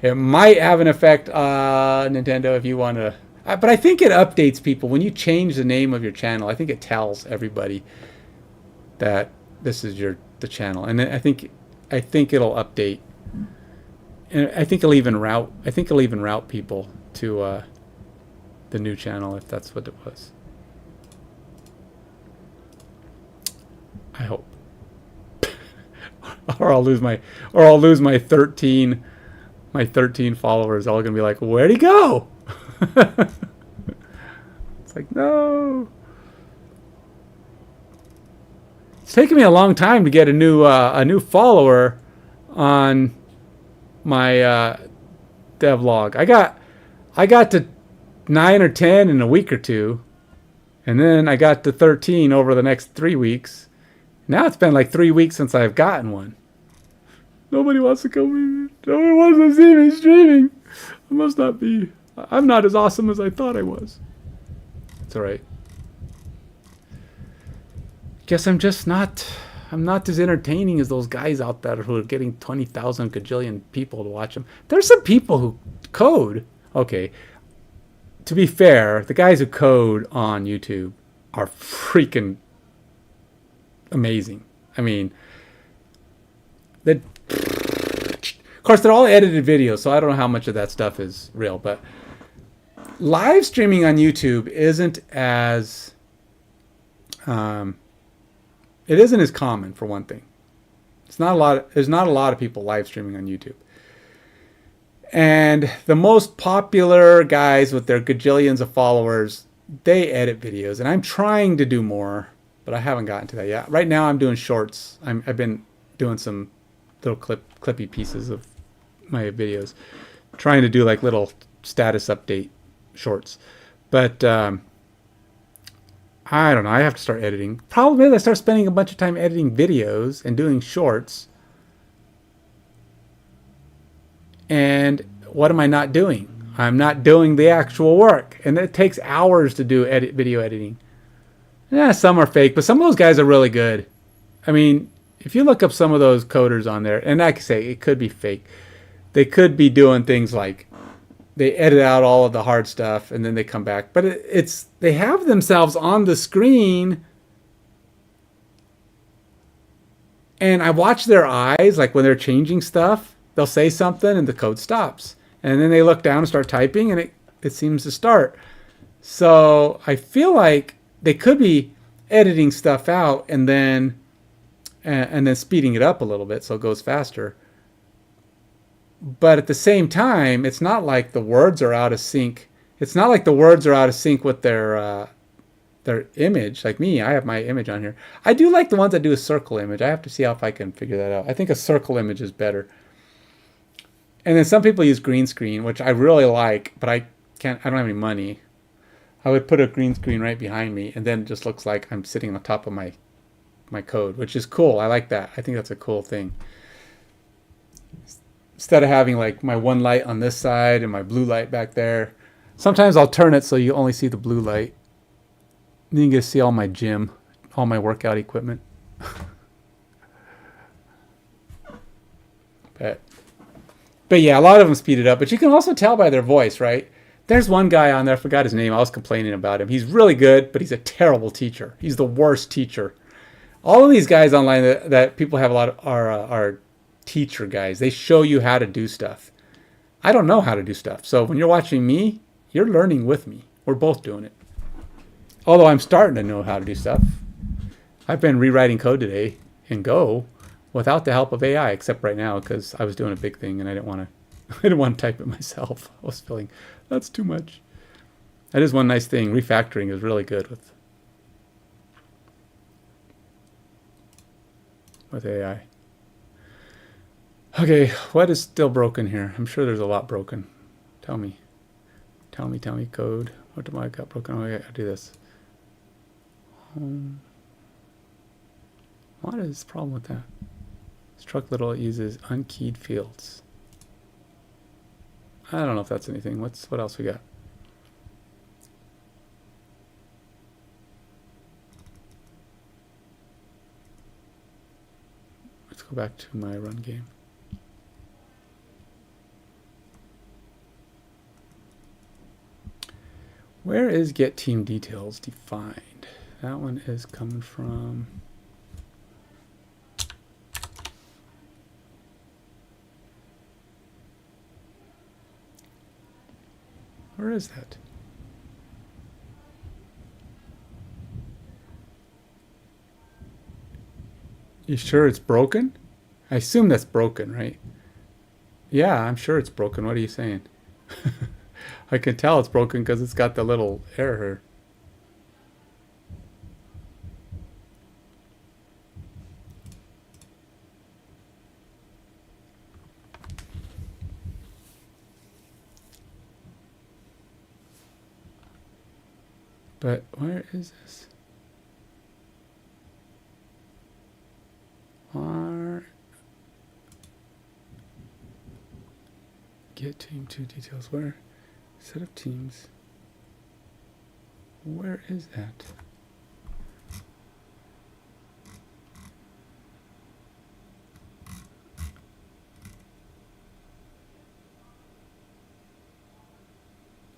It might have an effect on Nintendo if you want to. But I think it updates people. When you change the name of your channel, I think it tells everybody that this is the channel. And I think it'll update. And I think it'll even route people to the new channel if that's what it was. I hope. or I'll lose my 13 followers. All gonna be like, where'd he go? It's like, no. It's taken me a long time to get a new follower on my devlog. I got to 9 or 10 in a week or two, and then I got to 13 over the next 3 weeks. Now it's been like 3 weeks since I've gotten one. Nobody wants to come in. Nobody wants to see me streaming. I must not be. I'm not as awesome as I thought I was. It's alright. Guess I'm just not. I'm not as entertaining as those guys out there who are getting 20,000 gajillion people to watch them. There's some people who code. Okay. To be fair, the guys who code on YouTube are freaking amazing. I mean, of course, they're all edited videos, so I don't know how much of that stuff is real, but live streaming on YouTube isn't as it isn't as common, for one thing. There's not a lot of people live streaming on YouTube. And the most popular guys with their gajillions of followers, they edit videos, and I'm trying to do more, but I haven't gotten to that yet. Right now I'm doing shorts. I've been doing some little clippy pieces of my videos, trying to do like little status update shorts. But I don't know. I have to start editing. Problem is I start spending a bunch of time editing videos and doing shorts. And what am I not doing? I'm not doing the actual work. And it takes hours to do video editing. Yeah, some are fake, but some of those guys are really good. I mean, if you look up some of those coders on there, and like I say, it could be fake. They could be doing things like they edit out all of the hard stuff and then they come back. But they have themselves on the screen, and I watch their eyes, like when they're changing stuff, they'll say something and the code stops. And then they look down and start typing, and it seems to start. So I feel like they could be editing stuff out and then speeding it up a little bit so it goes faster. But at the same time, it's not like the words are out of sync. It's not like the words are out of sync with their image. Like me, I have my image on here. I do like the ones that do a circle image. I have to see if I can figure that out. I think a circle image is better. And then some people use green screen, which I really like, but I don't have any money. I would put a green screen right behind me, and then it just looks like I'm sitting on top of my code, which is cool. I like that. I think that's a cool thing. Instead of having like my one light on this side and my blue light back there. Sometimes I'll turn it so you only see the blue light. Then you get to see all my gym, all my workout equipment. But yeah, a lot of them speed it up. But you can also tell by their voice, right? There's one guy on there, I forgot his name. I was complaining about him. He's really good, but he's a terrible teacher. He's the worst teacher. All of these guys online that people have a lot of are teacher guys. They show you how to do stuff. I don't know how to do stuff. So when you're watching me, you're learning with me. We're both doing it. Although I'm starting to know how to do stuff. I've been rewriting code today in Go without the help of AI, except right now because I was doing a big thing and I didn't want to type it myself. I was feeling that's too much. That is one nice thing. Refactoring is really good with AI. Okay, what is still broken here? I'm sure there's a lot broken. Tell me code. What do I got broken? Oh, I gotta do this. What is the problem with that? Struct little uses unkeyed fields. I don't know if that's anything. What else we got? Let's go back to my run game. Where is get team details defined? That one is coming from where is that? You sure it's broken? I assume that's broken, right? Yeah, I'm sure it's broken. What are you saying? I can tell it's broken because it's got the little error. But where is this? Get team 2 details. Where? Set of teams. Where is that?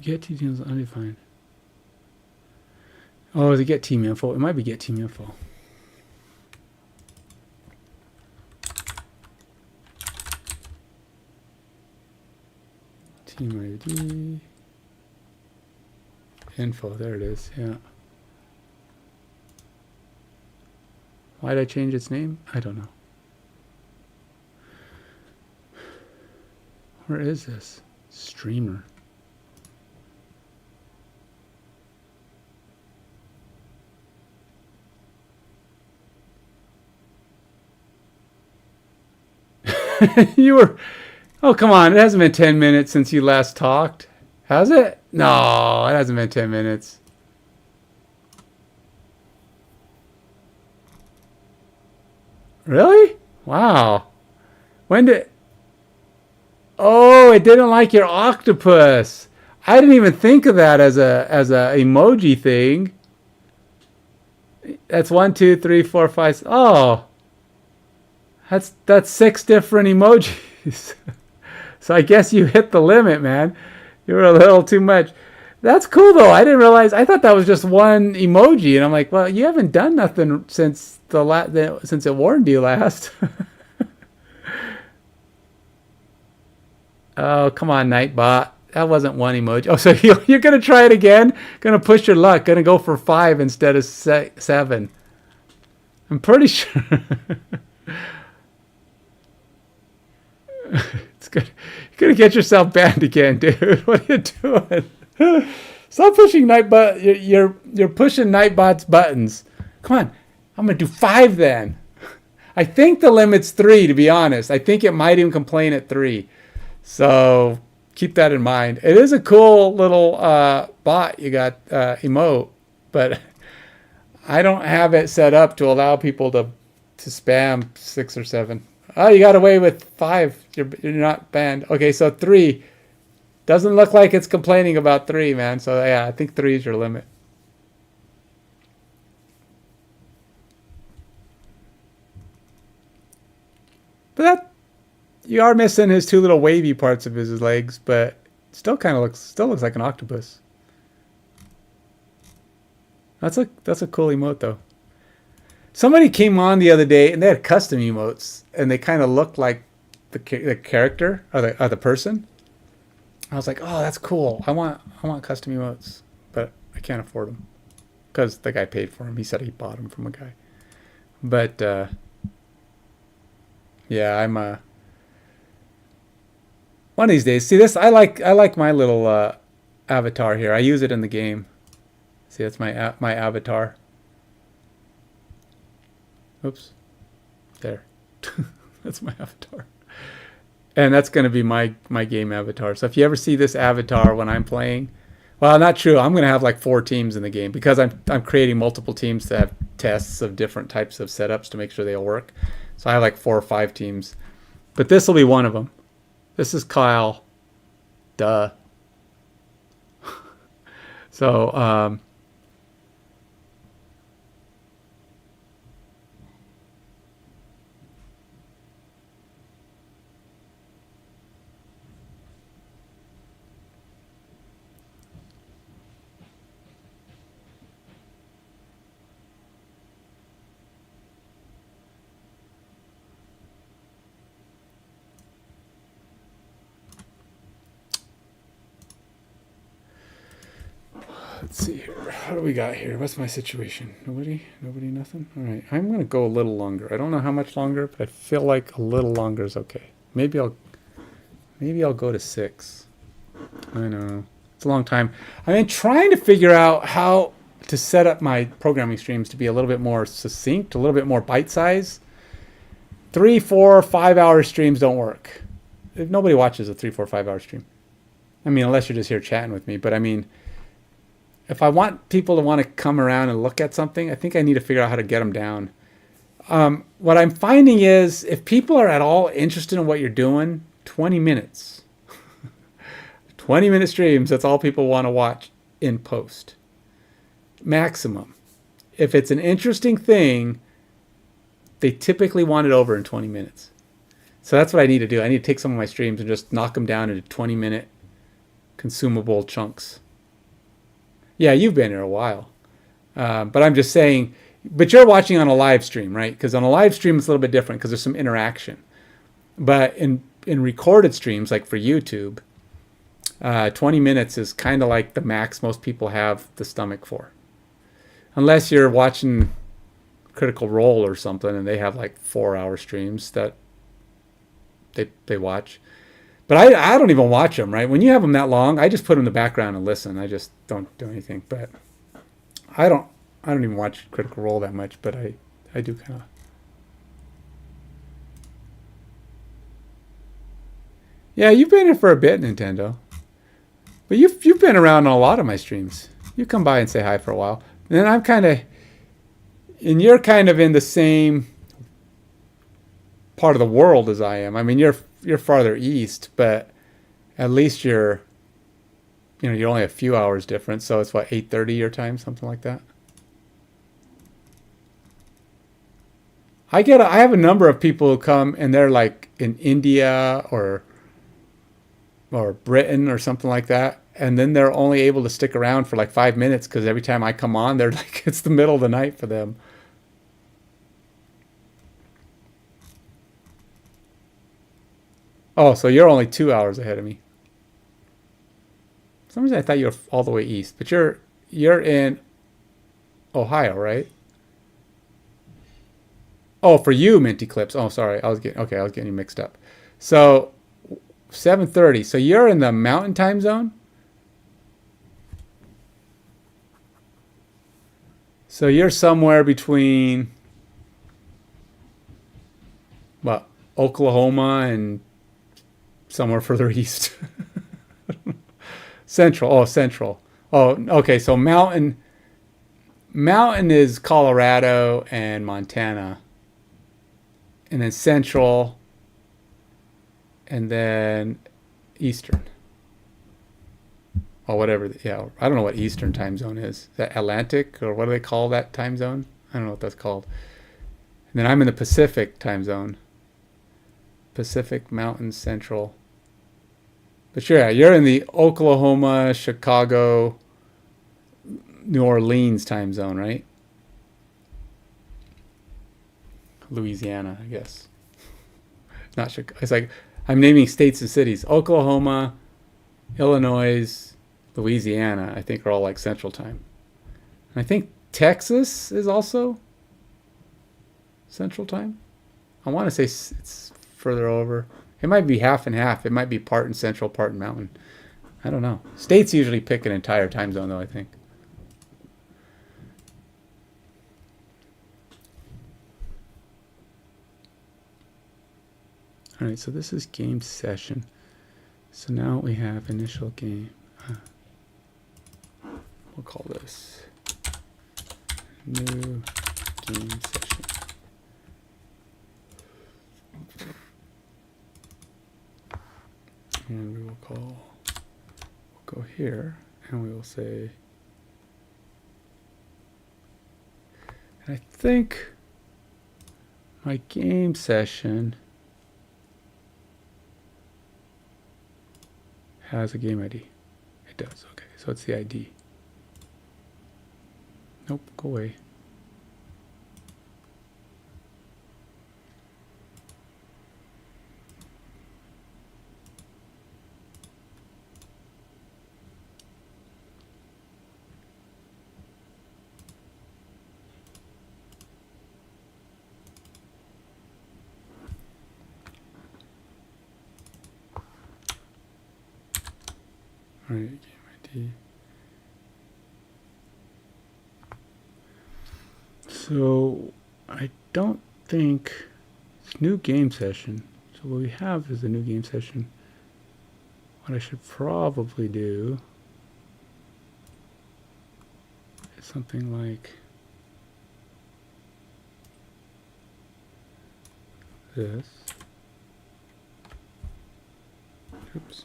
Get team details undefined. Oh, is it get team info? It might be get team info. Team ID. Info, there it is, yeah. Why did I change its name? I don't know. Where is this? Streamer. You were... Oh, come on. It hasn't been 10 minutes since you last talked. Has it? No, it hasn't been 10 minutes. Really? Wow. When did... Oh, it didn't like your octopus. I didn't even think of that as a emoji thing. That's 1, 2, 3, 4, 5. Oh. That's 6 different emojis. So I guess you hit the limit, man. You were a little too much. That's cool, though. I didn't realize. I thought that was just one emoji. And I'm like, well, you haven't done nothing since since it warned you last. Oh, come on, Nightbot. That wasn't one emoji. Oh, so you're going to try it again? Going to push your luck. Going to go for 5 instead of 7. I'm pretty sure. It's good. You're gonna get yourself banned again, dude. What are you doing? Stop pushing Nightbot. You're pushing Nightbot's buttons. Come on. I'm gonna do 5 then. I think the limit's 3, to be honest. I think it might even complain at 3. So keep that in mind. It is a cool little bot you got, emote, but I don't have it set up to allow people to spam 6 or 7. Oh, you got away with 5. You're not banned. Okay, so 3. Doesn't look like it's complaining about 3, man. So yeah, I think 3 is your limit. But that, you are missing his 2 little wavy parts of his legs, but still looks like an octopus. That's a cool emote though. Somebody came on the other day and they had custom emotes and they kind of looked like the character or the person. I was like, oh, that's cool. I want custom emotes, but I can't afford them because the guy paid for them. He said he bought them from a guy. But yeah, I'm one of these days. See this? I like my little avatar here. I use it in the game. See, that's my avatar. Oops, there. That's my avatar. And that's going to be my game avatar. So if you ever see this avatar when I'm playing, well, not true. I'm going to have like 4 teams in the game because I'm creating multiple teams to have tests of different types of setups to make sure they all work. So I have like 4 or 5 teams. But this will be one of them. This is Kyle. Duh. So, let's see here. What do we got here? What's my situation? Nobody, nothing. All right, I'm gonna go a little longer. I don't know how much longer, but I feel like a little longer is okay. Maybe I'll go to 6. I know it's a long time. I've been trying to figure out how to set up my programming streams to be a little bit more succinct, a little bit more bite size. 3, 4, 5 hour streams don't work. If nobody watches a 3, 4, 5 hour stream. I mean, unless you're just here chatting with me. But I mean, if I want people to want to come around and look at something, I think I need to figure out how to get them down. What I'm finding is if people are at all interested in what you're doing, 20 minutes. 20-minute streams, that's all people want to watch in post. Maximum. If it's an interesting thing, they typically want it over in 20 minutes. So that's what I need to do. I need to take some of my streams and just knock them down into 20-minute consumable chunks. Yeah, you've been here a while. But I'm just saying, but you're watching on a live stream, right? Because on a live stream, it's a little bit different because there's some interaction. But in recorded streams, like for YouTube, 20 minutes is kind of like the max most people have the stomach for. Unless you're watching Critical Role or something and they have like 4-hour streams that they watch. But I don't even watch them, right? When you have them that long, I just put them in the background and listen. I just don't do anything. But I don't even watch Critical Role that much, but I do kind of. Yeah, you've been here for a bit, Nintendo. But you've been around on a lot of my streams. You come by and say hi for a while. And then I'm kind of, and you're kind of in the same part of the world as I am. I mean, you're farther east, but at least you're only a few hours different. So it's what, 8:30 your time, something like that. I have a number of people who come and they're like in India or Britain or something like that. And then they're only able to stick around for like 5 minutes because every time I come on, they're like, it's the middle of the night for them. Oh, so you're only 2 hours ahead of me. For some reason I thought you were all the way east, but you're in Ohio, right? Oh, for you, Minty Clips. Oh, sorry. I was getting you mixed up. So 7:30. So you're in the Mountain Time Zone? So you're somewhere between what, Oklahoma and somewhere further east. Central. Oh, Central. Oh, okay. So Mountain is Colorado and Montana. And then Central. And then Eastern. Or whatever. Yeah, I don't know what Eastern time zone is. Is that Atlantic? Or what do they call that time zone? I don't know what that's called. And then I'm in the Pacific time zone. Pacific, Mountain, Central. But sure, yeah, you're in the Oklahoma, Chicago, New Orleans time zone, right? Louisiana, I guess. Not Chicago. It's like I'm naming states and cities. Oklahoma, Illinois, Louisiana, I think are all like Central Time. And I think Texas is also Central Time. I want to say it's further over. It might be half and half. It might be part in Central, part in Mountain. I don't know. States usually pick an entire time zone, though, I think. All right, so this is game session. So now we have initial game. We'll call this new game session. And we will we'll go here and we will say, and I think my game session has a game ID. It does, okay, so it's the ID. Nope, go away. All right, game ID. So I don't think it's new game session. So what we have is a new game session. What I should probably do is something like this. Oops.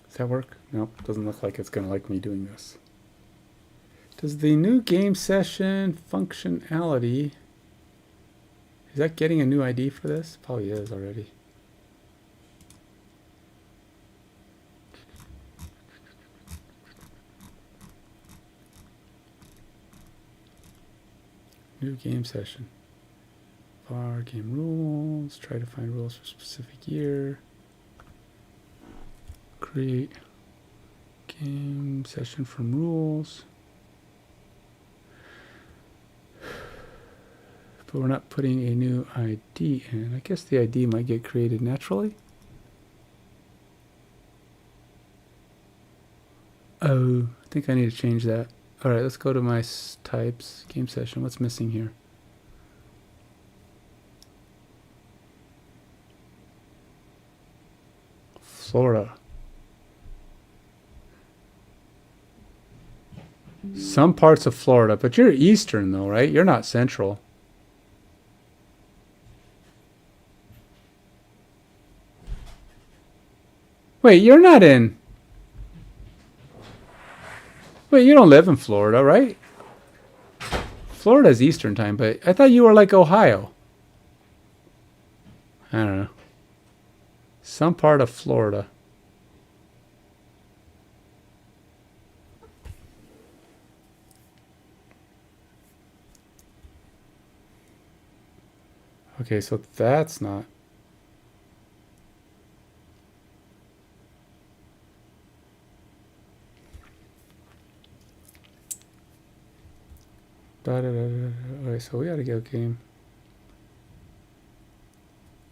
Does that work? Nope, doesn't look like it's going to like me doing this. Does the new game session functionality, is that getting a new ID for this? Probably is already. New game session. Var game rules, try to find rules for specific year. Create game session from rules. But we're not putting a new ID in. I guess the ID might get created naturally. Oh, I think I need to change that. All right, let's go to my types, game session. What's missing here? Florida. Some parts of Florida, but you're eastern though, right? You're not central. Wait, you're not in. Wait, you don't live in Florida, right? Florida's Eastern time, but I thought you were like Ohio. I don't know. Some part of Florida. Okay, so that's not. Okay, so we gotta go game.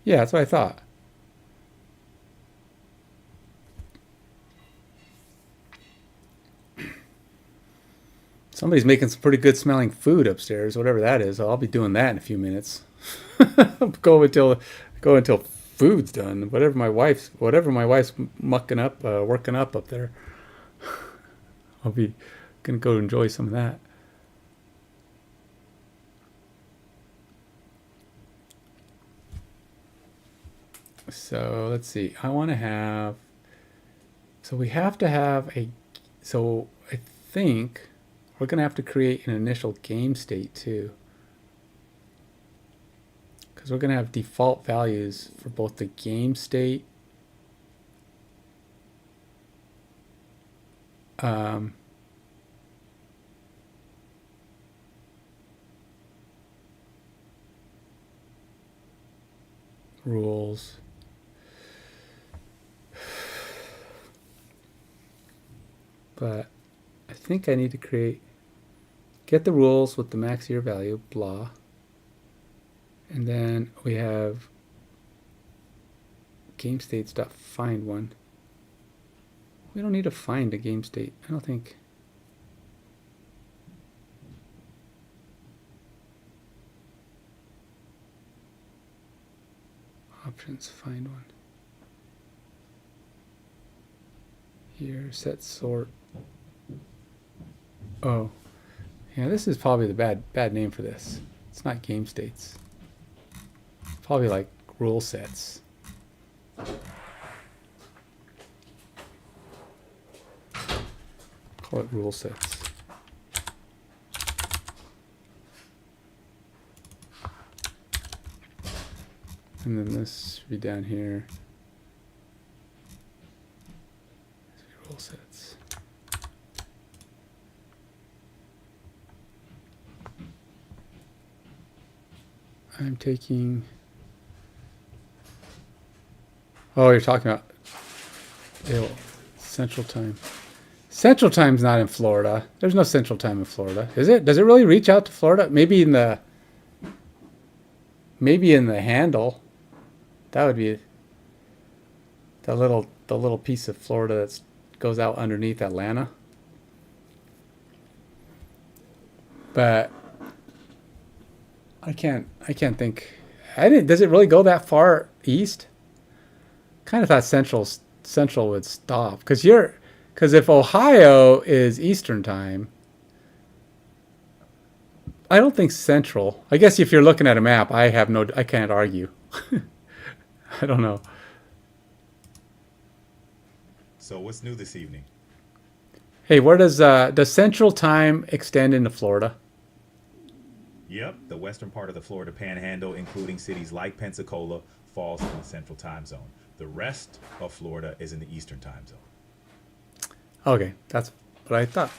Yeah, that's what I thought. Somebody's making some pretty good smelling food upstairs, whatever that is. I'll be doing that in a few minutes. go until food's done. Whatever my wife's mucking up, working up there. I'll be gonna go enjoy some of that. So let's see. I want to have. So we have to have a. So I think we're gonna have to create an initial game state too. Because we're going to have default values for both the game state rules. But I think I need to get the rules with the max year value, blah. And then we have game states.find one. We don't need to find a game state. I don't think. Options, find one. Here, set sort. Oh, yeah, this is probably the bad name for this. It's not game states. It's probably like rule sets. Call it rule sets. And then this should be down here. Rule sets. I'm taking. Oh, you're talking about Central Time. Central Time's not in Florida. There's no Central Time in Florida, is it? Does it really reach out to Florida? Maybe in the handle. That would be the little piece of Florida that goes out underneath Atlanta. But I can't think. Does it really go that far east? Kind of thought Central would stop because if Ohio is Eastern Time, I don't think Central. I guess if you're looking at a map, I can't argue. I don't know. So what's new this evening? Hey, where does Central Time extend into Florida? Yep, the western part of the Florida Panhandle, including cities like Pensacola, falls in the Central Time Zone. The rest of Florida is in the Eastern Time Zone. Okay, that's what I thought.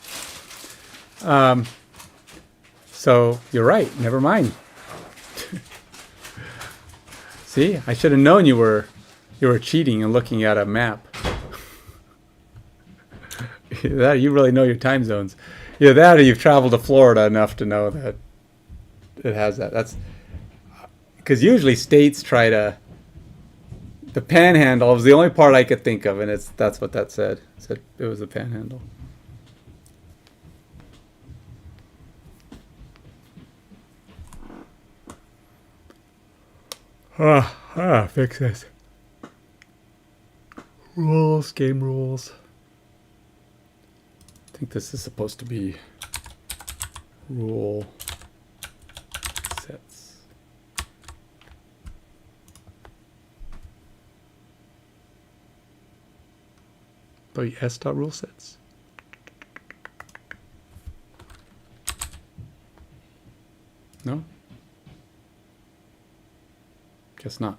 So you're right. Never mind. See, I should have known you were cheating and looking at a map. That you really know your time zones. Either that or you've traveled to Florida enough to know that it has that. That's because usually states try to. The Panhandle was the only part I could think of, and that's what that said. It said it was the Panhandle. Fix this. Rules, game rules. I think this is supposed to be rule sets. But s.rule sets. No? Guess not.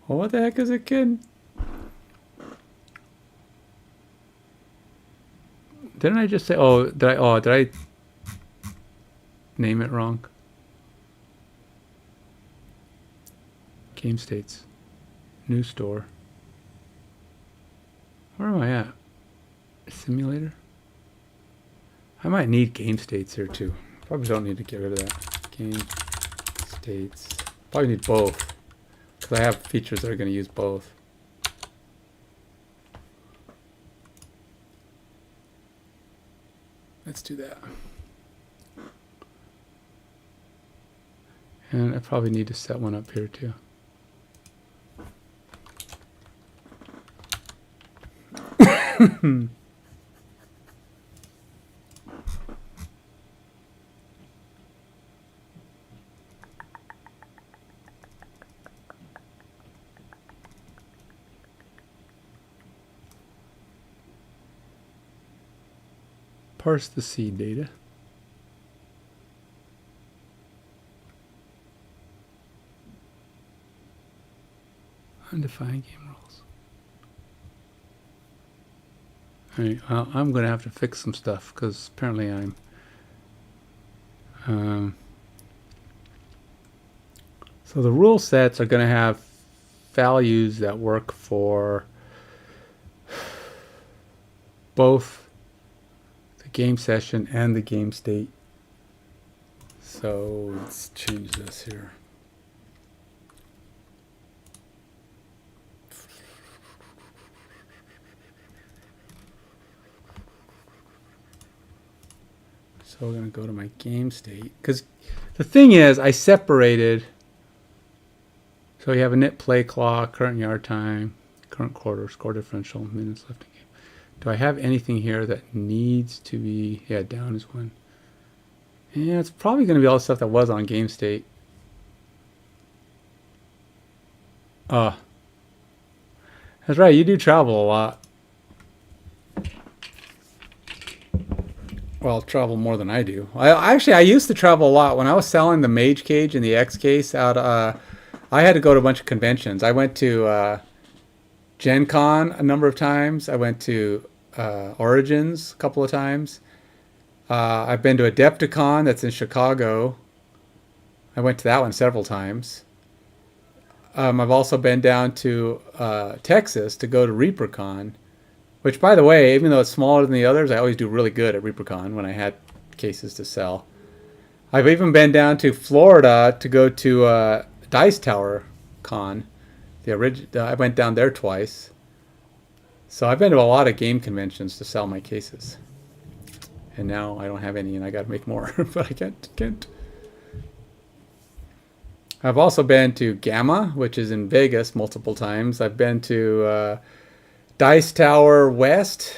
Well, what the heck is it, kid? Didn't I just say? Did I name it wrong? Game states, new store. Where am I at? Simulator. I might need game states here too. Probably don't need to get rid of that. Game states. Probably need both because I have features that are going to use both. Let's do that. And I probably need to set one up here too. Parse the seed data. Undefined game rules. Alright, well, I'm going to have to fix some stuff because apparently so So the rule sets are going to have values that work for both the game session and the game state. So let's change this here. So we're going to go to my game state. Because the thing is, I separated. So we have a knit play clock, current yard time, current quarter, score differential, minutes left in game. Do I have anything here that needs to be... Yeah, down is one. Yeah, it's probably going to be all the stuff that was on game state. That's right, you do travel a lot. Well, travel more than I do. I used to travel a lot. When I was selling the Mage Cage and the X-Case out, I had to go to a bunch of conventions. I went to Gen Con a number of times. I went to Origins a couple of times. I've been to Adepticon that's in Chicago. I went to that one several times. I've also been down to Texas to go to ReaperCon, which, by the way, even though it's smaller than the others, I always do really good at ReaperCon when I had cases to sell. I've even been down to Florida to go to Dice Tower Con. I went down there twice. So I've been to a lot of game conventions to sell my cases. And now I don't have any and I got to make more, but I can't. I've also been to Gamma, which is in Vegas, multiple times. I've been to Dice Tower West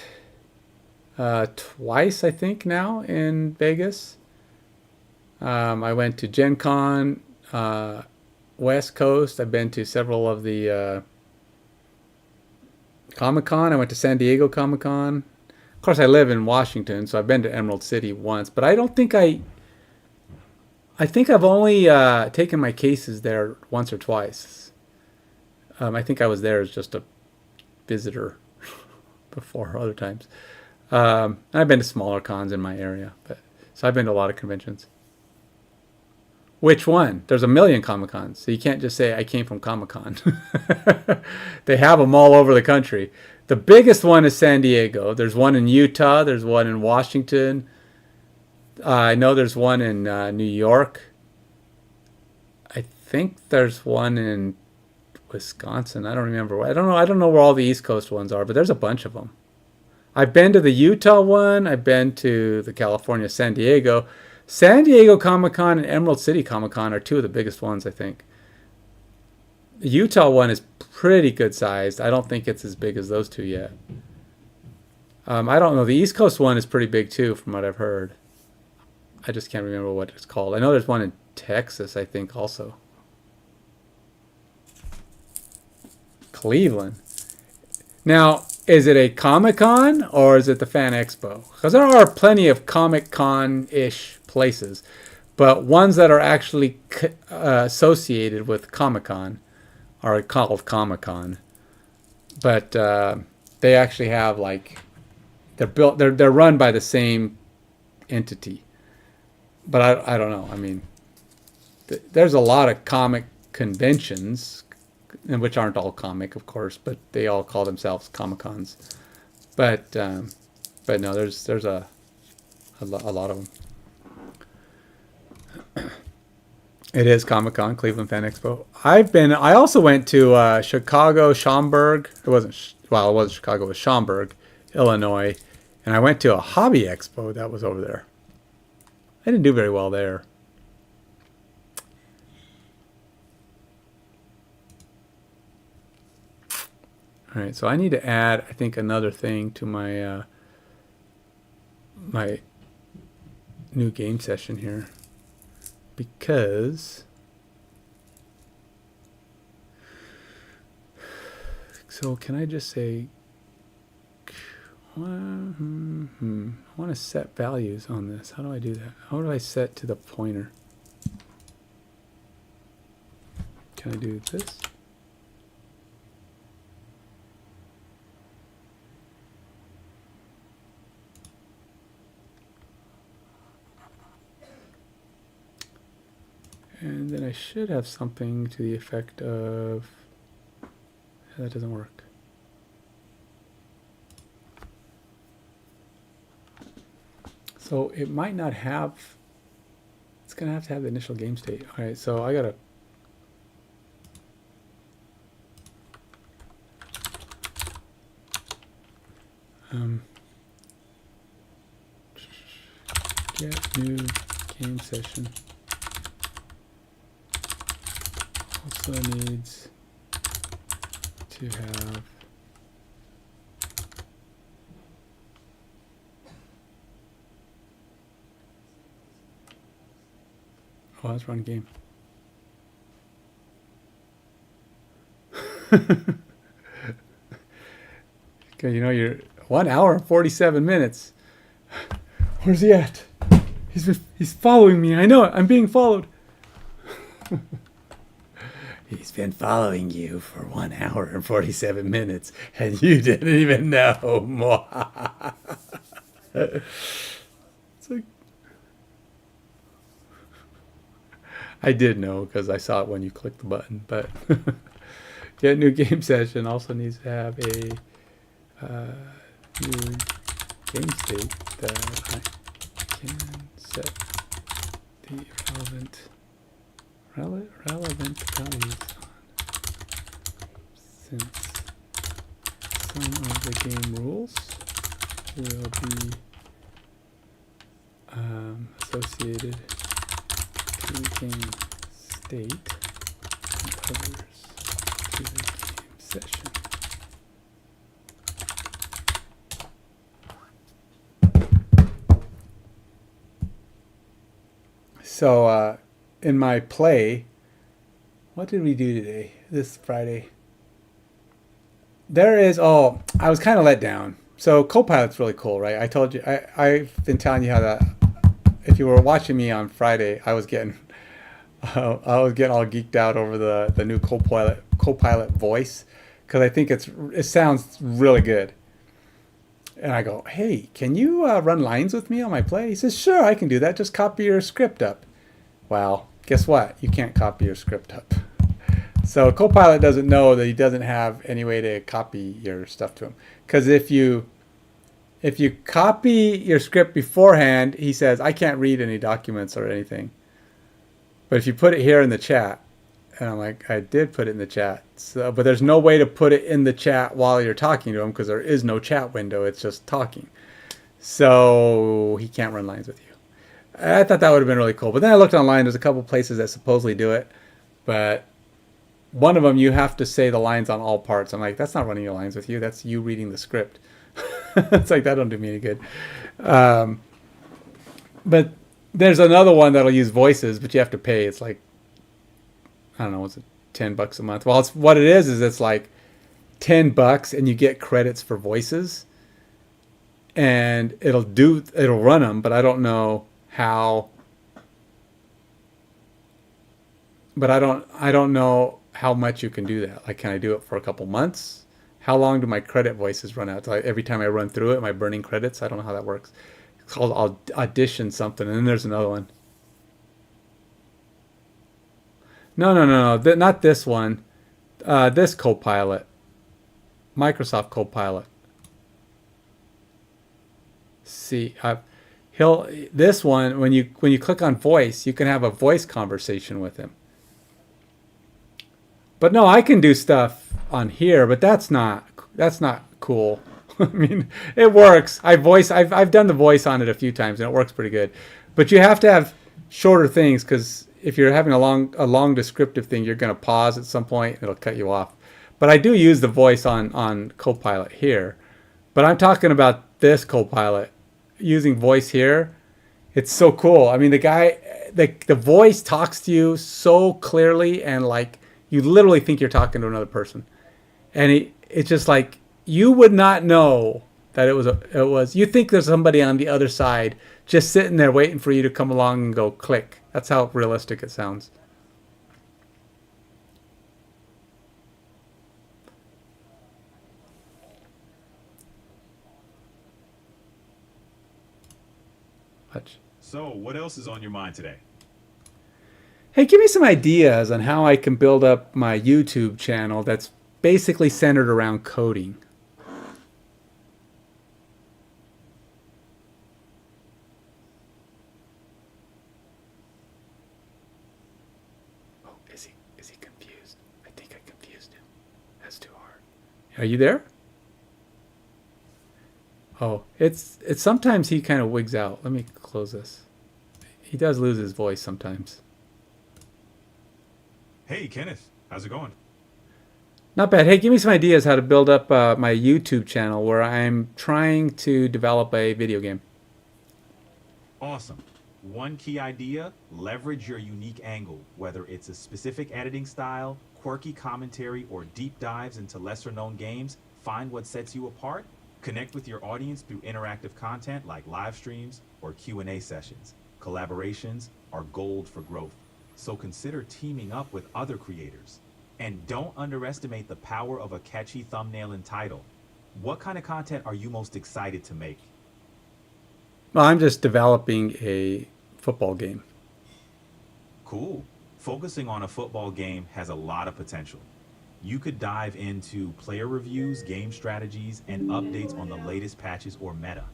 twice, I think, now in Vegas. I went to Gen Con West Coast. I've been to several of the Comic-Con. I went to San Diego Comic-Con. Of course, I live in Washington, so I've been to Emerald City once, but I don't think I think I've only taken my cases there once or twice. I think I was there as just a visitor before other times. I've been to smaller cons in my area, so I've been to a lot of conventions. Which one? There's a million Comic-Cons, so you can't just say I came from Comic-Con. They have them all over the country. The biggest one is San Diego. There's one in Utah. There's one in Washington. I know there's one in New York. I think there's one in Wisconsin. I don't remember. I don't know where all the East Coast ones are, but there's a bunch of them. I've been to the Utah one. I've been to the California San Diego. San Diego Comic-Con and Emerald City Comic-Con are two of the biggest ones, I think. The Utah one is pretty good sized. I don't think it's as big as those two yet. I don't know. The East Coast one is pretty big too, from what I've heard. I just can't remember what it's called. I know there's one in Texas, I think, also. Cleveland. Now, is it a Comic-Con or is it the Fan Expo? Because there are plenty of Comic-Con-ish places, but ones that are actually associated with Comic-Con are called Comic-Con. But they actually have, like, they're run by the same entity. But I don't know. I mean, there's a lot of comic conventions, which aren't all comic, of course, but they all call themselves Comic-Cons. But no, there's a lot of them. It is Comic-Con, Cleveland Fan Expo. I also went to Chicago, Schaumburg. It wasn't Chicago, it was Schaumburg, Illinois. And I went to a hobby expo that was over there. I didn't do very well there. All right, so I need to add, I think, another thing to my my new game session here, because so can I just say I want to set values on this. How do I do that? How do I set to the pointer? Can I do this? And then I should have something to the effect of, that doesn't work. So it might not have, it's going to have the initial game state. All right, so I got to, get new game session. Also needs to have let's run game. Okay, you know, you're 1 hour and 47 minutes. Where's he at? He's following me. I know it. I'm being followed. He's been following you for 1 hour and 47 minutes, and you didn't even know. It's like, I did know because I saw it when you clicked the button, but get new game session also needs to have a new game state that I can set the relevant values on, since some of the game rules will be associated to the game state and others to the game session. So in my play, what did we do today? This Friday. There is, I was kind of let down. So Copilot's really cool, right? I told you, I've been telling you how that, if you were watching me on Friday, I was getting all geeked out over the new Copilot voice, because I think it sounds really good. And I go, hey, can you run lines with me on my play? He says, sure, I can do that. Just copy your script up. Well, guess what? You can't copy your script up. So Copilot doesn't know that he doesn't have any way to copy your stuff to him. Because if you copy your script beforehand, he says, I can't read any documents or anything. But if you put it here in the chat, and I'm like, I did put it in the chat. So, but there's no way to put it in the chat while you're talking to him because there is no chat window. It's just talking. So he can't run lines with you. I thought that would have been really cool. But then I looked online. There's a couple places that supposedly do it. But one of them, you have to say the lines on all parts. I'm like, that's not running your lines with you. That's you reading the script. It's like, that don't do me any good. But there's another one that'll use voices, but you have to pay. It's like, I don't know, what's it, $10 a month? Well, what it is it's like $10 and you get credits for voices. And it'll run them, but I don't know how. But I don't know how much you can do that. Like, can I do it for a couple months? How long do my credit voices run out? Like, every time I run through it, am I burning credits? I don't know how that works. It's called Audition something, and then there's another one. No, not this one. This Copilot, Microsoft Copilot. See, this one, when you click on voice, you can have a voice conversation with him. But no, I can do stuff on here, but that's not cool. I mean, it works. I've done the voice on it a few times, and it works pretty good. But you have to have shorter things, because if you're having a long descriptive thing, you're going to pause at some point, and it'll cut you off. But I do use the voice on Copilot here. But I'm talking about this Copilot using voice here. It's so cool. I mean, the voice talks to you so clearly, and like you literally think you're talking to another person. And it's just like, you would not know that it was. You think there's somebody on the other side just sitting there waiting for you to come along and go click. That's how realistic it sounds. Watch. So, what else is on your mind today? Hey, give me some ideas on how I can build up my YouTube channel that's basically centered around coding. Oh, is he confused? I think I confused him. That's too hard. Are you there? Oh, it's sometimes he kind of wigs out. Let me close this. He does lose his voice sometimes. Hey, Kenneth, how's it going? Not bad. Hey, give me some ideas how to build up my YouTube channel where I'm trying to develop a video game. Awesome. One key idea, leverage your unique angle, whether it's a specific editing style, quirky commentary, or deep dives into lesser known games. Find what sets you apart. Connect with your audience through interactive content like live streams or Q&A sessions. Collaborations are gold for growth. So consider teaming up with other creators. And don't underestimate the power of a catchy thumbnail and title. What kind of content are you most excited to make? Well, I'm just developing a football game. Cool. Focusing on a football game has a lot of potential. You could dive into player reviews, game strategies, and updates on the latest patches or meta.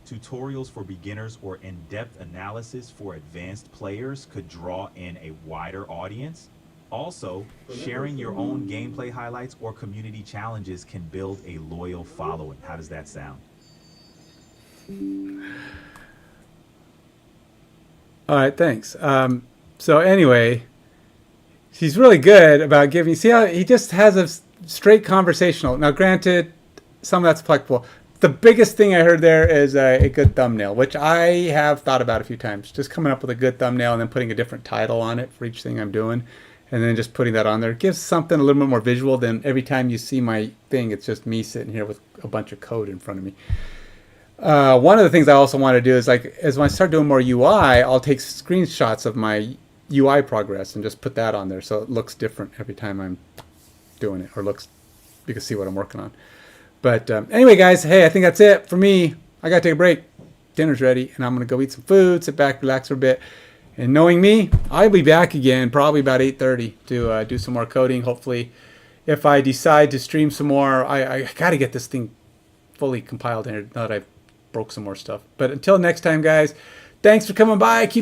Tutorials for beginners or in-depth analysis for advanced players could draw in a wider audience. Also, sharing your own gameplay highlights or community challenges can build a loyal following. How does that sound? All right, thanks. So anyway, he's really good about giving. See how he just has a straight conversational. Now, granted, some of that's applicable. The biggest thing I heard there is a good thumbnail, which I have thought about a few times. Just coming up with a good thumbnail and then putting a different title on it for each thing I'm doing, and then just putting that on there. It gives something a little bit more visual than every time you see my thing. It's just me sitting here with a bunch of code in front of me. One of the things I also want to do is as when I start doing more UI, I'll take screenshots of my UI progress and just put that on there so it looks different every time I'm doing it, or you can see what I'm working on. But anyway, guys, hey, I think that's it for me. I got to take a break. Dinner's ready, and I'm going to go eat some food, sit back, relax for a bit. And knowing me, I'll be back again probably about 8:30 to do some more coding. Hopefully, if I decide to stream some more, I got to get this thing fully compiled here now that I've broke some more stuff. But until next time, guys, thanks for coming by. Keep